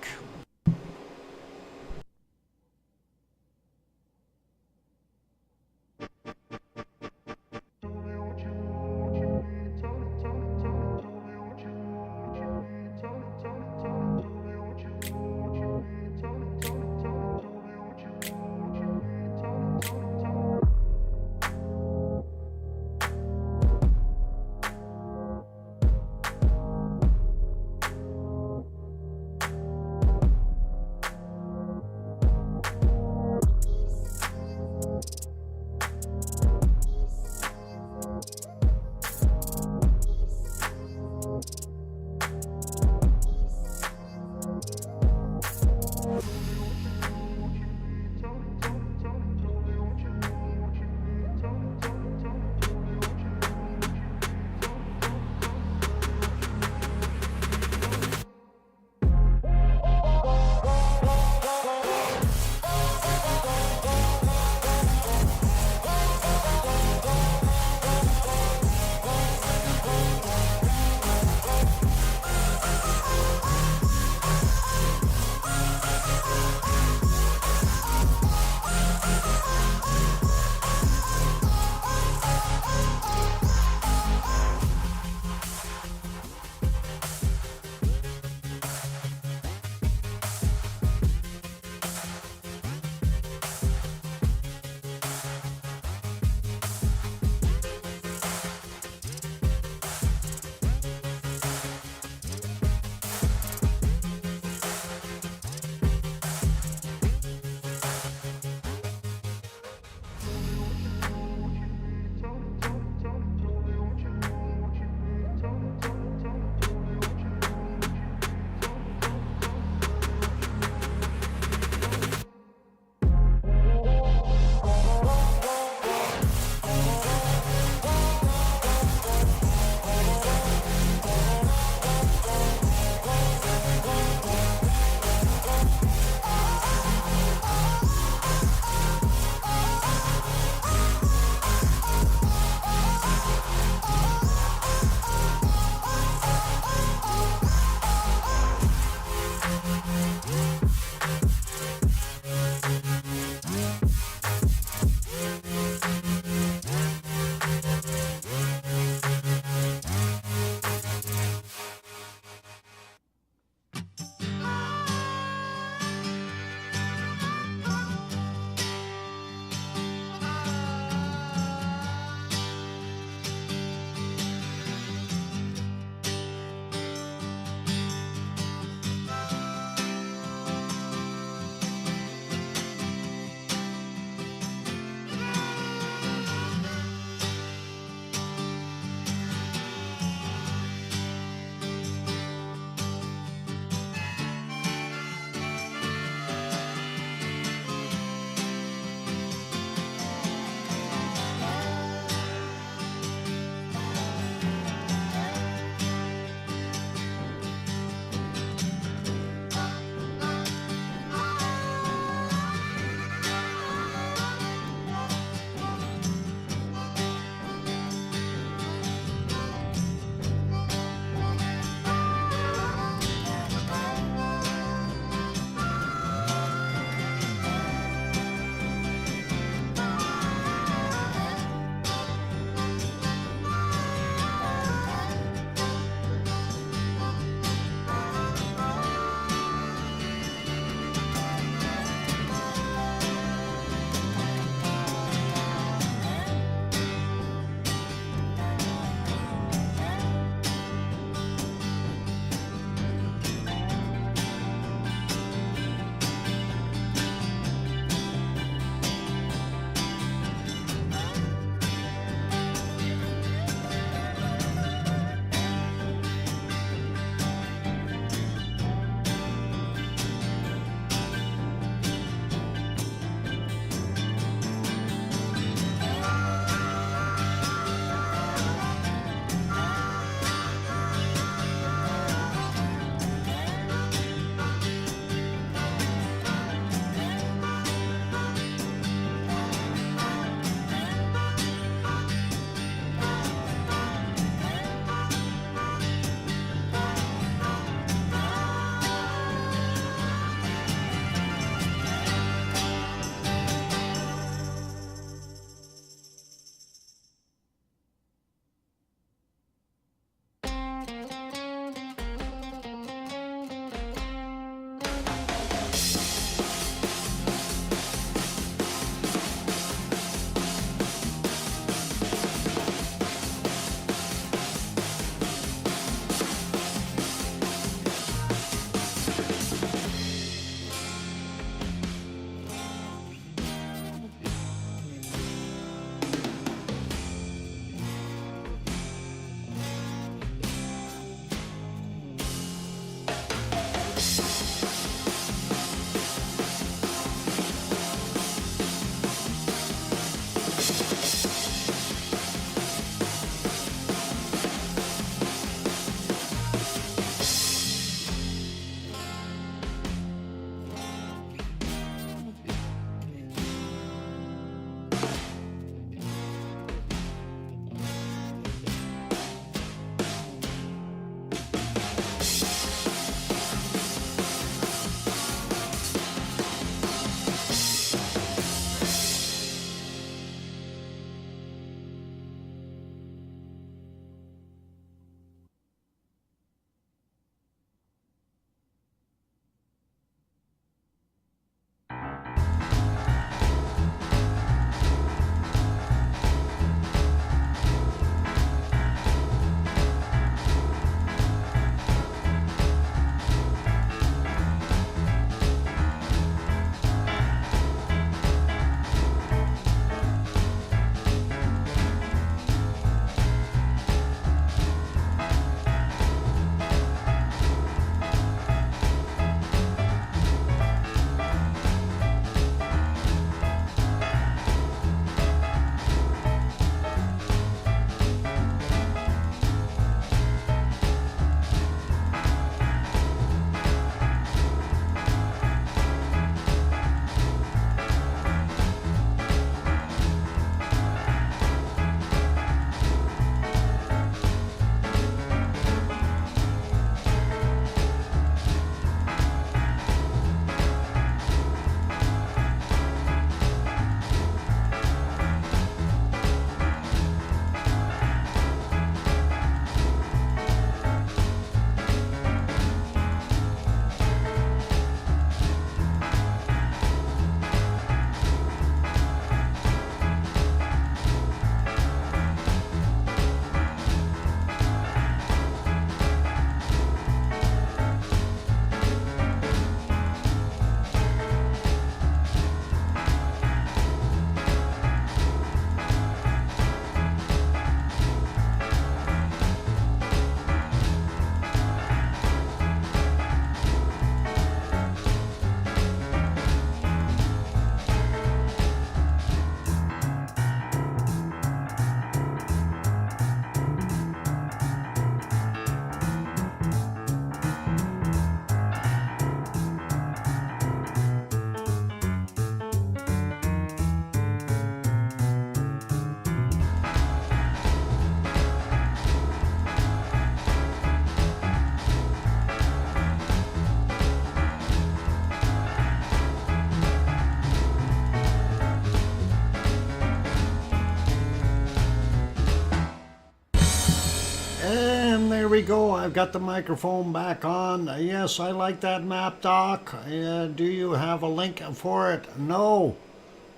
And there we go. I've got the microphone back on. Yes, I like that map, Doc. Do you have a link for it? No.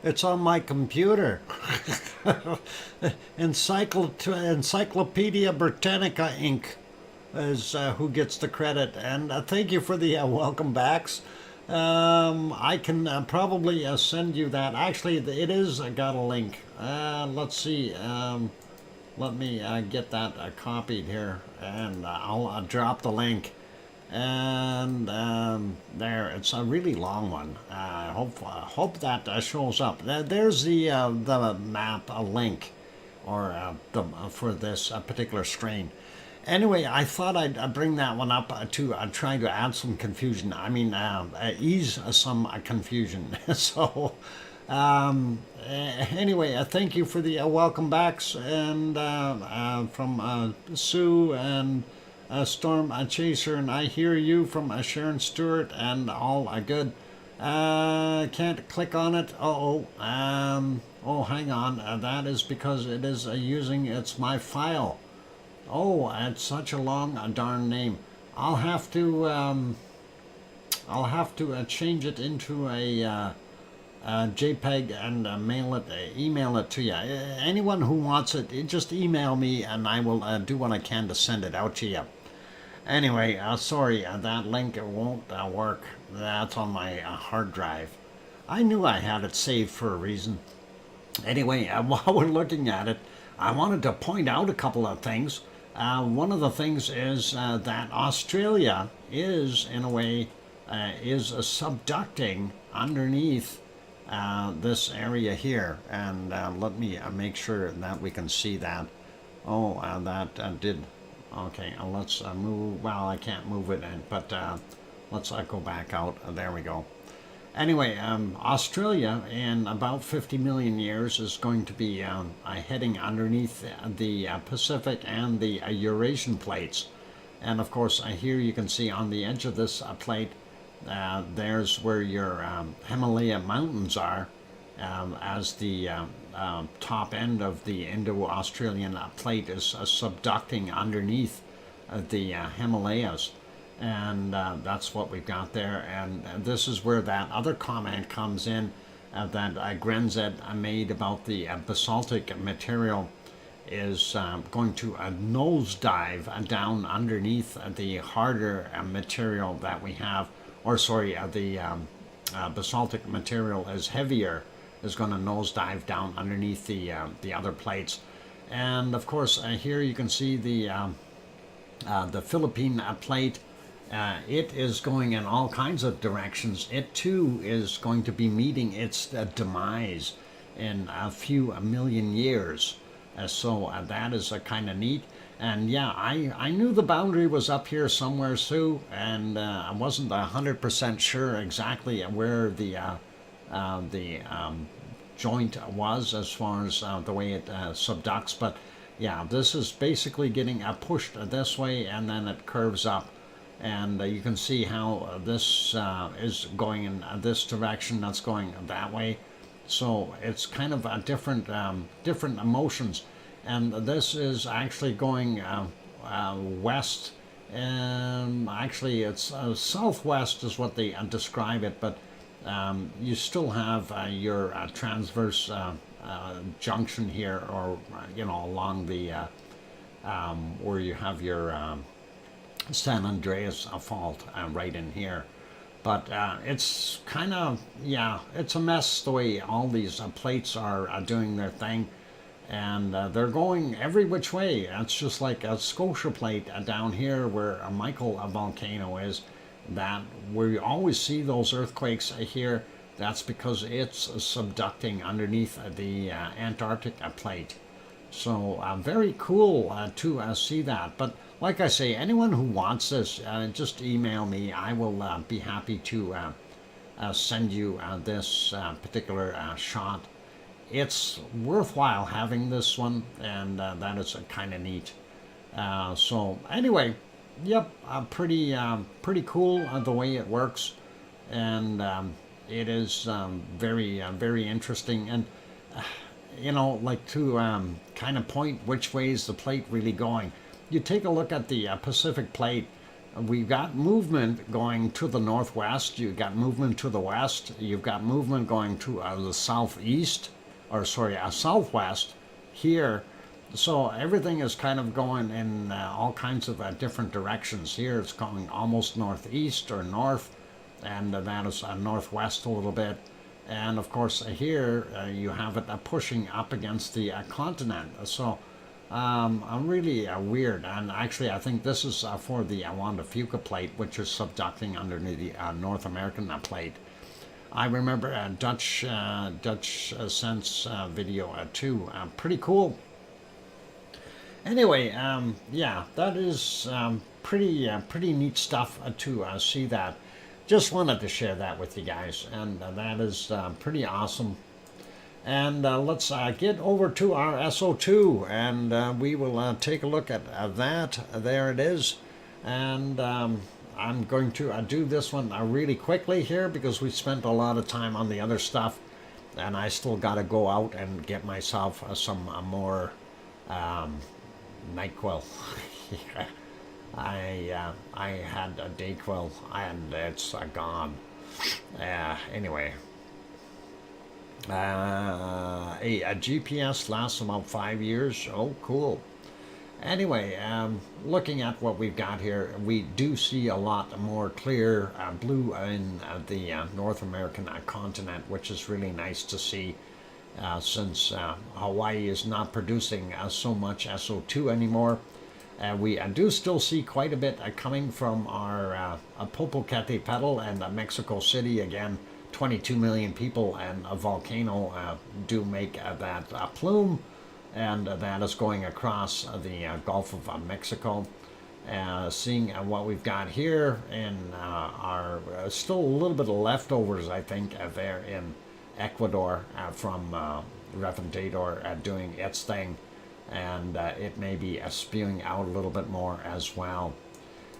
It's on my computer. Encyclopedia Britannica Inc. is who gets the credit. And thank you for the welcome backs. I can probably send you that. Actually, it is got a link. Let's see. Let me get that copied here, and I'll drop the link. And there, it's a really long one. Hope that shows up. There's the map link, or for this particular strain. Anyway, I thought I'd bring that one up to try to add some confusion. I mean, ease some confusion. So, anyway, thank you for the welcome backs, and from Sue and Storm Chaser, and I hear you from Sharon Stewart, and all good. Can't click on it. Oh, hang on. That is because it is it's my file. Oh, it's such a long darn name. I'll have to change it into a JPEG and email it to you. Anyone who wants it, just email me, and I will do what I can to send it out to you. Anyway, sorry, that link won't work. That's on my hard drive. I knew I had it saved for a reason. Anyway, while we're looking at it, I wanted to point out a couple of things. One of the things is that Australia is, in a way, is subducting underneath this area here. And let me make sure that we can see that. Oh, that did. Okay, let's move. Well, I can't move it, but let's go back out. There we go. Anyway, Australia in about 50 million years is going to be heading underneath the Pacific and the Eurasian plates. And of course, here you can see on the edge of this plate, there's where your Himalaya mountains are, as the top end of the Indo-Australian plate is subducting underneath the Himalayas. And that's what we've got there. And this is where that other comment comes in that Grenzed made about the basaltic material is going to nosedive down underneath the harder material that we have. Or sorry, the basaltic material is heavier, is going to nosedive down underneath the other plates. And of course, here you can see the Philippine plate. It is going in all kinds of directions. It too is going to be meeting its demise in a few million years. So that is kind of neat. And yeah, I knew the boundary was up here somewhere, Sue, and I wasn't 100% sure exactly where the joint was as far as the way it subducts. But yeah, this is basically getting pushed this way, and then it curves up. And you can see how this is going in this direction, that's going that way. So it's kind of a different motions. And this is actually going west, and actually it's southwest is what they describe it, but you still have your transverse junction here, or along the where you have your San Andreas fault right in here. But it's kind of, yeah, it's a mess the way all these plates are doing their thing. And they're going every which way. It's just like a Scotia plate down here where a Michael volcano is, that where you always see those earthquakes here. That's because it's subducting underneath the Antarctic plate. So very cool to see that. But like I say, anyone who wants this, just email me. I will be happy to send you this particular shot. It's worthwhile having this one, and that is kind of neat. So anyway, yep, pretty cool the way it works, and it is very interesting. And like to kind of point which way is the plate really going. you take a look at the Pacific Plate. We've got movement going to the northwest. You've got movement to the west. You've got movement going to the southeast, or sorry, southwest here. So everything is kind of going in all kinds of different directions. Here it's going almost northeast or north, and that is northwest a little bit. And of course here you have it pushing up against the continent. So really weird. And actually I think this is for the Wanda Fuca plate, which is subducting underneath the North American plate. I remember a Dutch Sense video too. Pretty cool. Anyway, yeah, that is pretty neat stuff to see that. Just wanted to share that with you guys, and that is pretty awesome. And let's get over to our SO2, and we will take a look at that. There it is. And I'm going to do this one really quickly here because we spent a lot of time on the other stuff, and I still got to go out and get myself some more NyQuil. I had a DayQuil and it's gone. Anyway, a GPS lasts about 5 years. Oh, cool. Anyway, looking at what we've got here, we do see a lot more clear blue in the North American continent, which is really nice to see. Since Hawaii is not producing so much SO2 anymore. We do still see quite a bit coming from our Popocatépetl and Mexico City. Again, 22 million people, and a volcano do make that plume, and that is going across the Gulf of Mexico. Seeing what we've got here in our still a little bit of leftovers, I think, there in Ecuador from Reventador doing its thing, and it may be spewing out a little bit more as well.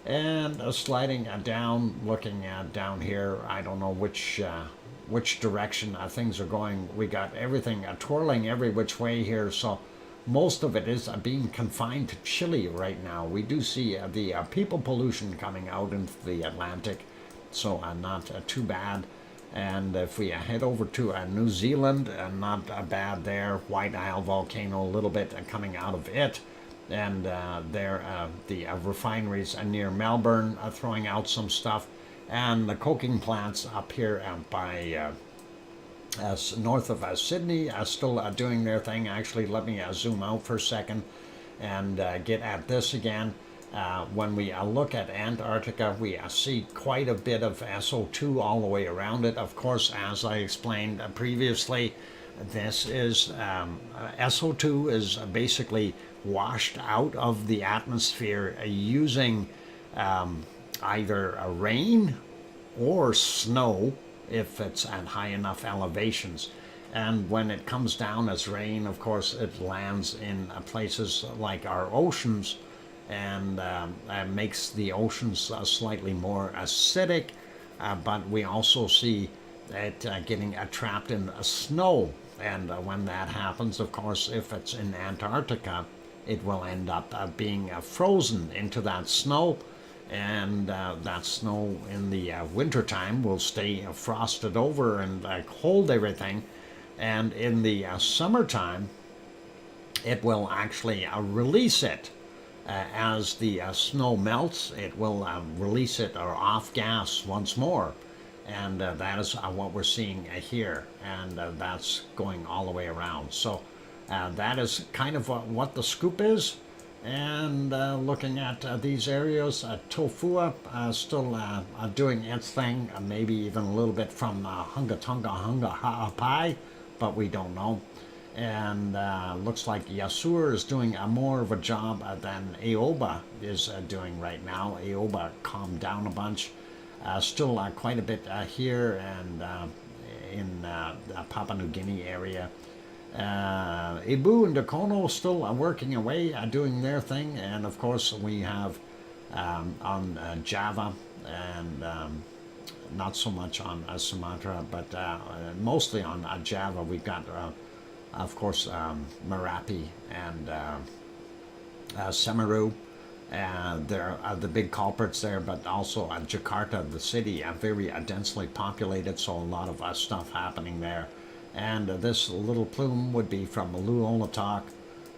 And sliding down, looking at down here, I don't know which direction things are going. We got everything twirling every which way here, so most of it is being confined to Chile right now. We do see the people pollution coming out into the Atlantic, so not too bad. And if we head over to New Zealand, not bad there. White Isle volcano, a little bit coming out of it. And there, the refineries near Melbourne are throwing out some stuff. And the coking plants up here by north of Sydney are still doing their thing. Actually, let me zoom out for a second and get at this again. When we look at Antarctica, we see quite a bit of SO2 all the way around it. Of course, as I explained previously, this is SO2 is basically washed out of the atmosphere using either rain or snow if it's at high enough elevations. And when it comes down as rain, of course, it lands in places like our oceans, and makes the oceans slightly more acidic, but we also see it getting trapped in snow. And when that happens, of course, if it's in Antarctica, it will end up being frozen into that snow, and that snow in the wintertime will stay frosted over and hold everything, and in the summertime, it will actually release it. As the snow melts, it will release it or off gas once more, and that is what we're seeing here, and that's going all the way around. So that is kind of what the scoop is. And looking at these areas, Tofua still doing its thing, maybe even a little bit from Hunga Tonga Hunga Ha'apai, but we don't know. And looks like Yasur is doing more of a job than Aoba is doing right now. Aoba calmed down a bunch. Still quite a bit here and in the Papua New Guinea area. Ibu and Dakono still working away, doing their thing. And of course we have on Java and not so much on Sumatra, but mostly on Java we've got of course, Merapi and Semeru. They're the big culprits there, but also Jakarta, the city, very densely populated, so a lot of stuff happening there. And this little plume would be from Luolatak,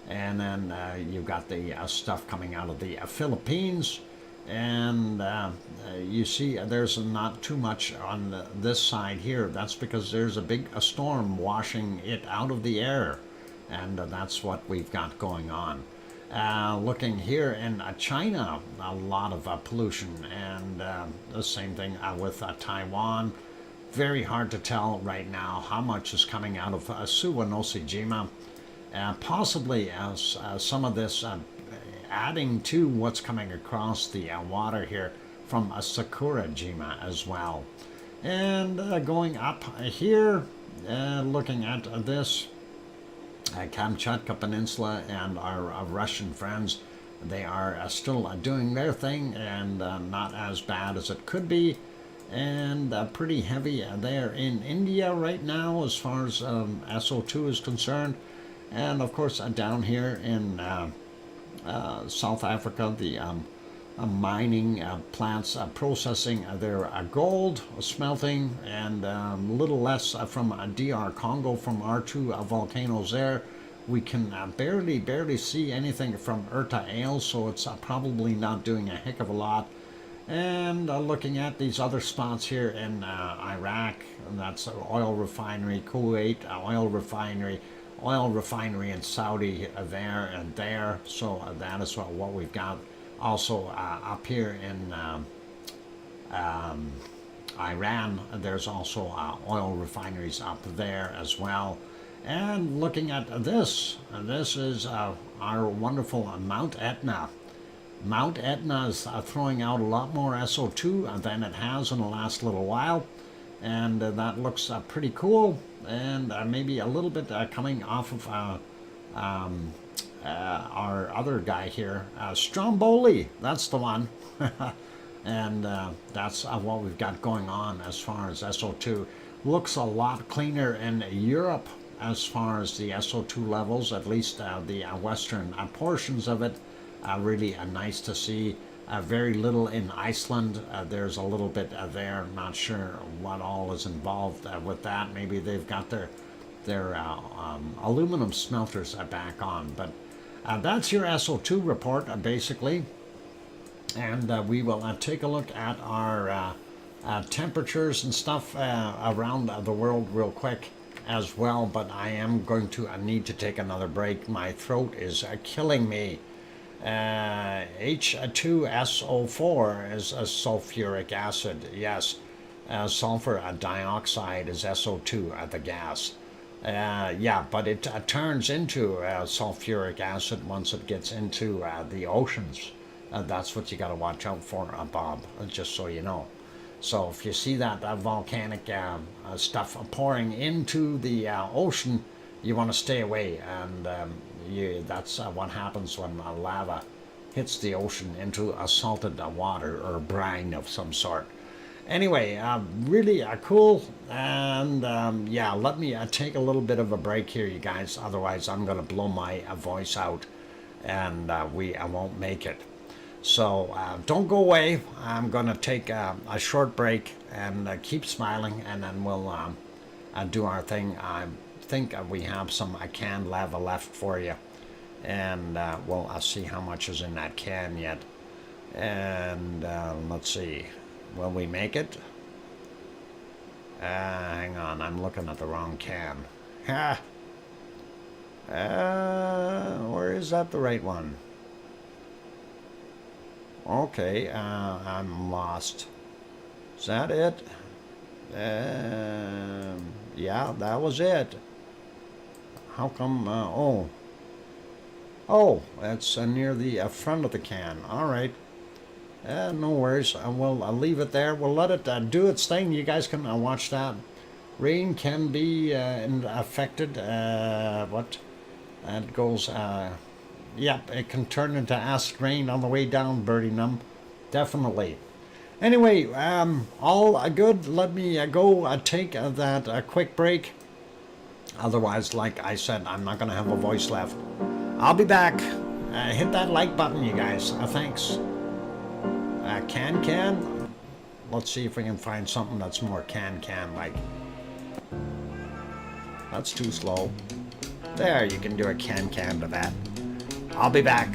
and then you've got the stuff coming out of the Philippines, and you see there's not too much on this side here. That's because there's a big storm washing it out of the air, and that's what we've got going on. Looking here in China, a lot of pollution, and the same thing with Taiwan. Very hard to tell right now how much is coming out of Suwanoshijima. Possibly as some of this adding to what's coming across the water here from Sakurajima as well. And going up here, looking at this, Kamchatka Peninsula and our Russian friends, they are still doing their thing, and not as bad as it could be, and pretty heavy there in India right now as far as SO2 is concerned. And of course down here in South Africa, the mining plants processing their gold, smelting, and a little less from DR Congo, from our two volcanoes there. We can barely see anything from Erta Ale, so it's probably not doing a heck of a lot. And looking at these other spots here in Iraq, and that's an oil refinery, Kuwait, oil refinery in Saudi there and there. So that is what we've got. Also up here in Iran, there's also oil refineries up there as well. And looking at this is our wonderful Mount Etna. Mount Etna is throwing out a lot more SO2 than it has in the last little while, and that looks pretty cool. And maybe a little bit coming off of our other guy here, Stromboli, that's the one. And that's what we've got going on as far as SO2. Looks a lot cleaner in Europe as far as the SO2 levels, at least the western portions of it. Really nice to see. Very little in Iceland. There's a little bit there. Not sure what all is involved with that. Maybe they've got their aluminum smelters back on. But that's your SO2 report, basically. And we will take a look at our temperatures and stuff around the world real quick as well. But I am going to need to take another break. My throat is killing me. H2SO4 is a sulfuric acid, yes. Sulfur dioxide is SO2, the gas. Yeah, but it turns into sulfuric acid once it gets into the oceans. That's what you got to watch out for, Bob, just so you know. So if you see that volcanic stuff pouring into the ocean, you want to stay away, and that's what happens when lava hits the ocean into salted water or brine of some sort. Anyway, really cool, and yeah, let me take a little bit of a break here, you guys, otherwise I'm going to blow my voice out, and I won't make it. So don't go away. I'm going to take a short break and keep smiling, and then we'll do our thing. I think we have some canned lava left for you, and we'll see how much is in that can yet. And let's see, will we make it? Hang on, I'm looking at the wrong can. Ha! Or is that the right one? Okay, I'm lost. Is that it? Yeah, that was it. How come, oh, it's near the front of the can. All right. No worries. We'll leave it there. We'll let it do its thing. You guys can watch that. Rain can be affected. What? That goes, yep, it can turn into acid rain on the way down, Birdie Num. Definitely. Anyway, all good. Let me go take that quick break. Otherwise, like I said, I'm not going to have a voice left. I'll be back Hit that like button, you guys. Thanks. Can. Let's see if we can find something that's more can like. That's too slow. There, you can do a can to that. I'll be back.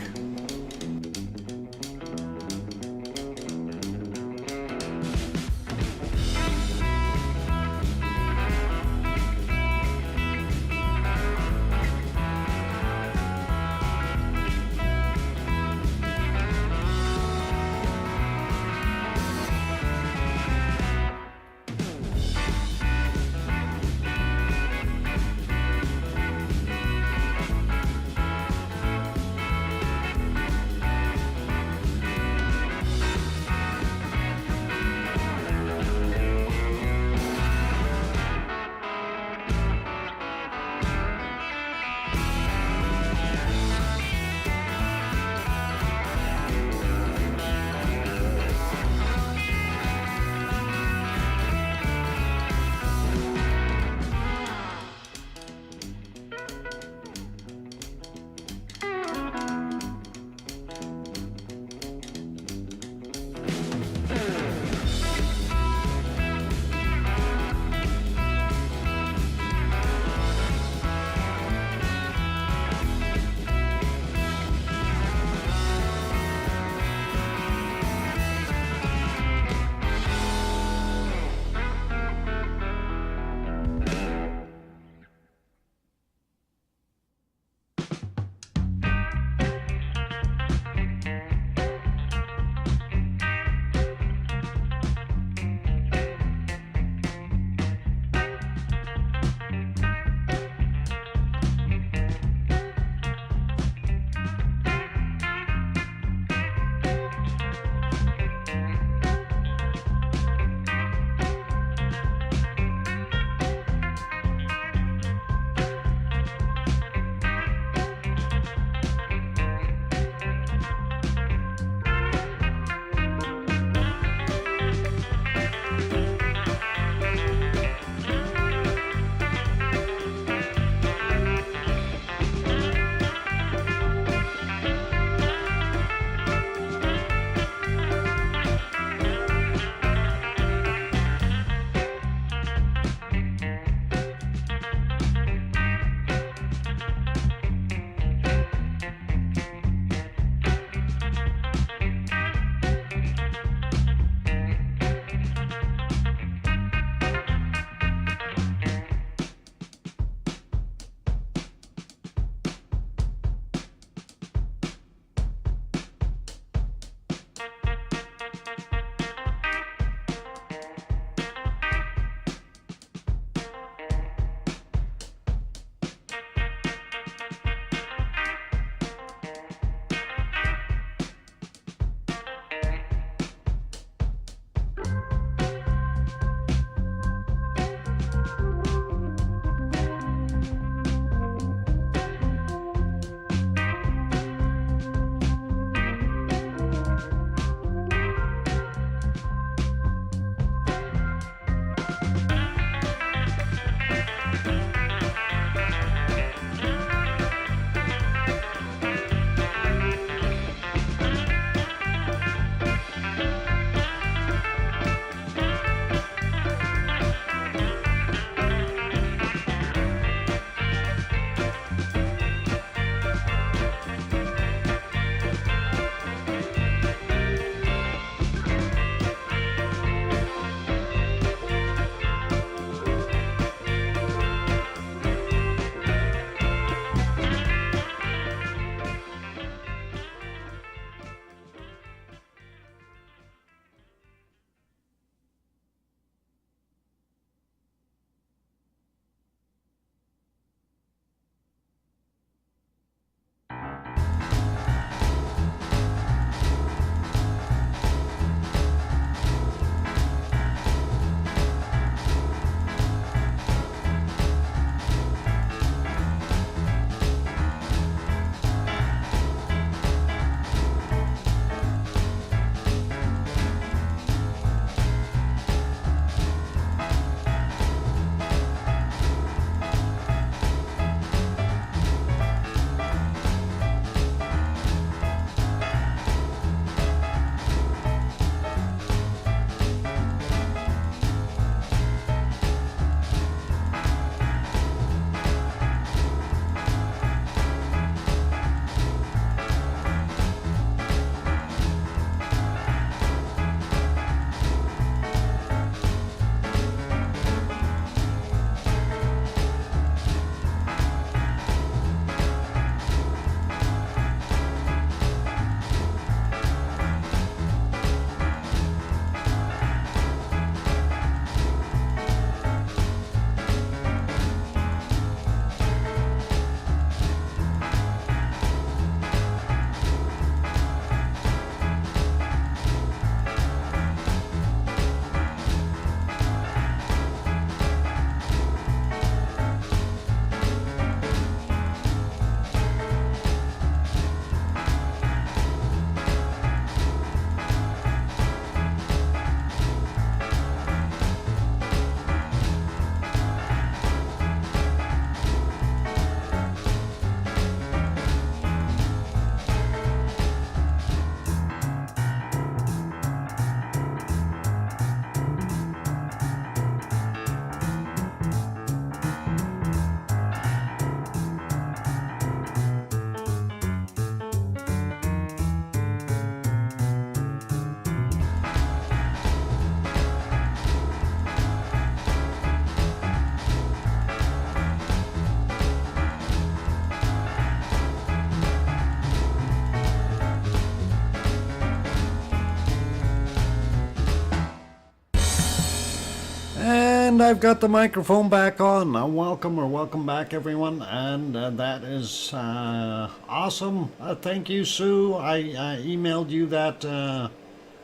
And I've got the microphone back on. Welcome back, everyone. And that is awesome. Thank you, Sue. I emailed you that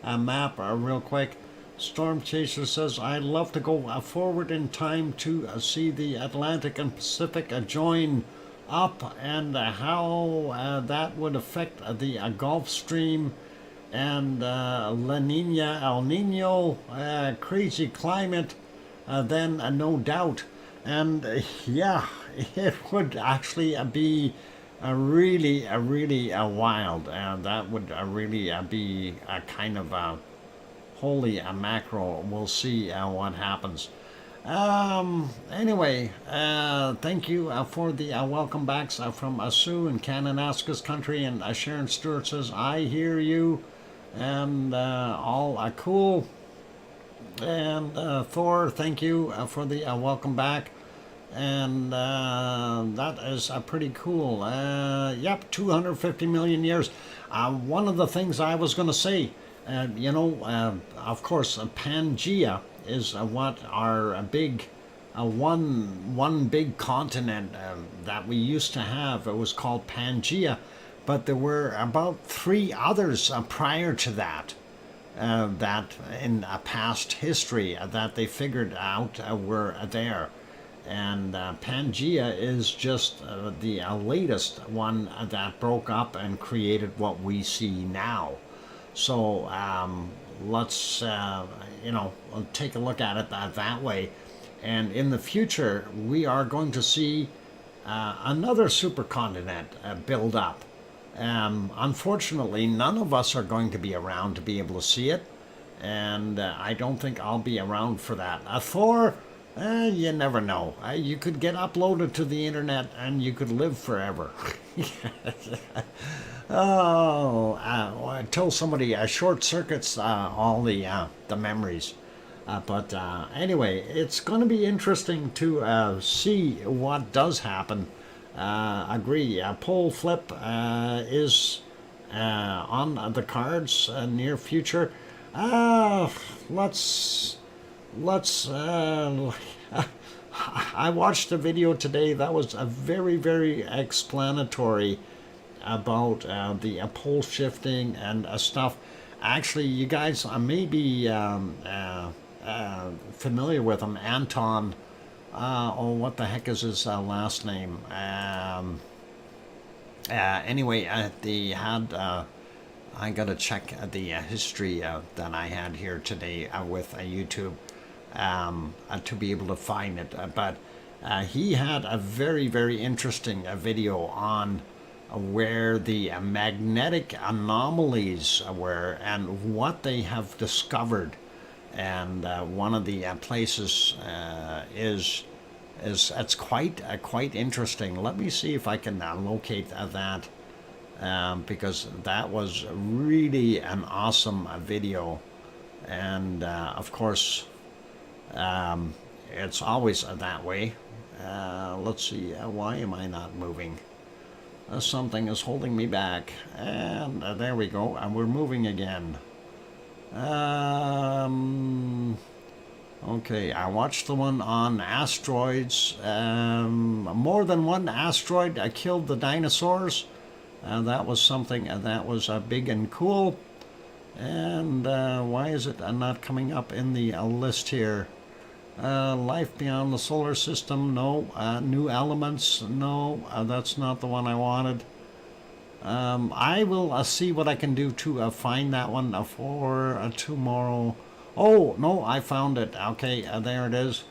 map real quick. Storm Chaser says, I'd love to go forward in time to see the Atlantic and Pacific join up, and how that would affect the Gulf Stream and La Nina, El Nino, crazy climate, then no doubt. And yeah, it would actually be really wild. That would really be a kind of holy mackerel. We'll see what happens. Anyway, thank you for the welcome backs from Sue in Kananaskis country, and Sharon Stewart says, I hear you, and all cool. And Thor, thank you for the welcome back, and that is pretty cool. Yep, 250 million years. One of the things I was going to say, of course, Pangea is what our big one big continent that we used to have. It was called Pangea, but there were about 3 others prior to that, that in past history that they figured out were there. And Pangea is just the latest one that broke up and created what we see now. So let's take a look at it that way. And in the future, we are going to see another supercontinent build up. Unfortunately, none of us are going to be around to be able to see it, and I don't think I'll be around for that. Thor, you never know. You could get uploaded to the internet and you could live forever. Tell somebody short circuits all the memories. But anyway, it's going to be interesting to see what does happen. Agree. Pole flip is on the cards near future. Let's. I watched a video today that was very explanatory about the pole shifting and stuff. Actually, you guys may be familiar with him, Anton. What the heck is his last name? Anyway, they had. I gotta check the history that I had here today with YouTube to be able to find it. But he had a very interesting video on where the magnetic anomalies were and what they have discovered. And one of the places is it's quite interesting. Let me see if I can locate that, because that was really an awesome video. And of course, it's always that way. Let's see, why am I not moving? Something is holding me back, and there we go, and we're moving again. Okay, I watched the one on asteroids. More than one asteroid killed the dinosaurs. That was something that was big and cool. And why is it not coming up in the list here? Life beyond the solar system, no. New elements, no. That's not the one I wanted. I will see what I can do to find that one for tomorrow. Oh, no, I found it. Okay, there it is.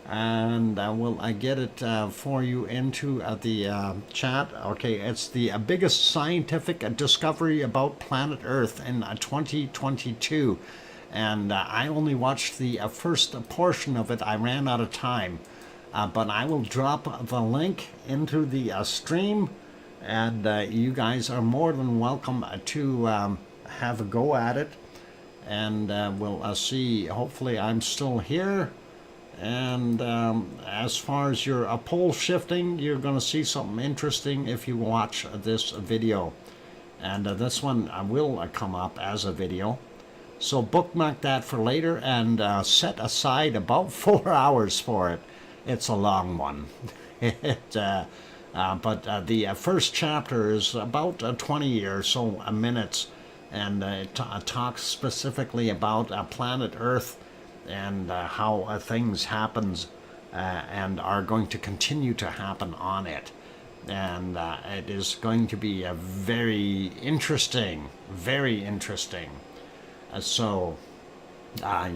And will get it for you into the chat. Okay, it's the biggest scientific discovery about planet Earth in 2022. And I only watched the first portion of it. I ran out of time. But I will drop the link into the stream. And you guys are more than welcome to have a go at it. And we'll see. Hopefully I'm still here. And as far as your pole shifting, you're going to see something interesting if you watch this video. And this one will come up as a video. So bookmark that for later and set aside about 4 hours for it. It's a long one. But the first chapter is about 20 or so minutes, and it talks specifically about planet Earth and how things happens and are going to continue to happen on it. And it is going to be a very interesting, very interesting. So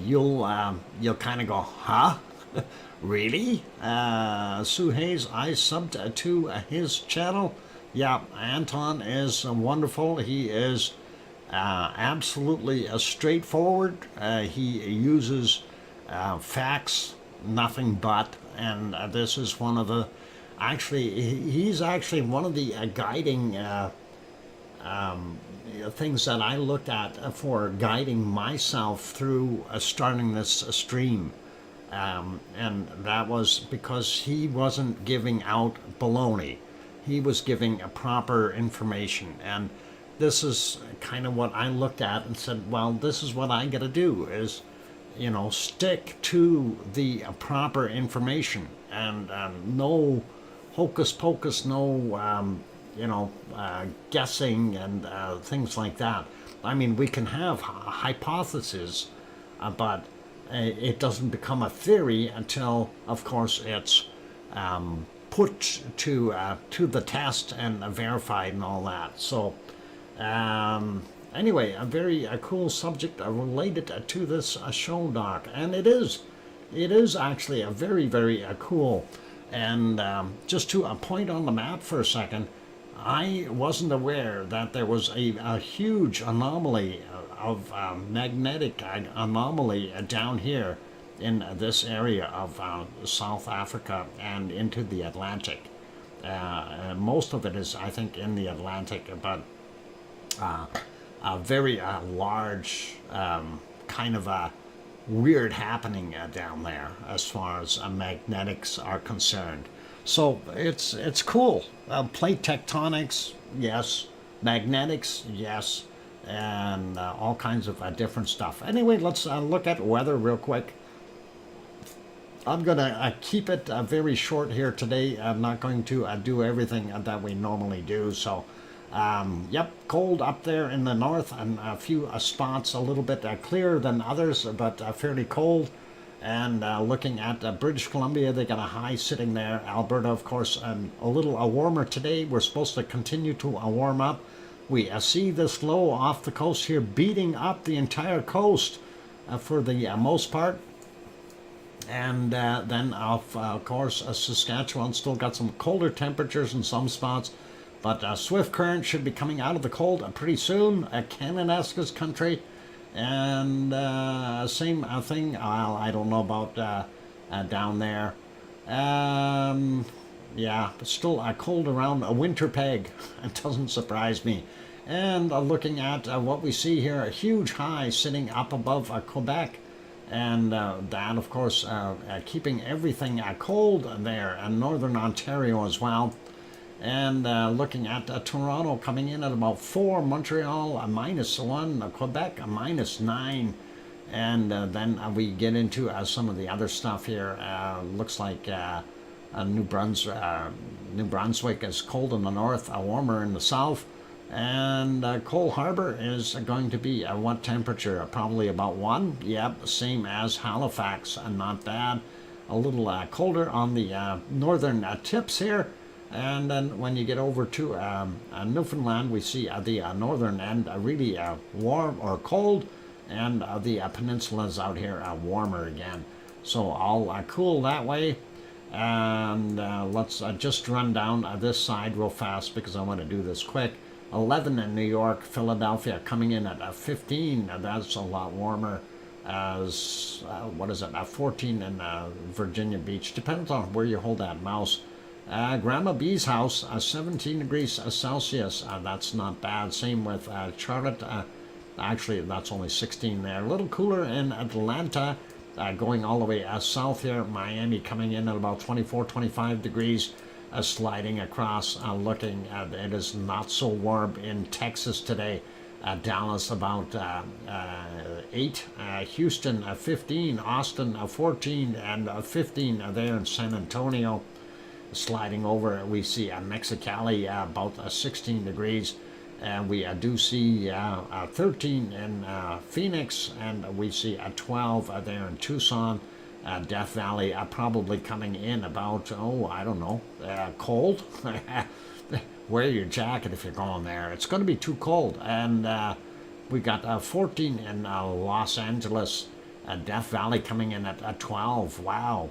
you'll kind of go, huh? Really? Suhei's I subbed to his channel. Yeah, Anton is wonderful. He is absolutely straightforward. He uses facts, nothing but, and this is one of the. Actually, he's actually one of the guiding things that I looked at for guiding myself through starting this stream. And that was because he wasn't giving out baloney. He was giving a proper information. And this is kind of what I looked at and said, well, this is what I got to do is, stick to the proper information and no hocus pocus, no, guessing and things like that. I mean, we can have hypotheses, but it doesn't become a theory until, of course, it's put to the test and verified and all that. So, anyway, a very cool subject related to this show, Doc, and it is actually a very, very cool. And just to point on the map for a second, I wasn't aware that there was a huge anomaly of magnetic anomaly down here in this area of South Africa and into the Atlantic. Most of it is, I think, in the Atlantic, but a very large kind of a weird happening down there as far as magnetics are concerned. So it's cool. Plate tectonics, yes. Magnetics, yes. And all kinds of different stuff. Anyway, let's look at weather real quick. I'm going to keep it very short here today. I'm not going to do everything that we normally do. So, yep, cold up there in the north and a few spots a little bit clearer than others, but fairly cold. And looking at British Columbia, they got a high sitting there. Alberta, of course, a little warmer today. We're supposed to continue to warm up. We see this low off the coast here beating up the entire coast for the most part. And then, of course, Saskatchewan still got some colder temperatures in some spots. But swift current should be coming out of the cold pretty soon. Canada's country. And same thing, I don't know about down there. Yeah, but still cold around a winter peg. It doesn't surprise me. And looking at what we see here, a huge high sitting up above Quebec. And that, of course, keeping everything cold there, and northern Ontario as well. And looking at Toronto coming in at about 4, Montreal a -1, Quebec a -9. And then we get into some of the other stuff here. Looks like New Brunswick is cold in the north, warmer in the south. And Cole Harbour is going to be what temperature? Probably about 1. Yep, same as Halifax, not bad. A little colder on the northern tips here. And then when you get over to Newfoundland, we see the northern end really warm or cold, and the peninsulas out here warmer again. So all cool that way. And let's just run down this side real fast because I want to do this quick. 11 in New York, Philadelphia coming in at 15. That's a lot warmer. As 14 in Virginia Beach. Depends on where you hold that mouse. Grandma B's house, 17 degrees Celsius. That's not bad. Same with Charlotte. Actually, that's only 16 there. A little cooler in Atlanta. Going all the way south here. Miami coming in at about 24, 25 degrees. Sliding across, looking at it is not so warm in Texas today. Dallas about 8, Houston 15, Austin 14, and 15 there in San Antonio. Sliding over, we see Mexicali about 16 degrees. And we do see 13 in Phoenix, and we see 12 there in Tucson. Death Valley probably coming in about, I don't know, cold. Wear your jacket if you're going there. It's going to be too cold. And we got 14 in Los Angeles. Death Valley coming in at 12. Wow.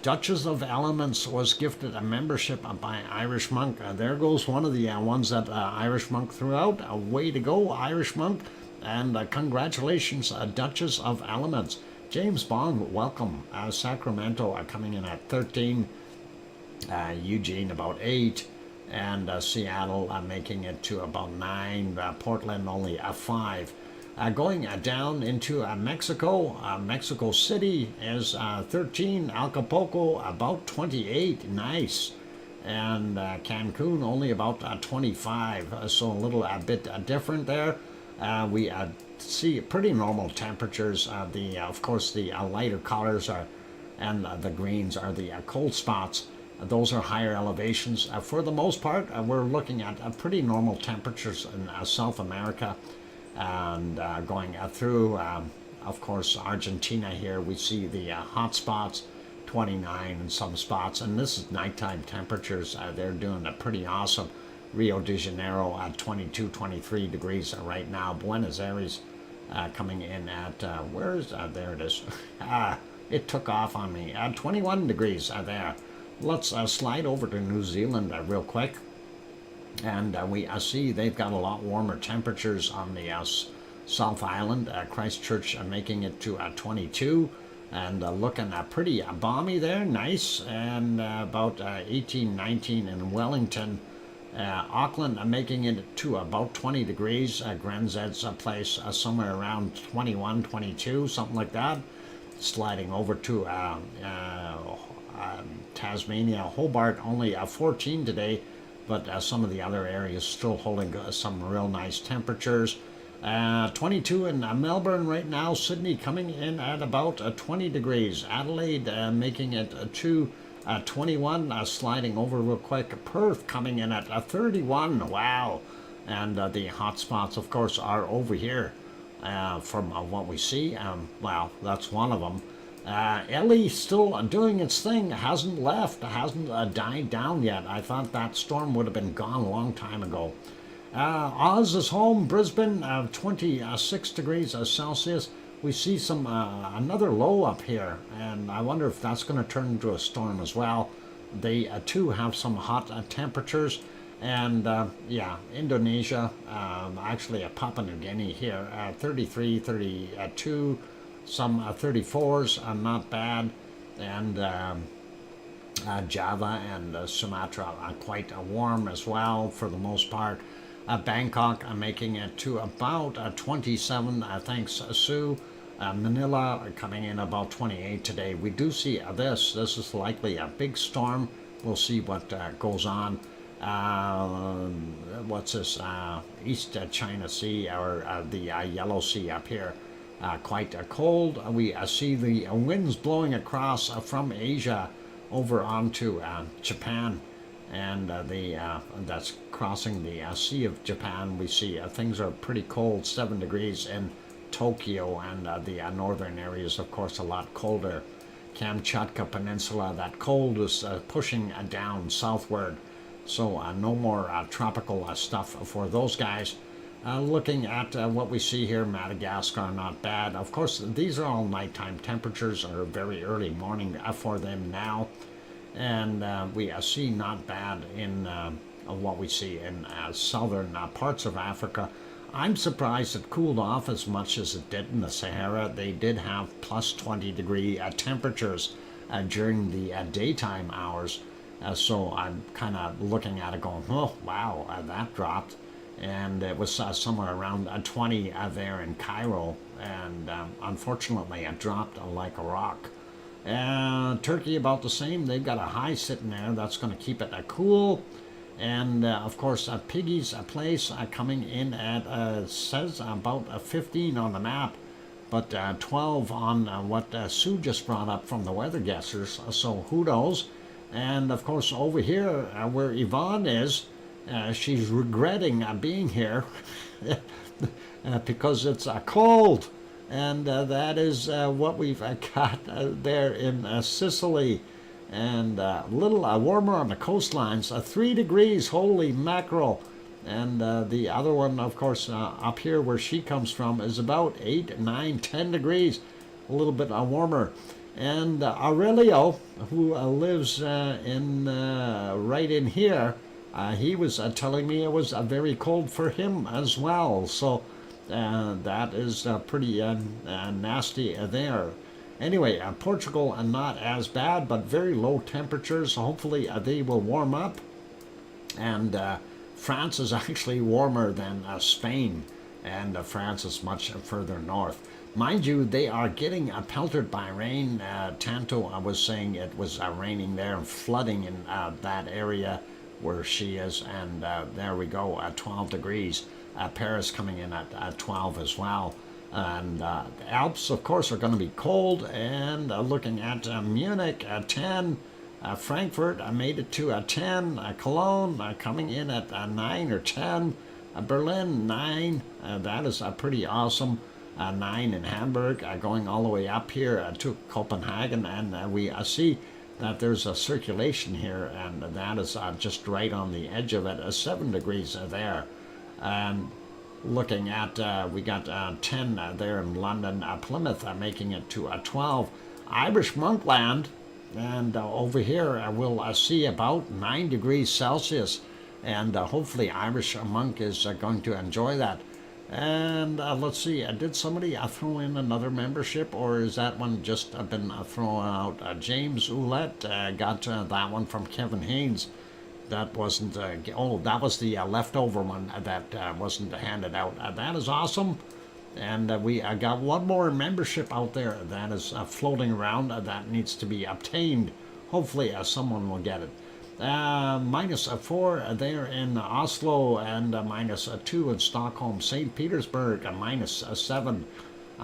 Duchess of Elements was gifted a membership by Irish Monk. There goes one of the ones that Irish Monk threw out. Way to go, Irish Monk. And congratulations, Duchess of Elements. James Bond, welcome. Sacramento coming in at 13. Eugene about 8. And Seattle making it to about 9. Portland only 5. Going down into Mexico. Mexico City is 13. Acapulco about 28. Nice. And Cancun only about 25. So a little bit different there. We see pretty normal temperatures. Of course, the lighter colors are, and the greens are the cold spots. Those are higher elevations. For the most part, we're looking at pretty normal temperatures in South America. And going through, of course, Argentina here, we see the hot spots, 29 in some spots, and this is nighttime temperatures. They're doing pretty awesome. Rio de Janeiro at 22, 23 degrees right now. Buenos Aires coming in at, there it is. It took off on me. 21 degrees there. Let's slide over to New Zealand real quick. And we see they've got a lot warmer temperatures on the South Island. Christchurch making it to 22, and looking pretty balmy there, nice, and about 18, 19 in Wellington. Auckland making it to about 20 degrees. Granzed's place somewhere around 21, 22, something like that. Sliding over to Tasmania, Hobart only 14 today. But some of the other areas still holding some real nice temperatures. 22 in Melbourne right now. Sydney coming in at about 20 degrees. Adelaide making it to 21, sliding over real quick. Perth coming in at 31. Wow. And the hot spots, of course, are over here from what we see. Well, that's one of them. Ellie still doing its thing, hasn't left, hasn't died down yet. I thought that storm would have been gone a long time ago. Oz is home, Brisbane, 26 degrees Celsius. We see some another low up here, and I wonder if that's going to turn into a storm as well. They too have some hot temperatures, and yeah, Indonesia, actually Papua New Guinea here, 33, 32. Some 34s are not bad, and Java and Sumatra are quite warm as well for the most part. Bangkok making it to about 27, thanks Sue. Manila coming in about 28 today. We do see this is likely a big storm. We'll see what goes on. What's this? East China Sea, or the Yellow Sea up here. Quite cold. We see the winds blowing across from Asia over onto Japan, and that's crossing the Sea of Japan. We see things are pretty cold, 7 degrees in Tokyo, and the northern areas, of course, a lot colder. Kamchatka Peninsula, that cold is pushing down southward, so no more tropical stuff for those guys. Looking at what we see here, Madagascar, not bad. Of course, these are all nighttime temperatures, or very early morning for them now. And we see not bad in what we see in southern parts of Africa. I'm surprised it cooled off as much as it did in the Sahara. They did have plus 20 degree temperatures during the daytime hours. So I'm kind of looking at it going, oh, wow, that dropped. And it was somewhere around 20 there in Cairo, and unfortunately it dropped like a rock. Turkey about the same. They've got a high sitting there that's going to keep it cool, And of course, Piggy's place coming in at, says about 15 on the map, but 12 on what Sue just brought up from the weather guessers, so who knows. And of course, over here where Yvonne is, she's regretting being here because it's cold. And that is what we've got there in Sicily. And a little warmer on the coastlines, 3 degrees, holy mackerel. And the other one, of course, up here where she comes from is about 8, 9, 10 degrees, a little bit warmer. And Aurelio, who lives in right in here, he was telling me it was very cold for him as well. So that is pretty nasty there. Anyway, Portugal not as bad, but very low temperatures. Hopefully they will warm up. And France is actually warmer than Spain, and France is much further north. Mind you, they are getting pelted by rain. Tanto, I was saying it was raining there and flooding in that area where she is. And there we go, 12 degrees. Paris coming in at 12 as well. And the Alps, of course, are going to be cold. And looking at Munich at 10. Frankfurt, I made it to 10. Cologne coming in at 9 or 10. Berlin, 9. That is pretty awesome. 9 in Hamburg, going all the way up here to Copenhagen. And we see that there's a circulation here, and that is just right on the edge of it. 7 degrees there. And looking at, we got 10 there in London. Plymouth making it to 12. Irish Monkland, and over here we'll see about 9 degrees Celsius. And hopefully Irish Monk is going to enjoy that. And let's see, did somebody throw in another membership, or is that one just been thrown out? James Ouellette got that one from Kevin Haynes. That wasn't, that was the leftover one that wasn't handed out. That is awesome. And we got one more membership out there that is floating around that needs to be obtained. Hopefully someone will get it. -4 there in Oslo, and -2 in Stockholm. St. Petersburg, -7.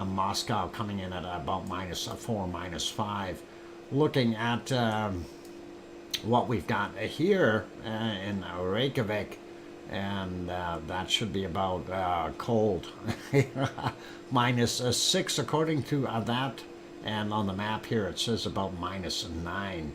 Moscow coming in at about -4, -5. Looking at what we've got here in Reykjavik, and that should be about cold. -6 according to that, and on the map here it says about -9.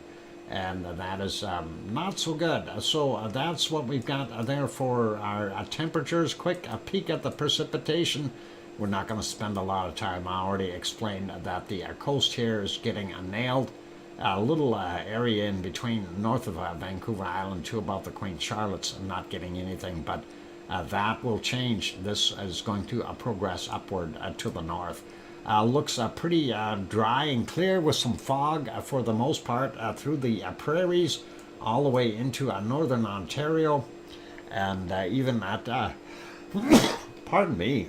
And that is not so good. So that's what we've got there for our temperatures. Quick peek at the precipitation. We're not going to spend a lot of time. I already explained that the coast here is getting nailed. A little area in between north of Vancouver Island to about the Queen Charlotte's not getting anything, but that will change. This is going to progress upward to the north. Looks pretty dry and clear with some fog for the most part through the prairies all the way into northern Ontario, and even at pardon me,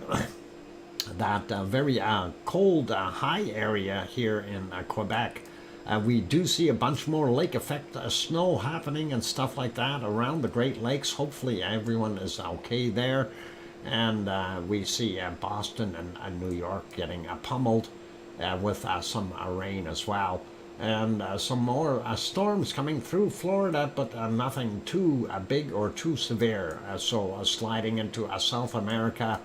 that very cold high area here in Quebec. We do see a bunch more lake effect snow happening and stuff like that around the Great Lakes. Hopefully everyone is okay there. And we see Boston and New York getting pummeled with some rain as well. And some more storms coming through Florida, but nothing too big or too severe. So sliding into South America,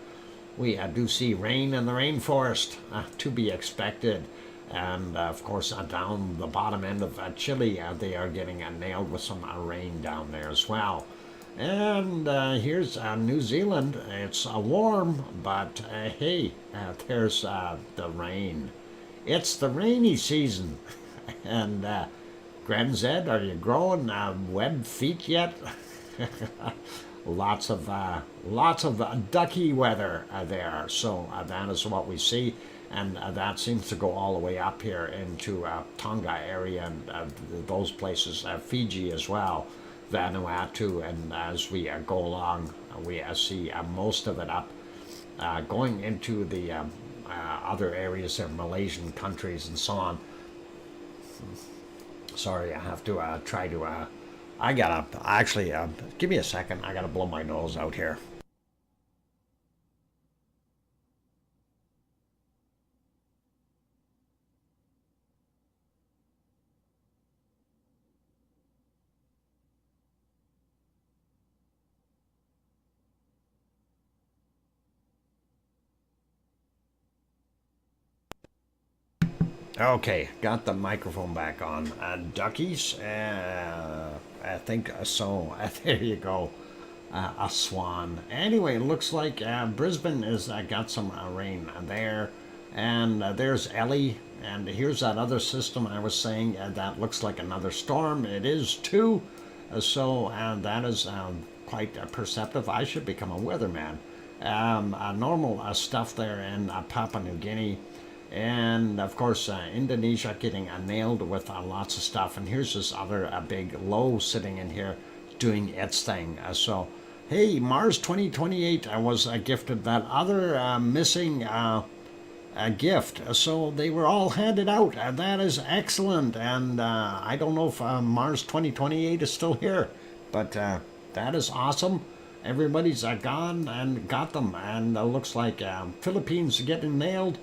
we do see rain in the rainforest to be expected. And of course down the bottom end of Chile, they are getting nailed with some rain down there as well. And here's New Zealand. It's warm, but hey, there's the rain. It's the rainy season. And Gren Zed, are you growing web feet yet? lots of ducky weather there. So that is what we see, and that seems to go all the way up here into Tonga area and those places, Fiji as well. Vanuatu, and as we go along, we see most of it up going into the other areas there, Malaysian countries and so on. Sorry, I have to try to I gotta actually give me a second. I gotta blow my nose out here. Okay, got the microphone back on. Duckies, I think so. There you go. A swan. Anyway, it looks like Brisbane has got some rain there. And there's Ellie. And here's that other system I was saying that looks like another storm. It is too. So that is quite perceptive. I should become a weatherman. Normal stuff there in Papua New Guinea. And of course, Indonesia getting nailed with lots of stuff. And here's this other big low sitting in here doing its thing. So, hey, Mars 2028, I was gifted that other missing gift. So they were all handed out. That is excellent. And I don't know if Mars 2028 is still here, but that is awesome. Everybody's gone and got them. And looks like Philippines getting nailed.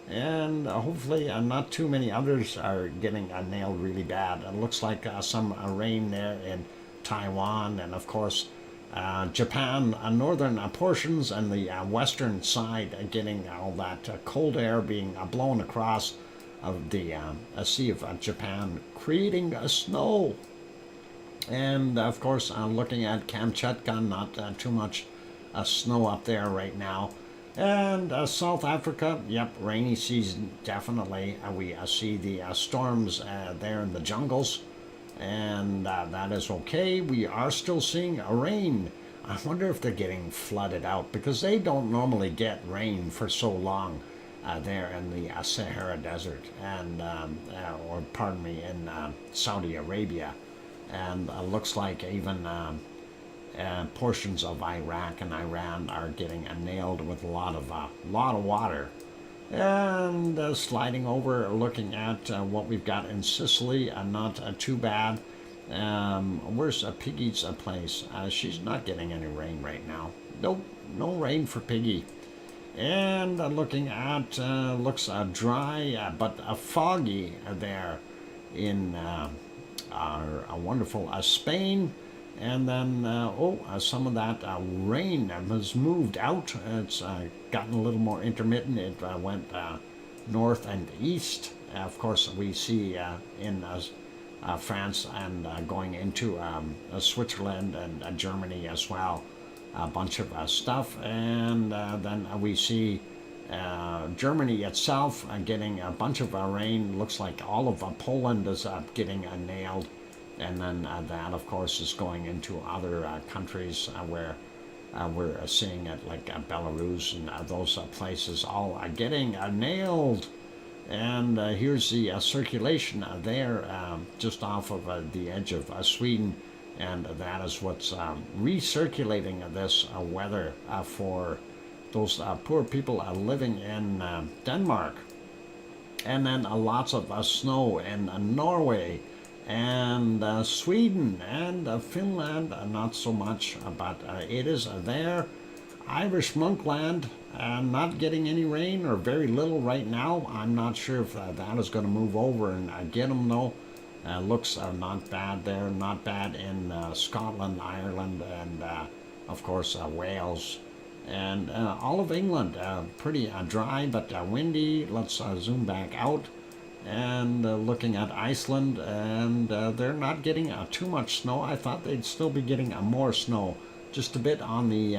And hopefully not too many others are getting nailed really bad. It looks like some rain there in Taiwan, and of course Japan, northern portions, and the western side getting all that cold air being blown across of the Sea of Japan, creating snow. And of course, looking at Kamchatka, not too much snow up there right now. And South Africa, yep, rainy season, definitely. We see the storms there in the jungles, and that is okay. We are still seeing rain. I wonder if they're getting flooded out, because they don't normally get rain for so long there in the Sahara Desert, and or pardon me, in Saudi Arabia. And looks like even portions of Iraq and Iran are getting nailed with a lot of water. And sliding over, looking at what we've got in Sicily, not too bad. Where's Piggy's place? She's not getting any rain right now. Nope, no rain for Piggy. And looking at, looks dry but foggy there in our wonderful Spain. And then, some of that rain has moved out. It's gotten a little more intermittent. It went north and east. Of course, we see in France and going into Switzerland and Germany as well, a bunch of stuff. And then we see Germany itself getting a bunch of rain. Looks like all of Poland is getting nailed. And then that, of course, is going into other countries where we're seeing it, like Belarus and those places, all getting nailed. And here's the circulation there, just off of the edge of Sweden. And that is what's recirculating this weather for those poor people living in Denmark. And then lots of snow in Norway. And Sweden and Finland, not so much, but it is there. Irish Monkland, not getting any rain or very little right now. I'm not sure if that is going to move over and get them though. Looks not bad there, not bad in Scotland, Ireland, and of course Wales. And all of England, pretty dry but windy. Let's zoom back out. And looking at Iceland, and they're not getting too much snow. I thought they'd still be getting more snow, just a bit on the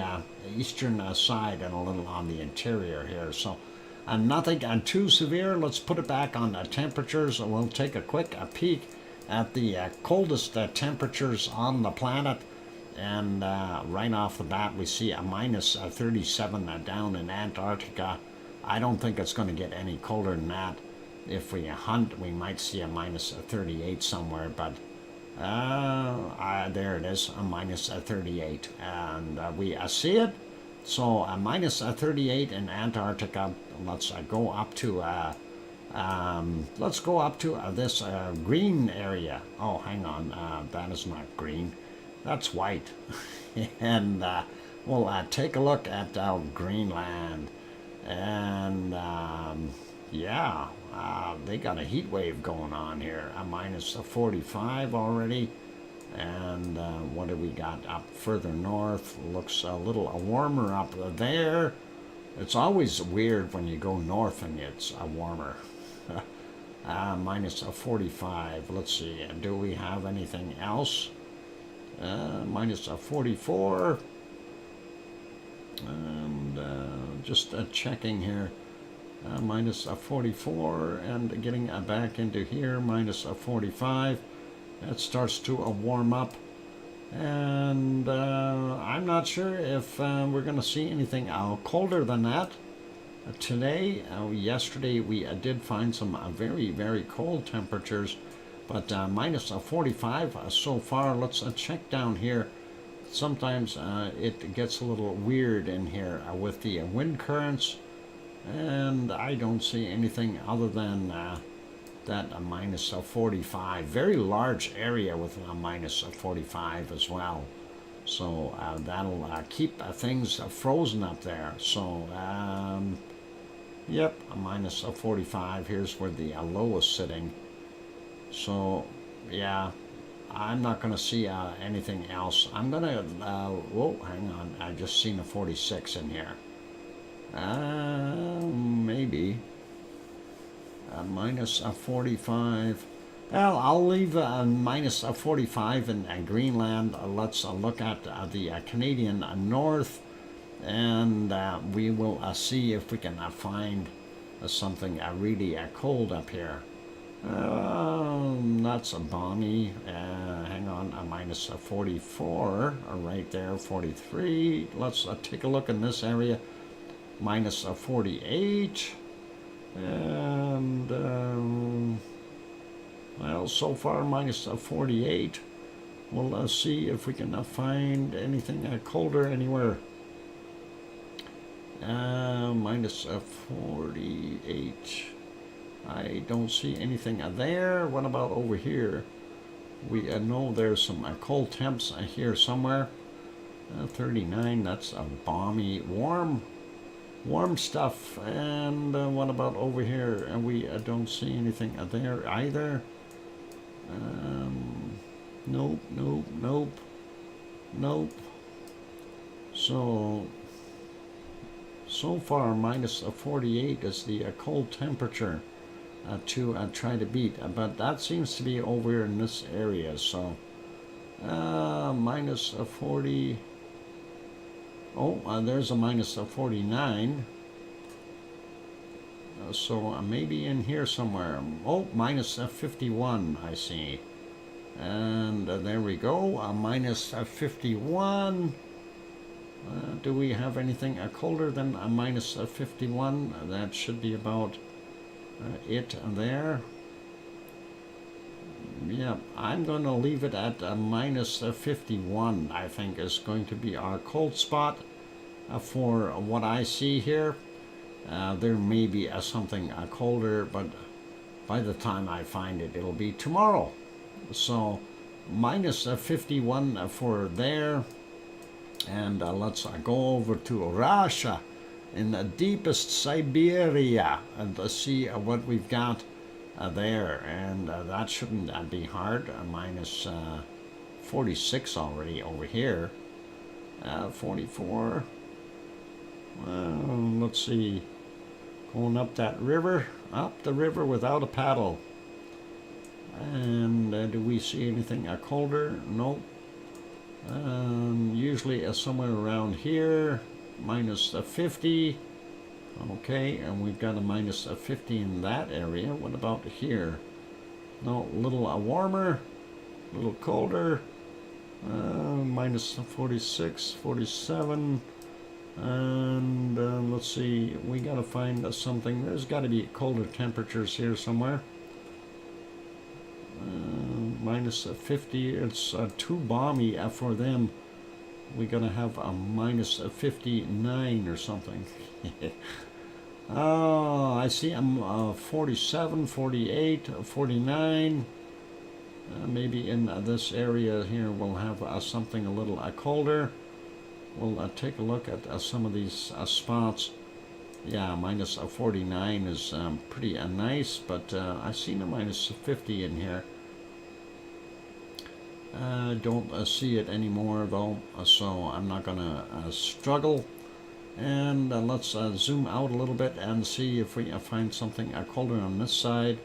eastern side and a little on the interior here. So nothing too severe. Let's put it back on temperatures. We'll take a quick peek at the coldest temperatures on the planet. And right off the bat, we see a minus 37 down in Antarctica. I don't think it's going to get any colder than that. If we hunt, we might see a minus 38 somewhere, but there it is, a minus 38, and we see it. So a minus 38 in Antarctica. Let's go up to Let's go up to this green area. Oh, hang on, that is not green, that's white. And we'll take a look at Greenland. And yeah, they got a heat wave going on here. A minus 45 already. And what do we got up further north? Looks a little warmer up there. It's always weird when you go north and it's warmer. Minus 45. Let's see, do we have anything else? Minus 44. And just checking here. Minus 44, and getting back into here, minus 45. It starts to warm up, and I'm not sure if we're going to see anything colder than that today. Yesterday we did find some very, very cold temperatures, but minus 45 so far. Let's check down here. Sometimes it gets a little weird in here with the wind currents, and I don't see anything other than that minus 45. Very large area with a minus 45 as well. So that'll keep things frozen up there. So, yep, a minus 45. Here's where the low is sitting. So, yeah, I'm not going to see anything else. I'm going to, whoa, hang on. I just seen a 46 in here. Maybe. Minus 45. Well, I'll leave minus 45 in Greenland. Let's look at the Canadian North, and we will see if we can find something really cold up here. That's a balmy. Hang on, a minus 44 right there, 43. Let's take a look in this area. Minus 48. And well, so far minus 48. We'll see if we can find anything colder anywhere. Minus 48. I don't see anything there. What about over here? We know there's some cold temps here somewhere. 39. That's a balmy, warm stuff. And what about over here? And we don't see anything there either. Nope, nope, nope, nope. So far minus 48 is the cold temperature to try to beat, but that seems to be over in this area. So minus 40. Oh, there's a minus 49. So maybe in here somewhere. Oh, minus 51, I see. And there we go, minus 51. Do we have anything colder than a minus 51? That should be about it there. Yeah, I'm going to leave it at minus 51, I think, is going to be our cold spot for what I see here. There may be something colder, but by the time I find it, it'll be tomorrow. So minus 51 for there. And let's go over to Russia in the deepest Siberia and see what we've got there. And that shouldn't be hard. Minus 46 already over here. 44. Let's see. Going up that river. Up the river without a paddle. And do we see anything colder? Nope. Usually somewhere around here. Minus 50. Okay, and we've got a minus 50 in that area. What about here? No, a little warmer, a little colder. Minus 46, 47. And let's see, we got to find something. There's got to be colder temperatures here somewhere. Minus 50. It's too balmy for them. We're going to have a minus 59 or something. Oh, I see. I'm 47, 48, 49. Maybe in this area here we'll have something a little colder. We'll take a look at some of these spots. Yeah, minus 49 is pretty nice, but I see a minus 50 in here. Don't see it anymore though, so I'm not gonna struggle. And let's zoom out a little bit and see if we find something colder on this side.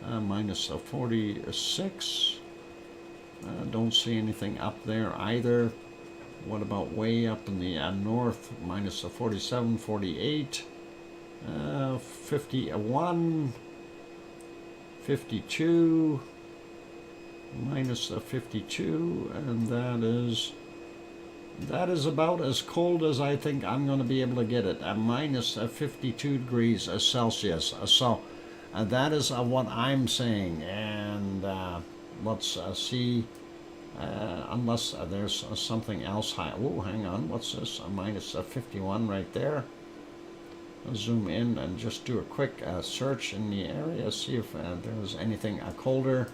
Minus 46. Don't see anything up there either. What about way up in the north? Minus 47, 48, 51, 52, minus 52, and that is about as cold as I think I'm going to be able to get it. Minus 52 degrees Celsius. So that is what I'm saying. And let's see. Unless there's something else high. Oh, hang on. What's this? Minus 51 right there. I'll zoom in and just do a quick search in the area. See if there's anything colder.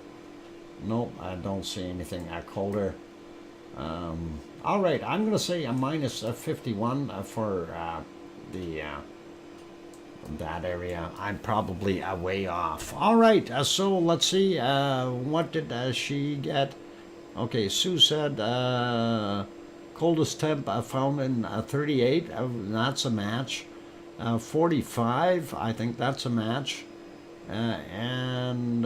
Nope, I don't see anything colder. All right, I'm going to say a minus 51 for that area. I'm probably way off. All right, so let's see. What did she get? Okay, Sue said coldest temp found in 38. That's a match. 45. I think that's a match. And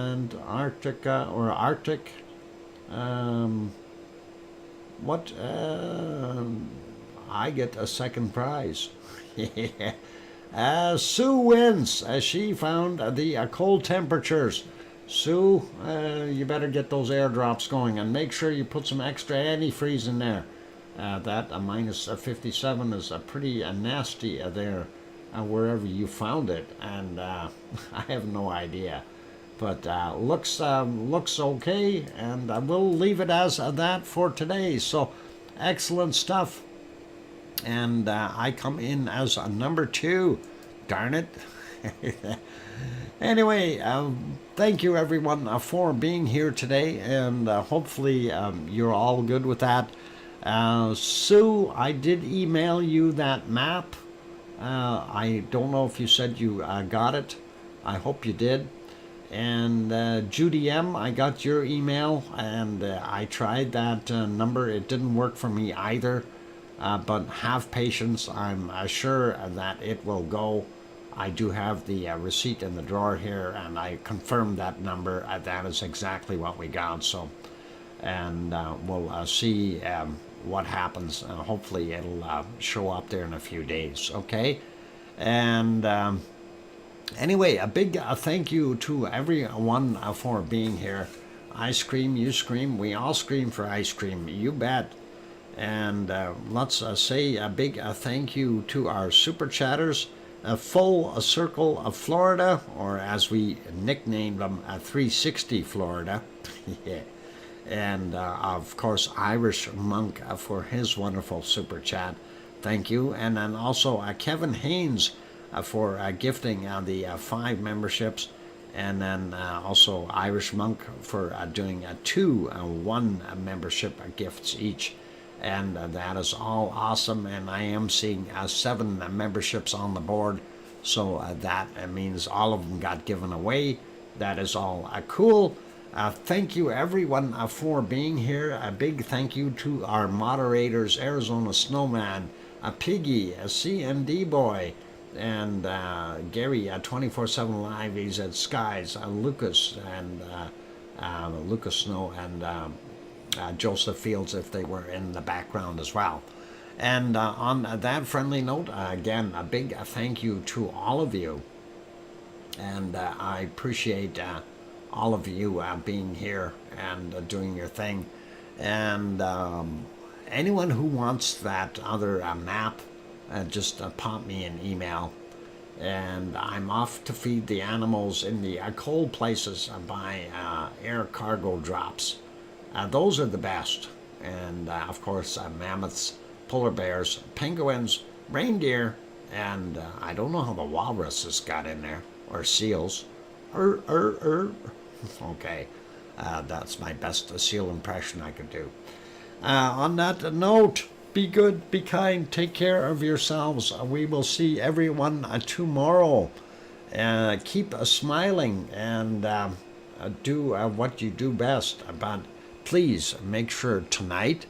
Antarctica or Arctic. What? I get a second prize. Sue wins. She found the cold temperatures. Sue, you better get those airdrops going and make sure you put some extra antifreeze in there. That minus 57 is pretty nasty there, wherever you found it, and I have no idea. But looks okay, and we'll leave it as that for today. So excellent stuff. And I come in as number 2. Darn it. Anyway, thank you everyone for being here today, and hopefully you're all good with that. Sue, I did email you that map. I don't know if you said you got it. I hope you did. And Judy M, I got your email, and I tried that number. It didn't work for me either, but have patience. I'm sure that it will go. I do have the receipt in the drawer here, and I confirmed that number. That is exactly what we got. So, and we'll see what happens. Hopefully it'll show up there in a few days. Okay, and anyway, a big thank you to everyone for being here. I scream, you scream, we all scream for ice cream. You bet. And let's say a big thank you to our super chatters. A full circle of Florida, or as we nicknamed them, 360 Florida. Yeah. And of course, Irish Monk for his wonderful super chat. Thank you. And then also Kevin Haynes for gifting the 5 memberships. And then also Irish Monk for doing 2 1 membership gifts each. And that is all awesome, and I am seeing 7 memberships on the board, so that means all of them got given away. That is all cool. Thank you everyone for being here. A big thank you to our moderators, Arizona Snowman, Piggy, CMD Boy, and Gary 24/7 Live. He's at Skies, Lucas, and Lucas Snow, and Joseph Fields, if they were in the background as well. And on that friendly note, again, a big thank you to all of you. And I appreciate all of you being here and doing your thing. And anyone who wants that other map, just pop me an email. And I'm off to feed the animals in the cold places by air cargo drops. Those are the best. And of course, mammoths, polar bears, penguins, reindeer, And I don't know how the walruses got in there, or seals. Okay, that's my best seal impression I could do. On that note, be good, be kind, take care of yourselves. We will see everyone tomorrow. Keep smiling and do what you do best. But please make sure tonight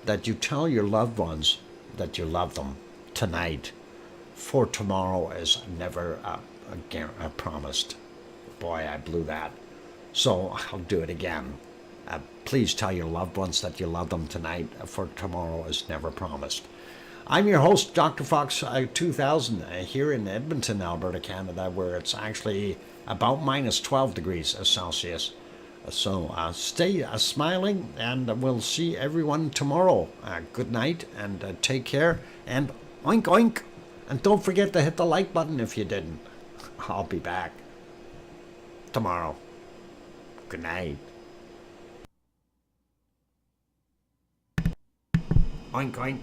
that you tell your loved ones that you love them tonight, for tomorrow is never promised. Boy, I blew that. So I'll do it again. Please tell your loved ones that you love them tonight, for tomorrow is never promised. I'm your host, DrFox2000, here in Edmonton, Alberta, Canada, where it's actually about minus 12 degrees Celsius. So stay smiling, and we'll see everyone tomorrow. Good night, and take care, and oink oink. And don't forget to hit the like button if you didn't. I'll be back tomorrow. Good night. Oink oink.